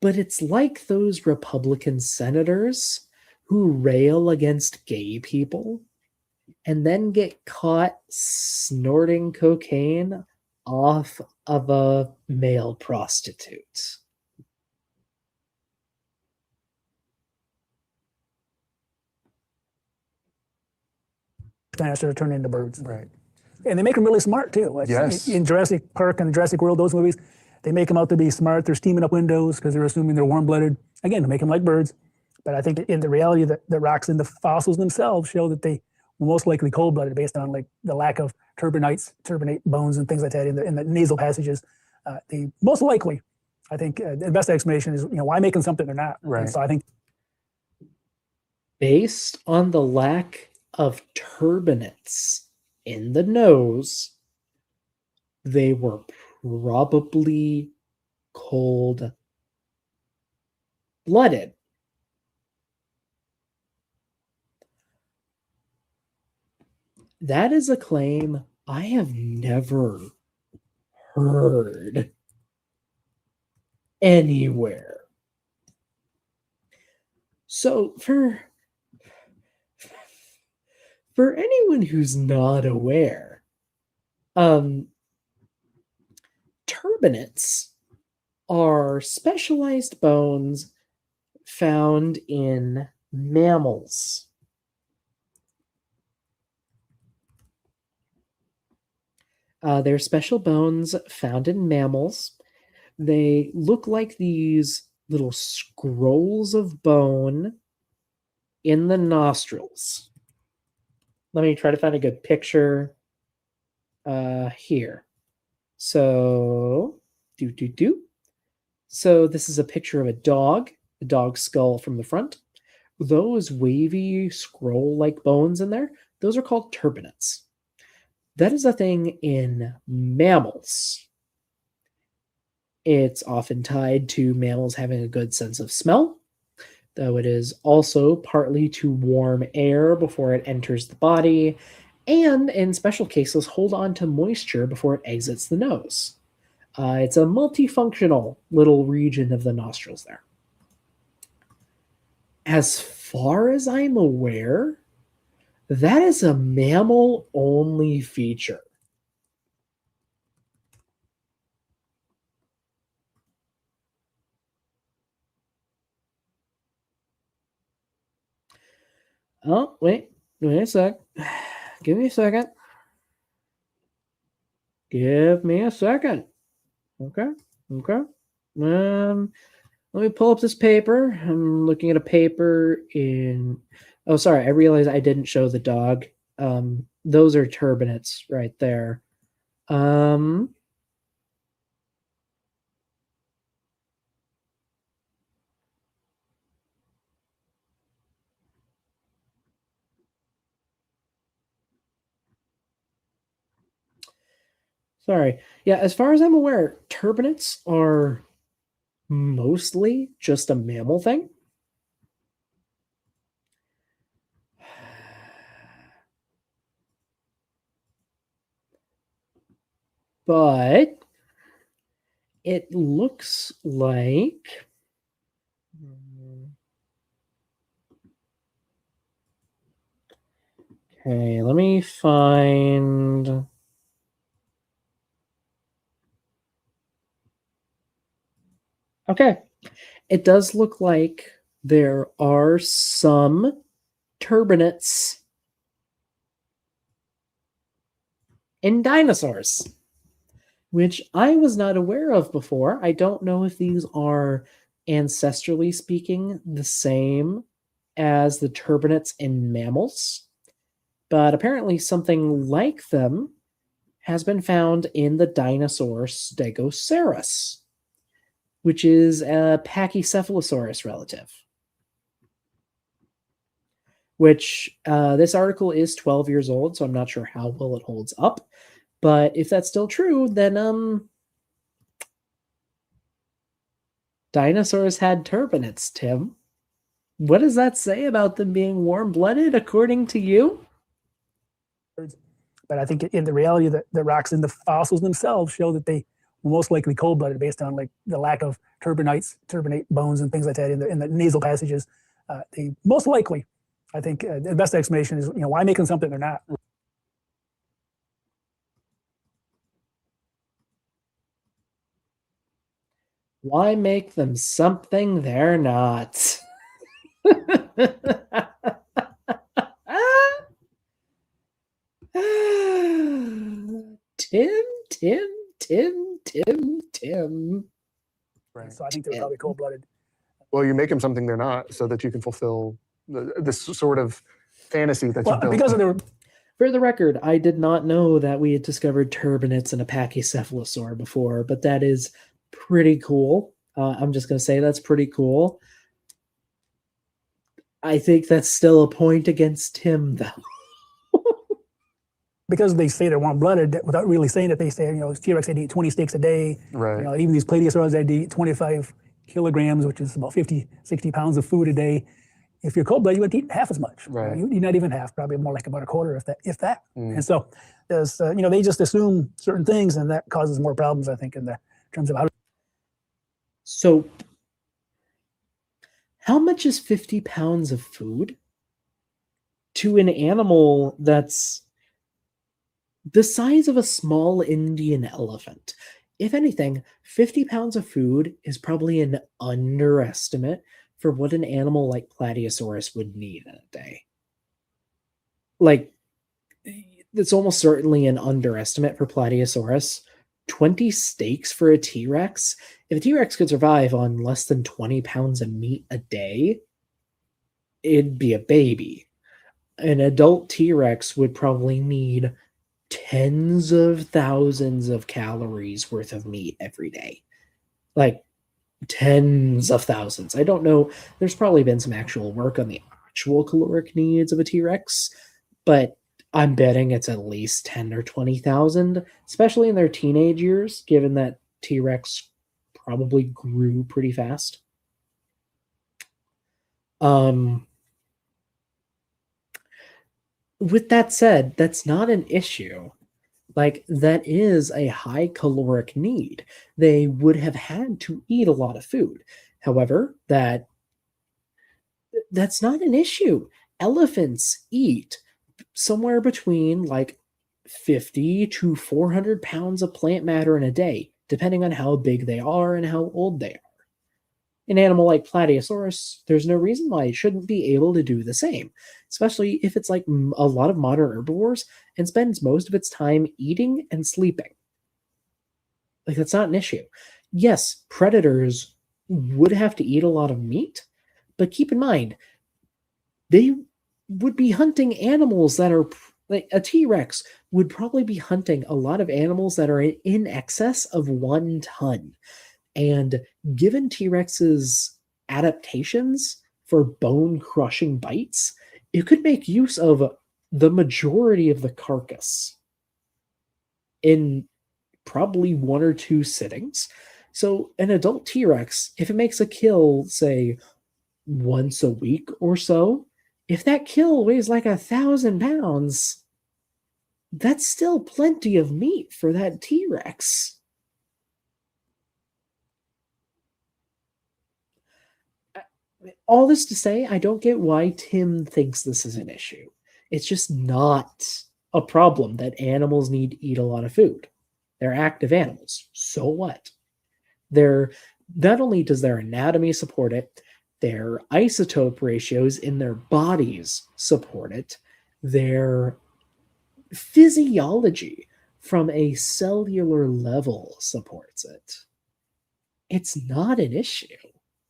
but it's like those Republican senators who rail against gay people and then get caught snorting cocaine off of a male prostitute. Dinosaurs turn into birds. Right. And they make them really smart too. Yes. In Jurassic Park and Jurassic World, those movies, they make them out to be smart. They're steaming up windows because they're assuming they're warm-blooded. Again, to make them like birds. But I think in the reality that the rocks and the fossils themselves show that they were most likely cold-blooded based on like the lack of turbinate bones and things like that in the nasal passages. The most likely, I think, the best explanation is, why making something they're not. Right. And so I think based on the lack of turbinates in the nose, they were probably cold-blooded. That is a claim I have never heard anywhere. So for anyone who's not aware, turbinates are specialized bones found in mammals. They're special bones found in mammals. They look like these little scrolls of bone in the nostrils. Let me try to find a good picture here. So, So this is a picture of a dog, the dog's skull from the front. Those wavy scroll-like bones in there, those are called turbinates. That is a thing in mammals. It's often tied to mammals having a good sense of smell, though it is also partly to warm air before it enters the body, and in special cases, hold on to moisture before it exits the nose. It's a multifunctional little region of the nostrils there. As far as I'm aware, that is a mammal-only feature. Oh, wait a sec. Give me a second. Give me a second. Okay. Let me pull up this paper. I'm looking at a paper in... Oh, sorry. I realized I didn't show the dog. Those are turbinates right there. Sorry. Yeah, as far as I'm aware, turbinates are mostly just a mammal thing. But it looks like... Okay, let me find... Okay, it does look like there are some turbinates in dinosaurs, which I was not aware of before. I don't know if these are, ancestrally speaking, the same as the turbinates in mammals, but apparently something like them has been found in the dinosaur Stegosaurus, which is a Pachycephalosaurus relative. Which this article is 12 years old, so I'm not sure how well it holds up. But if that's still true, then dinosaurs had turbinates, Tim. What does that say about them being warm-blooded, according to you? But I think in the reality that the rocks in the fossils themselves show that they were most likely cold-blooded based on like the lack of turbinate bones and things like that in the nasal passages. They most likely, I think, the best explanation is, why make them something they're not? Why make them something they're not? Tim. Right. So I think they're probably cold-blooded. Well, you make them something they're not so that you can fulfill this sort of fantasy that you built. Because of their... For the record, I did not know that we had discovered turbinates in a pachycephalosaur before, but that is pretty cool. I'm just going to say that's pretty cool. I think that's still a point against Tim, though. Because they say they're warm-blooded, without really saying it, they say, T-Rex, they'd eat 20 steaks a day. Right. Even these plateosaurs, they'd eat 25 kilograms, which is about 50, 60 pounds of food a day. If you're cold-blooded, you would eat half as much. Right. You not even half, probably more like about a quarter, if that. And so, there's, they just assume certain things, and that causes more problems, I think, in terms of how. So, how much is 50 pounds of food to an animal that's the size of a small Indian elephant? If anything, 50 pounds of food is probably an underestimate for what an animal like Plateosaurus would need in a day. Like, it's almost certainly an underestimate for Plateosaurus. 20 steaks for a T-Rex? If a T-Rex could survive on less than 20 pounds of meat a day, it'd be a baby. An adult T-Rex would probably need tens of thousands of calories worth of meat every day. Like, tens of thousands. I don't know. There's probably been some actual work on the actual caloric needs of a T-Rex, but I'm betting it's at least 10 or 20,000, especially in their teenage years, given that T-Rex probably grew pretty fast. With that said, that's not an issue. Like, that is a high caloric need. They would have had to eat a lot of food. However, that's not an issue. Elephants eat somewhere between like 50 to 400 pounds of plant matter in a day, depending on how big they are and how old they are. An animal like Plateosaurus, there's no reason why it shouldn't be able to do the same, especially if it's like a lot of modern herbivores and spends most of its time eating and sleeping. Like, that's not an issue. Yes, predators would have to eat a lot of meat, but keep in mind, they would be hunting animals that are like a T-Rex would probably be hunting a lot of animals that are in excess of 1 ton. And given T-Rex's adaptations for bone-crushing bites, it could make use of the majority of the carcass in probably 1 or 2 sittings. So an adult T-Rex, if it makes a kill, say, once a week or so, if that kill weighs like 1,000 pounds, that's still plenty of meat for that T-Rex. All this to say, I don't get why Tim thinks this is an issue. It's just not a problem that animals need to eat a lot of food. They're active animals. So what? Not only does their anatomy support it, their isotope ratios in their bodies support it, their physiology from a cellular level supports it. It's not an issue.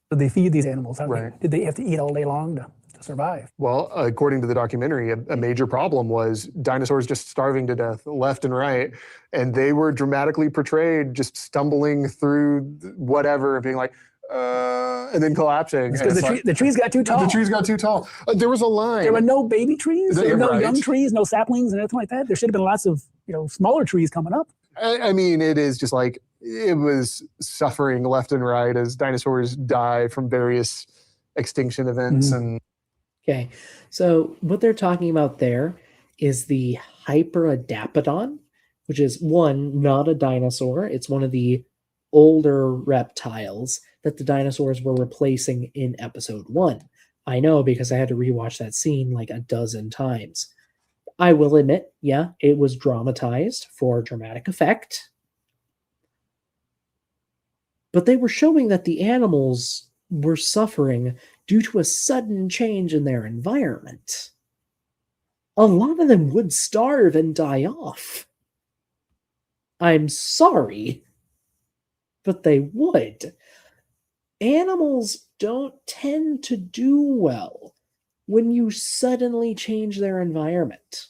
Did they feed these animals? Right. Did they have to eat all day long to survive? Well, according to the documentary, a major problem was dinosaurs just starving to death left and right. And they were dramatically portrayed just stumbling through whatever and being like, and then collapsing. Because the trees got too tall. The trees got too tall. There was a line. There were no baby trees, there were no Right. young trees, no saplings, and anything like that. There should have been lots of smaller trees coming up. I mean, it is just like, it was suffering left and right as dinosaurs die from various extinction events and Okay, so what they're talking about there is the Hyperadapodon, which is one, not a dinosaur. It's one of the older reptiles that the dinosaurs were replacing in episode 1. I know because I had to rewatch that scene like a dozen times. I will admit, yeah, it was dramatized for dramatic effect. But they were showing that the animals were suffering due to a sudden change in their environment. A lot of them would starve and die off. I'm sorry, but they would. Animals don't tend to do well when you suddenly change their environment.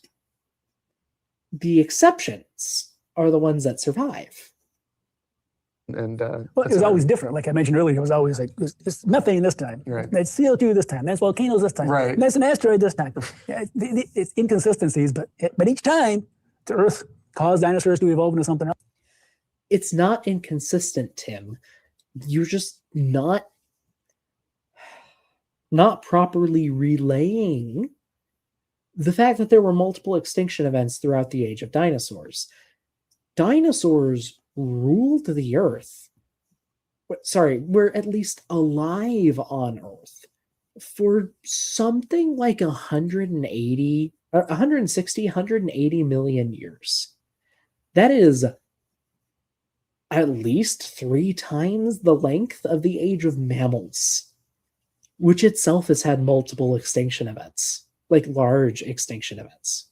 The exceptions are the ones that survive. and Well, it was always different. Like I mentioned earlier, it was always like it's methane this time, Right. that's CO2 this time, that's volcanoes this time, Right. and that's an asteroid this time. Yeah, it's inconsistencies, but each time the Earth caused dinosaurs to evolve into something else. It's not inconsistent, Tim. You're just not properly relaying the fact that there were multiple extinction events throughout the age of dinosaurs. Dinosaurs ruled the Earth. Sorry, were at least alive on Earth for something like 160, 180 million years. That is at least 3 times the length of the age of mammals, which itself has had multiple extinction events, like large extinction events.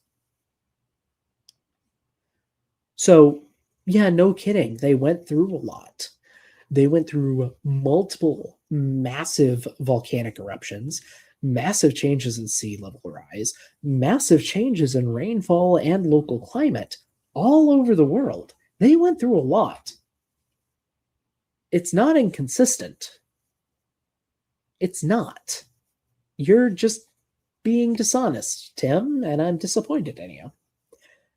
So, yeah, no kidding. They went through a lot. They went through multiple massive volcanic eruptions, massive changes in sea level rise, massive changes in rainfall and local climate all over the world. They went through a lot. It's not inconsistent. It's not. You're just being dishonest, Tim, and I'm disappointed in you.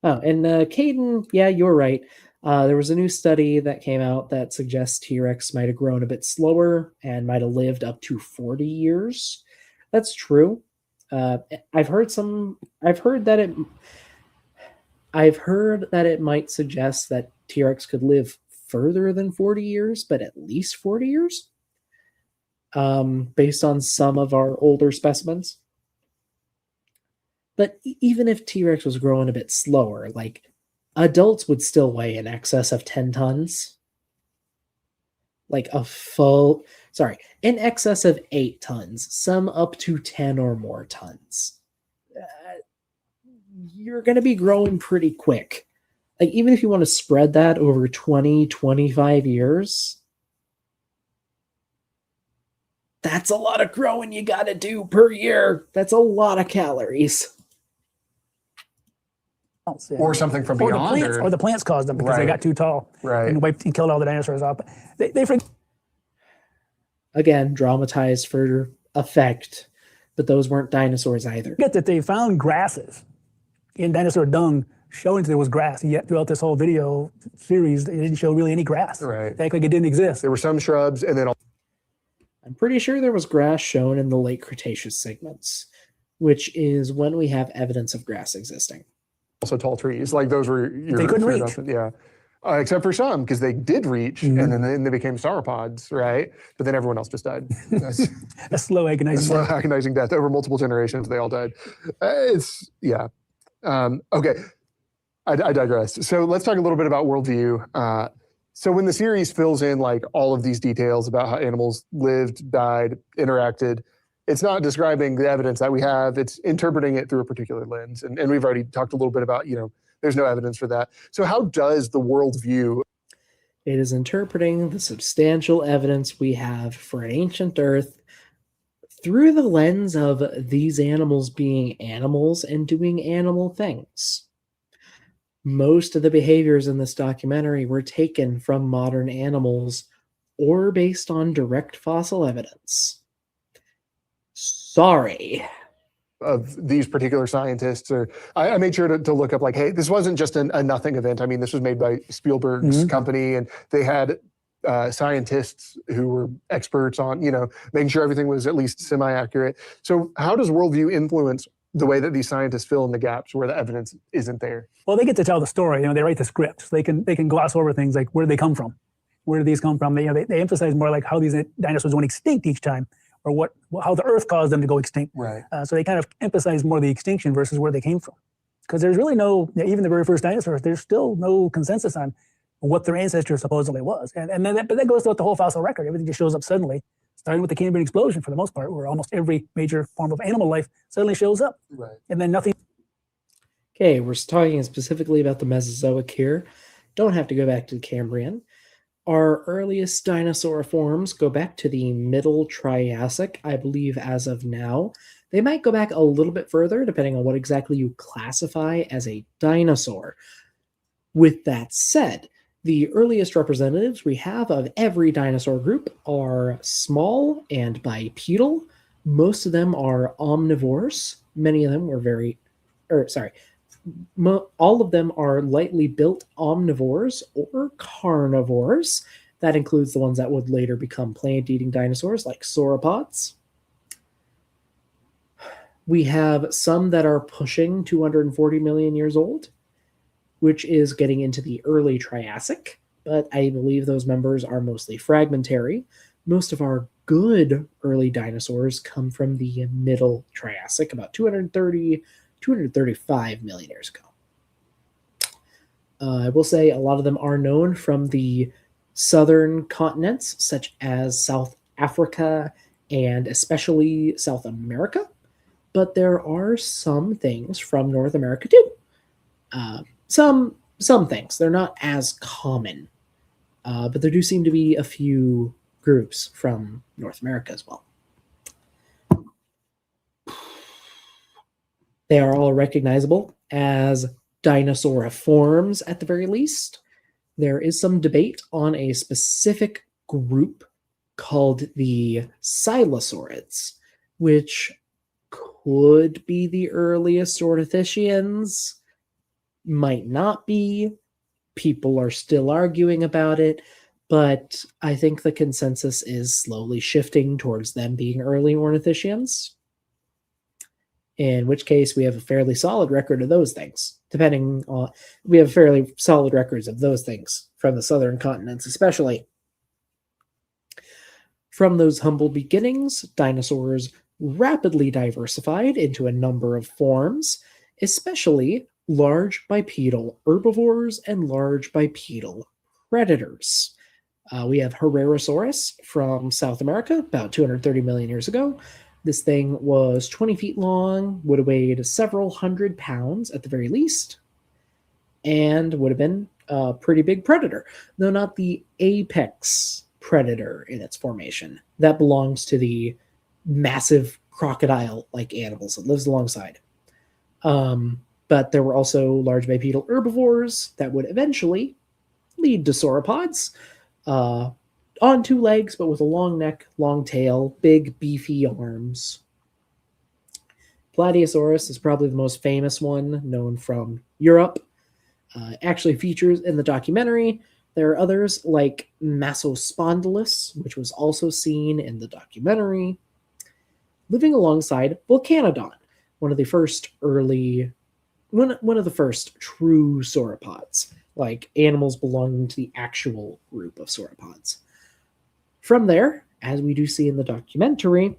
Oh, and Caden, yeah, you're right. There was a new study that came out that suggests T-Rex might have grown a bit slower and might have lived up to 40 years. That's true. I've heard that it might suggest that T-Rex could live further than 40 years, but at least 40 years, based on some of our older specimens. But even if T-Rex was growing a bit slower, like adults would still weigh in excess of 10 tons. Like in excess of 8 tons, some up to 10 or more tons. You're going to be growing pretty quick. Like, even if you want to spread that over 20, 25 years, that's a lot of growing you got to do per year. That's a lot of calories. or something from beyond, or the plants caused them because they got too tall, and wiped and killed all the dinosaurs off. They again, dramatized for effect, but those weren't dinosaurs either. forget that they found grasses in dinosaur dung, showing that there was grass. Yet throughout this whole video series, they didn't show really any grass. Right. They act like it didn't exist. There were some shrubs, and then I'm pretty sure there was grass shown in the late Cretaceous segments, which is when we have evidence of grass existing. also tall trees. Like those were They couldn't reach. Yeah. Except for some, because they did reach, and then they became sauropods, right? But then everyone else just died. That's A slow agonizing death over multiple generations. They all died. Okay, I digress. So let's talk a little bit about worldview. So when the series fills in like all of these details about how animals lived, died, interacted, it's not describing the evidence that we have. It's interpreting it through a particular lens. And we've already talked a little bit about, there's no evidence for that. So how does the worldview? It is interpreting the substantial evidence we have for an ancient Earth through the lens of these animals being animals and doing animal things. Most of the behaviors in this documentary were taken from modern animals or based on direct fossil evidence. Sorry. Of these particular scientists, or I made sure to look up like, hey, this wasn't just a nothing event. I mean, this was made by Spielberg's company, and they had scientists who were experts on, making sure everything was at least semi-accurate. So how does worldview influence the way that these scientists fill in the gaps where the evidence isn't there? Well, they get to tell the story. They write the script. They can gloss over things like where did they come from, where did these come from. They emphasize more like how these dinosaurs went extinct each time, or how the Earth caused them to go extinct. Right. So they kind of emphasize more the extinction versus where they came from, because there's really no, even the very first dinosaurs, there's still no consensus on what their ancestor supposedly was. And then but that goes throughout the whole fossil record. Everything just shows up suddenly, starting with the Cambrian explosion for the most part, where almost every major form of animal life suddenly shows up. Right. And then nothing. Okay, we're talking specifically about the Mesozoic here. Don't have to go back to the Cambrian. Our earliest dinosaur forms go back to the Middle Triassic, I believe, as of now. They might go back a little bit further, depending on what exactly you classify as a dinosaur. With that said, the earliest representatives we have of every dinosaur group are small and bipedal. Most of them are omnivores. Many of them were all of them are lightly built omnivores or carnivores. That includes the ones that would later become plant-eating dinosaurs like sauropods. We have some that are pushing 240 million years old, which is getting into the early Triassic, but I believe those members are mostly fragmentary. Most of our good early dinosaurs come from the Middle Triassic, about 235 million years ago. I will say a lot of them are known from the southern continents, such as South Africa and especially South America, but there are some things from North America too. Some things. They're not as common, but there do seem to be a few groups from North America as well. They are all recognizable as dinosaur forms at the very least. There is some debate on a specific group called the Silosaurids, which could be the earliest ornithischians, might not be. People are still arguing about it, but I think the consensus is slowly shifting towards them being early ornithischians. In which case, we have a fairly solid record of those things. We have fairly solid records of those things from the southern continents, especially. From those humble beginnings, dinosaurs rapidly diversified into a number of forms, especially large bipedal herbivores and large bipedal predators. We have Herrerasaurus from South America, about 230 million years ago. This thing was 20 feet long, would have weighed several hundred pounds at the very least, and would have been a pretty big predator, though not the apex predator in its formation. That belongs to the massive crocodile-like animals it lives alongside. But there were also large bipedal herbivores that would eventually lead to sauropods, on two legs, but with a long neck, long tail, big, beefy arms. Plateosaurus is probably the most famous one, known from Europe. Actually features in the documentary. There are others like Massospondylus, which was also seen in the documentary. Living alongside Volcanodon, one of the first true sauropods, like animals belonging to the actual group of sauropods. From there, as we do see in the documentary,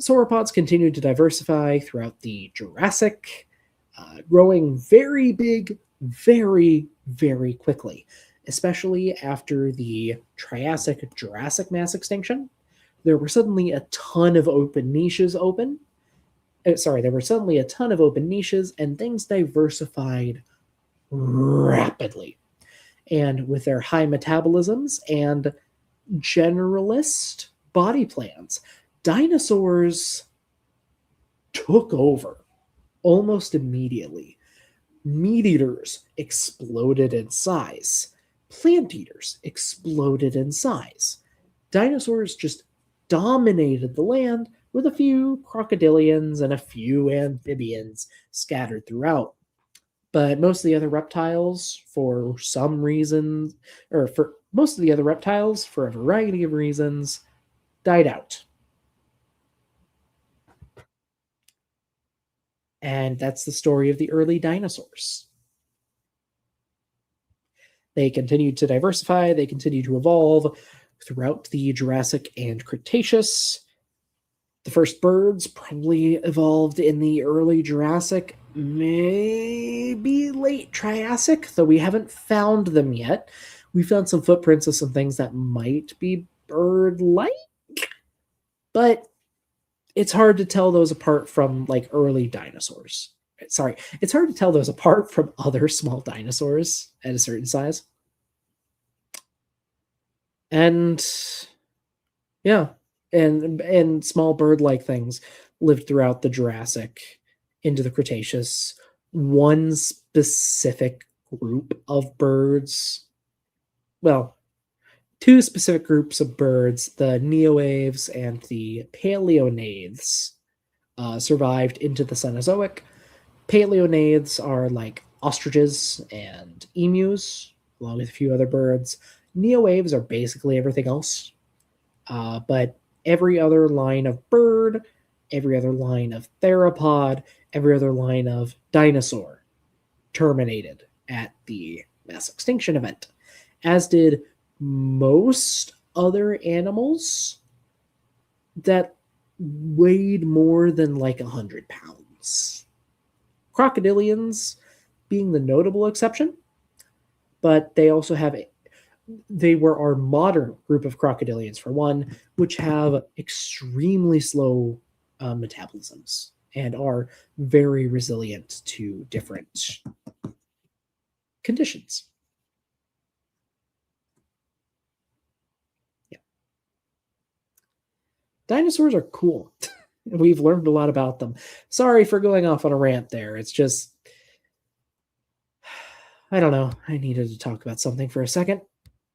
sauropods continued to diversify throughout the Jurassic, growing very big, very, very quickly, especially after the Triassic-Jurassic mass extinction. There were suddenly a ton of open niches and things diversified rapidly. And with their high metabolisms and generalist body plans, dinosaurs took over almost immediately. Meat eaters exploded in size. Plant eaters exploded in size. Dinosaurs just dominated the land, with a few crocodilians and a few amphibians scattered throughout. But most of the other reptiles, for some reason, or for most of the other reptiles, for a variety of reasons, died out. And that's the story of the early dinosaurs. They continued to diversify, they continued to evolve throughout the Jurassic and Cretaceous. The first birds probably evolved in the early Jurassic, maybe late Triassic, though we haven't found them yet. We found some footprints of some things that might be bird-like, but it's hard to tell those apart from like early dinosaurs. Sorry, it's hard to tell those apart from other small dinosaurs at a certain size. And yeah, and small bird-like things lived throughout the Jurassic into the Cretaceous. One specific group of birds, well, two specific groups of birds, the neoaves and the paleonathes, survived into the Cenozoic. Paleonathes are like ostriches and emus, along with a few other birds. Neoaves are basically everything else. But every other line of bird, every other line of theropod, every other line of dinosaur terminated at the mass extinction event, as did most other animals that weighed more than like 100 pounds. Crocodilians being the notable exception, but they also have they were our modern group of crocodilians, for one, which have extremely slow metabolisms and are very resilient to different conditions. Yeah. Dinosaurs are cool. We've learned a lot about them. Sorry for going off on a rant there. It's just, I don't know. I needed to talk about something for a second.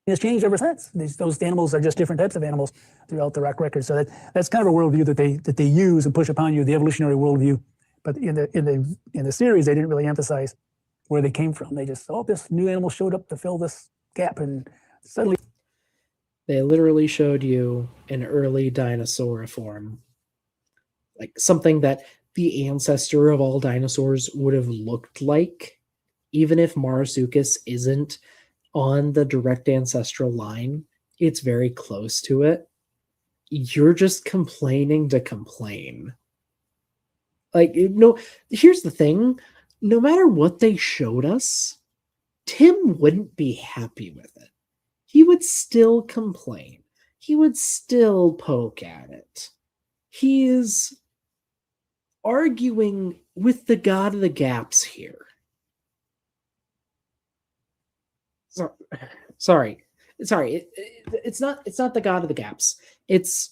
It's changed ever since. Those animals are just different types of animals throughout the rock record. So that's kind of a worldview that they use and push upon you, the evolutionary worldview. But in the series, they didn't really emphasize where they came from. They just, oh, this new animal showed up to fill this gap, and suddenly they literally showed you an early dinosaur form, like something that the ancestor of all dinosaurs would have looked like, even if Marsuchus isn't on the direct ancestral line. It's very close to it. You're just complaining to complain. Like, no, here's the thing. No matter what they showed us, Tim wouldn't be happy with it. He would still complain. He would still poke at it. He is arguing with the god of the gaps here. Sorry. It's not the god of the gaps. It's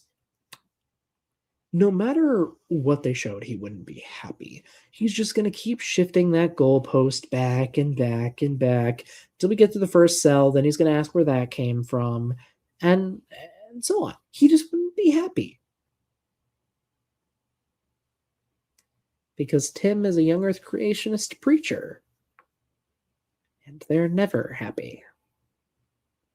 no matter what they showed, he wouldn't be happy. He's just going to keep shifting that goalpost back and back and back till we get to the first cell. Then he's going to ask where that came from, and so on. He just wouldn't be happy. Because Tim is a young Earth creationist preacher. And they're never happy.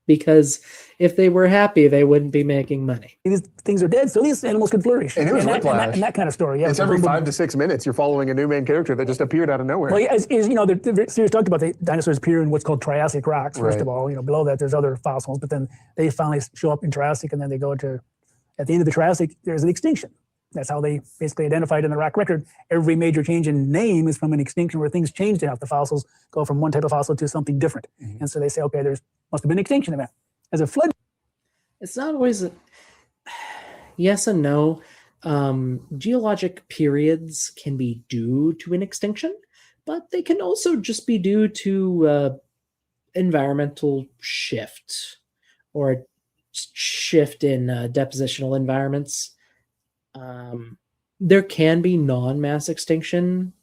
Because if they were happy, they wouldn't be making money. these things are dead, so these animals can flourish. And it was Whiplash. And that kind of story. Yeah, it's every 5 to 6 minutes you're following a new main character that just appeared out of nowhere. Well, as you know, the series talked about the dinosaurs appear in what's called Triassic rocks. First Right. of all, below that there's other fossils, but then they finally show up in Triassic, and then they go to, at the end of the Triassic, there's an extinction. That's how they basically identified in the rock record. Every major change in name is from an extinction where things changed enough. The fossils go from one type of fossil to something different. Mm-hmm. And so they say, okay, there's must have been an extinction event. As a flood. It's not always yes and no. Geologic periods can be due to an extinction, but they can also just be due to environmental shift or shift in depositional environments. There can be non-mass extinction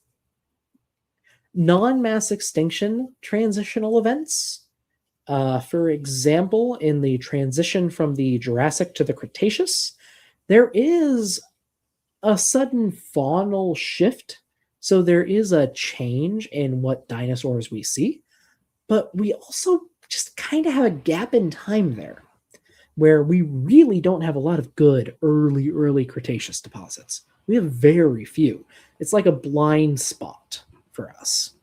transitional events. For example, in the transition from the Jurassic to the Cretaceous, there is a sudden faunal shift. So there is a change in what dinosaurs we see, but we also just kind of have a gap in time there where we really don't have a lot of good early Cretaceous deposits. We have very few. It's like a blind spot for us.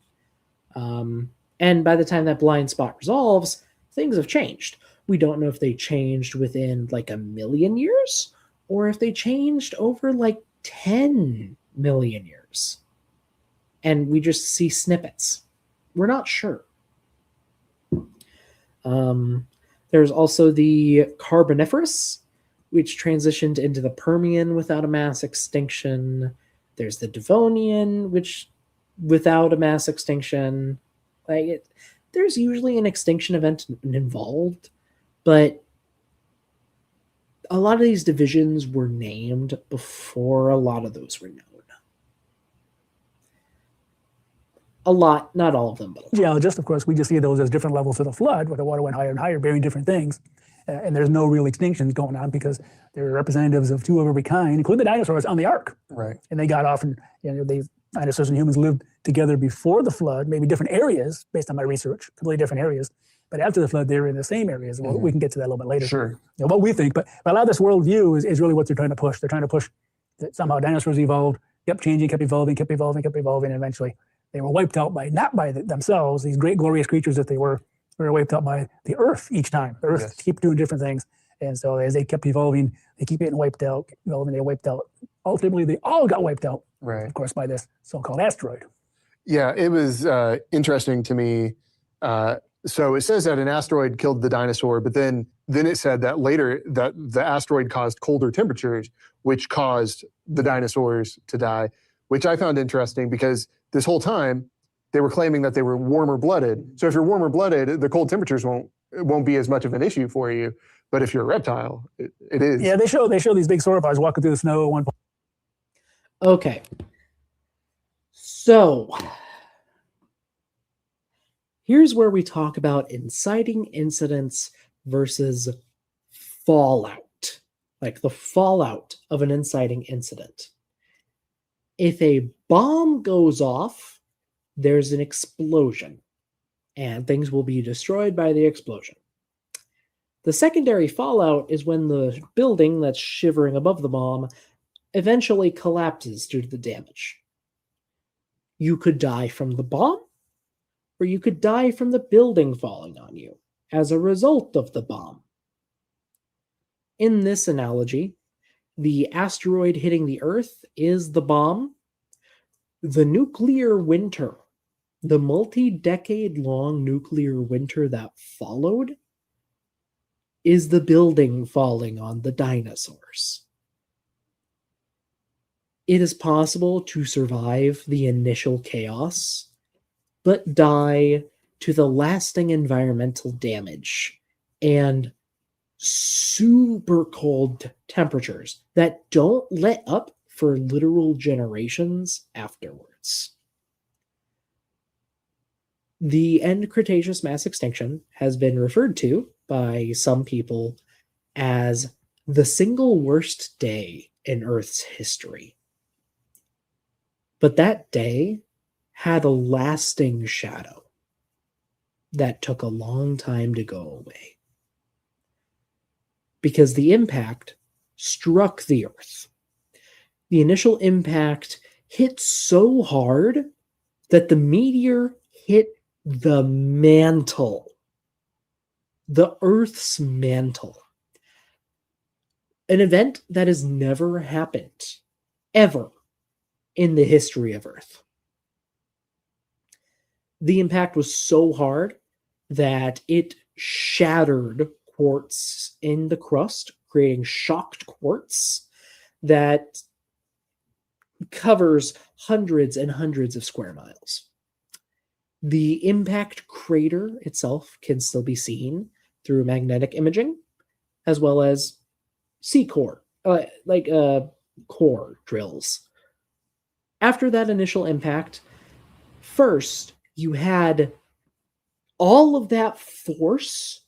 And by the time that blind spot resolves, things have changed. We don't know if they changed within like 1 million years or if they changed over like 10 million years. And we just see snippets. We're not sure. There's also the Carboniferous, which transitioned into the Permian without a mass extinction. There's the Devonian, which without a mass extinction. There's usually an extinction event involved, but a lot of these divisions were named before a lot of those were known. A lot, not all of them, but a lot. Geologists, of course, we just see those as different levels of the flood, where the water went higher and higher, bearing different things. And there's no real extinctions going on because they're representatives of two of every kind, including the dinosaurs on the ark. Right. And they got off, and dinosaurs and humans lived together before the flood, maybe different areas based on my research, completely different areas. But after the flood, they were in the same areas. Well, we can get to that a little bit later. Sure. What we think, but a lot of this worldview is really what they're trying to push. They're trying to push that somehow dinosaurs evolved, kept changing, kept evolving, and eventually they were wiped out not by themselves, these great glorious creatures that they were wiped out by the Earth each time. The Earth keep doing different things. And so as they kept evolving, they keep getting wiped out, they wiped out. Ultimately, they all got wiped out, right, of course, by this so-called asteroid. Yeah, it was interesting to me. So it says that an asteroid killed the dinosaur, but then it said that later that the asteroid caused colder temperatures, which caused the dinosaurs to die, which I found interesting because this whole time they were claiming that they were warmer blooded. So if you're warmer blooded, the cold temperatures won't be as much of an issue for you. But if you're a reptile, it is. Yeah, they show these big sauropods walking through the snow at one point. Okay. So here's where we talk about inciting incidents versus fallout, like the fallout of an inciting incident. If a bomb goes off, there's an explosion, and things will be destroyed by the explosion. The secondary fallout is when the building that's shivering above the bomb eventually collapses due to the damage. You could die from the bomb, or you could die from the building falling on you as a result of the bomb. In this analogy, the asteroid hitting the Earth is the bomb. The nuclear winter, the multi-decade-long nuclear winter that followed, is the building falling on the dinosaurs. It is possible to survive the initial chaos, but die to the lasting environmental damage and super cold temperatures that don't let up for literal generations afterwards. The end Cretaceous mass extinction has been referred to by some people as the single worst day in Earth's history. But that day had a lasting shadow that took a long time to go away. Because the impact struck the Earth. The initial impact hit so hard that the meteor hit the mantle. The Earth's mantle. An event that has never happened, ever, in the history of Earth. The impact was so hard that it shattered quartz in the crust, creating shocked quartz that covers hundreds and hundreds of square miles. The impact crater itself can still be seen through magnetic imaging, as well as core drills. After that initial impact, first you had all of that force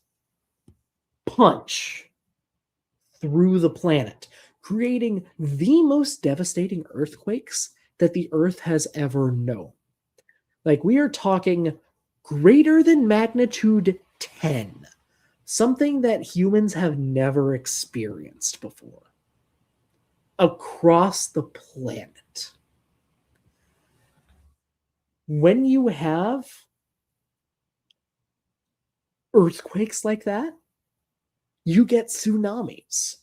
punch through the planet, creating the most devastating earthquakes that the Earth has ever known. Like, we are talking greater than magnitude 10. Something that humans have never experienced before. Across the planet. When you have earthquakes like that, you get tsunamis.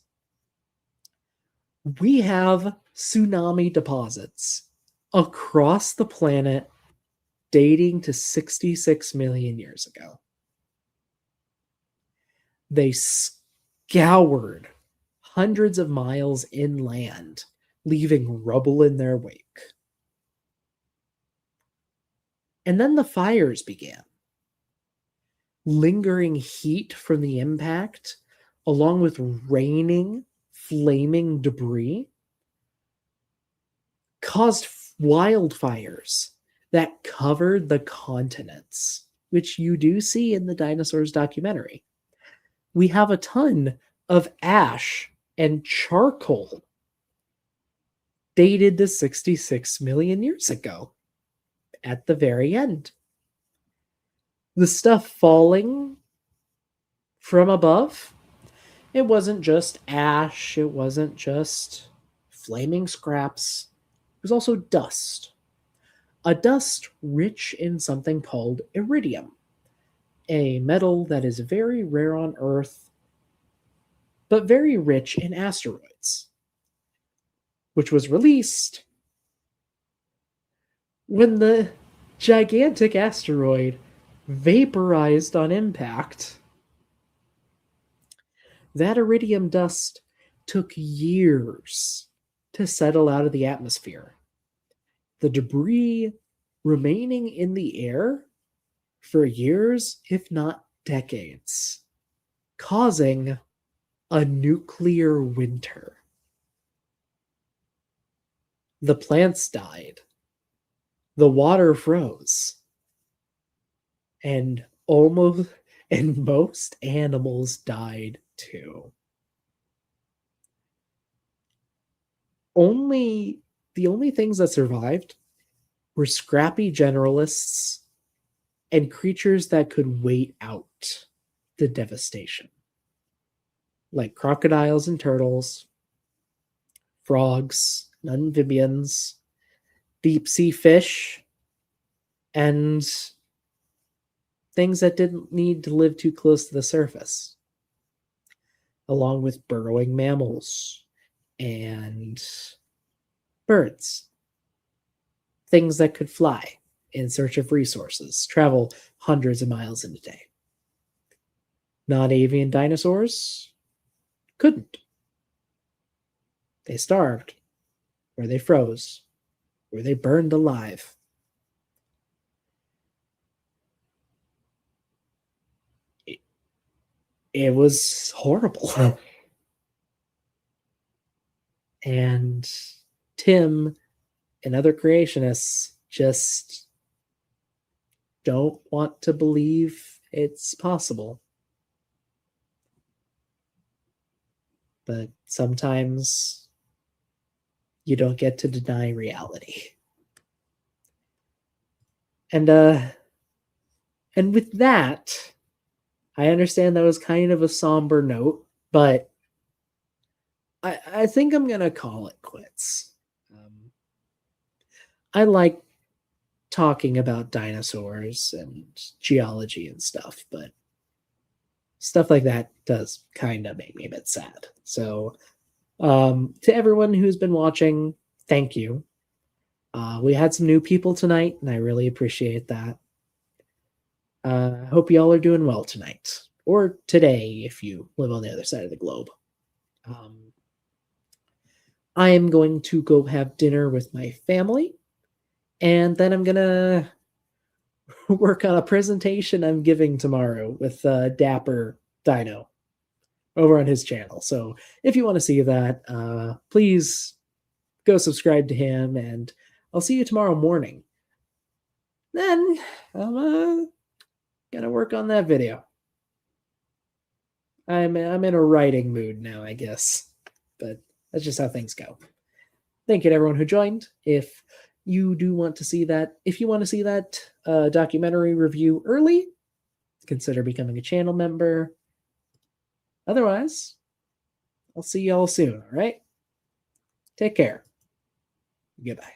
We have tsunami deposits across the planet dating to 66 million years ago. They scoured hundreds of miles inland, leaving rubble in their wake. And then the fires began. Lingering heat from the impact, along with raining, flaming debris, caused wildfires that covered the continents, which you do see in the dinosaurs documentary. We have a ton of ash and charcoal dated to 66 million years ago at the very end. The stuff falling from above, it wasn't just ash, it wasn't just flaming scraps, it was also dust. A dust rich in something called iridium, a metal that is very rare on Earth, but very rich in asteroids, which was released when the gigantic asteroid vaporized on impact. That iridium dust took years to settle out of the atmosphere. The debris remaining in the air for years, if not decades, causing a nuclear winter. The plants died. The water froze. And most animals died too. The only things that survived were scrappy generalists and creatures that could wait out the devastation, like crocodiles and turtles, frogs, amphibians, deep sea fish, and things that didn't need to live too close to the surface, along with burrowing mammals and birds, things that could fly in search of resources, travel hundreds of miles in a day. Non-avian dinosaurs couldn't. They starved, or they froze, or they burned alive. It was horrible. And Tim and other creationists just don't want to believe it's possible. But sometimes you don't get to deny reality. And with that, I understand that was kind of a somber note, but I think I'm going to call it quits. I like talking about dinosaurs and geology and stuff, but stuff like that does kind of make me a bit sad. So to everyone who's been watching, thank you. We had some new people tonight, and I really appreciate that. Hope y'all are doing well tonight, or today if you live on the other side of the globe. I am going to go have dinner with my family, and then I'm going to work on a presentation I'm giving tomorrow with Dapper Dino over on his channel. So if you want to see that, please go subscribe to him, and I'll see you tomorrow morning. Then I'm going to work on that video. I'm in a writing mood now, I guess, but that's just how things go. Thank you to everyone who joined. If you want to see that documentary review early, consider becoming a channel member. Otherwise, I'll see y'all soon, all right? Take care. Goodbye.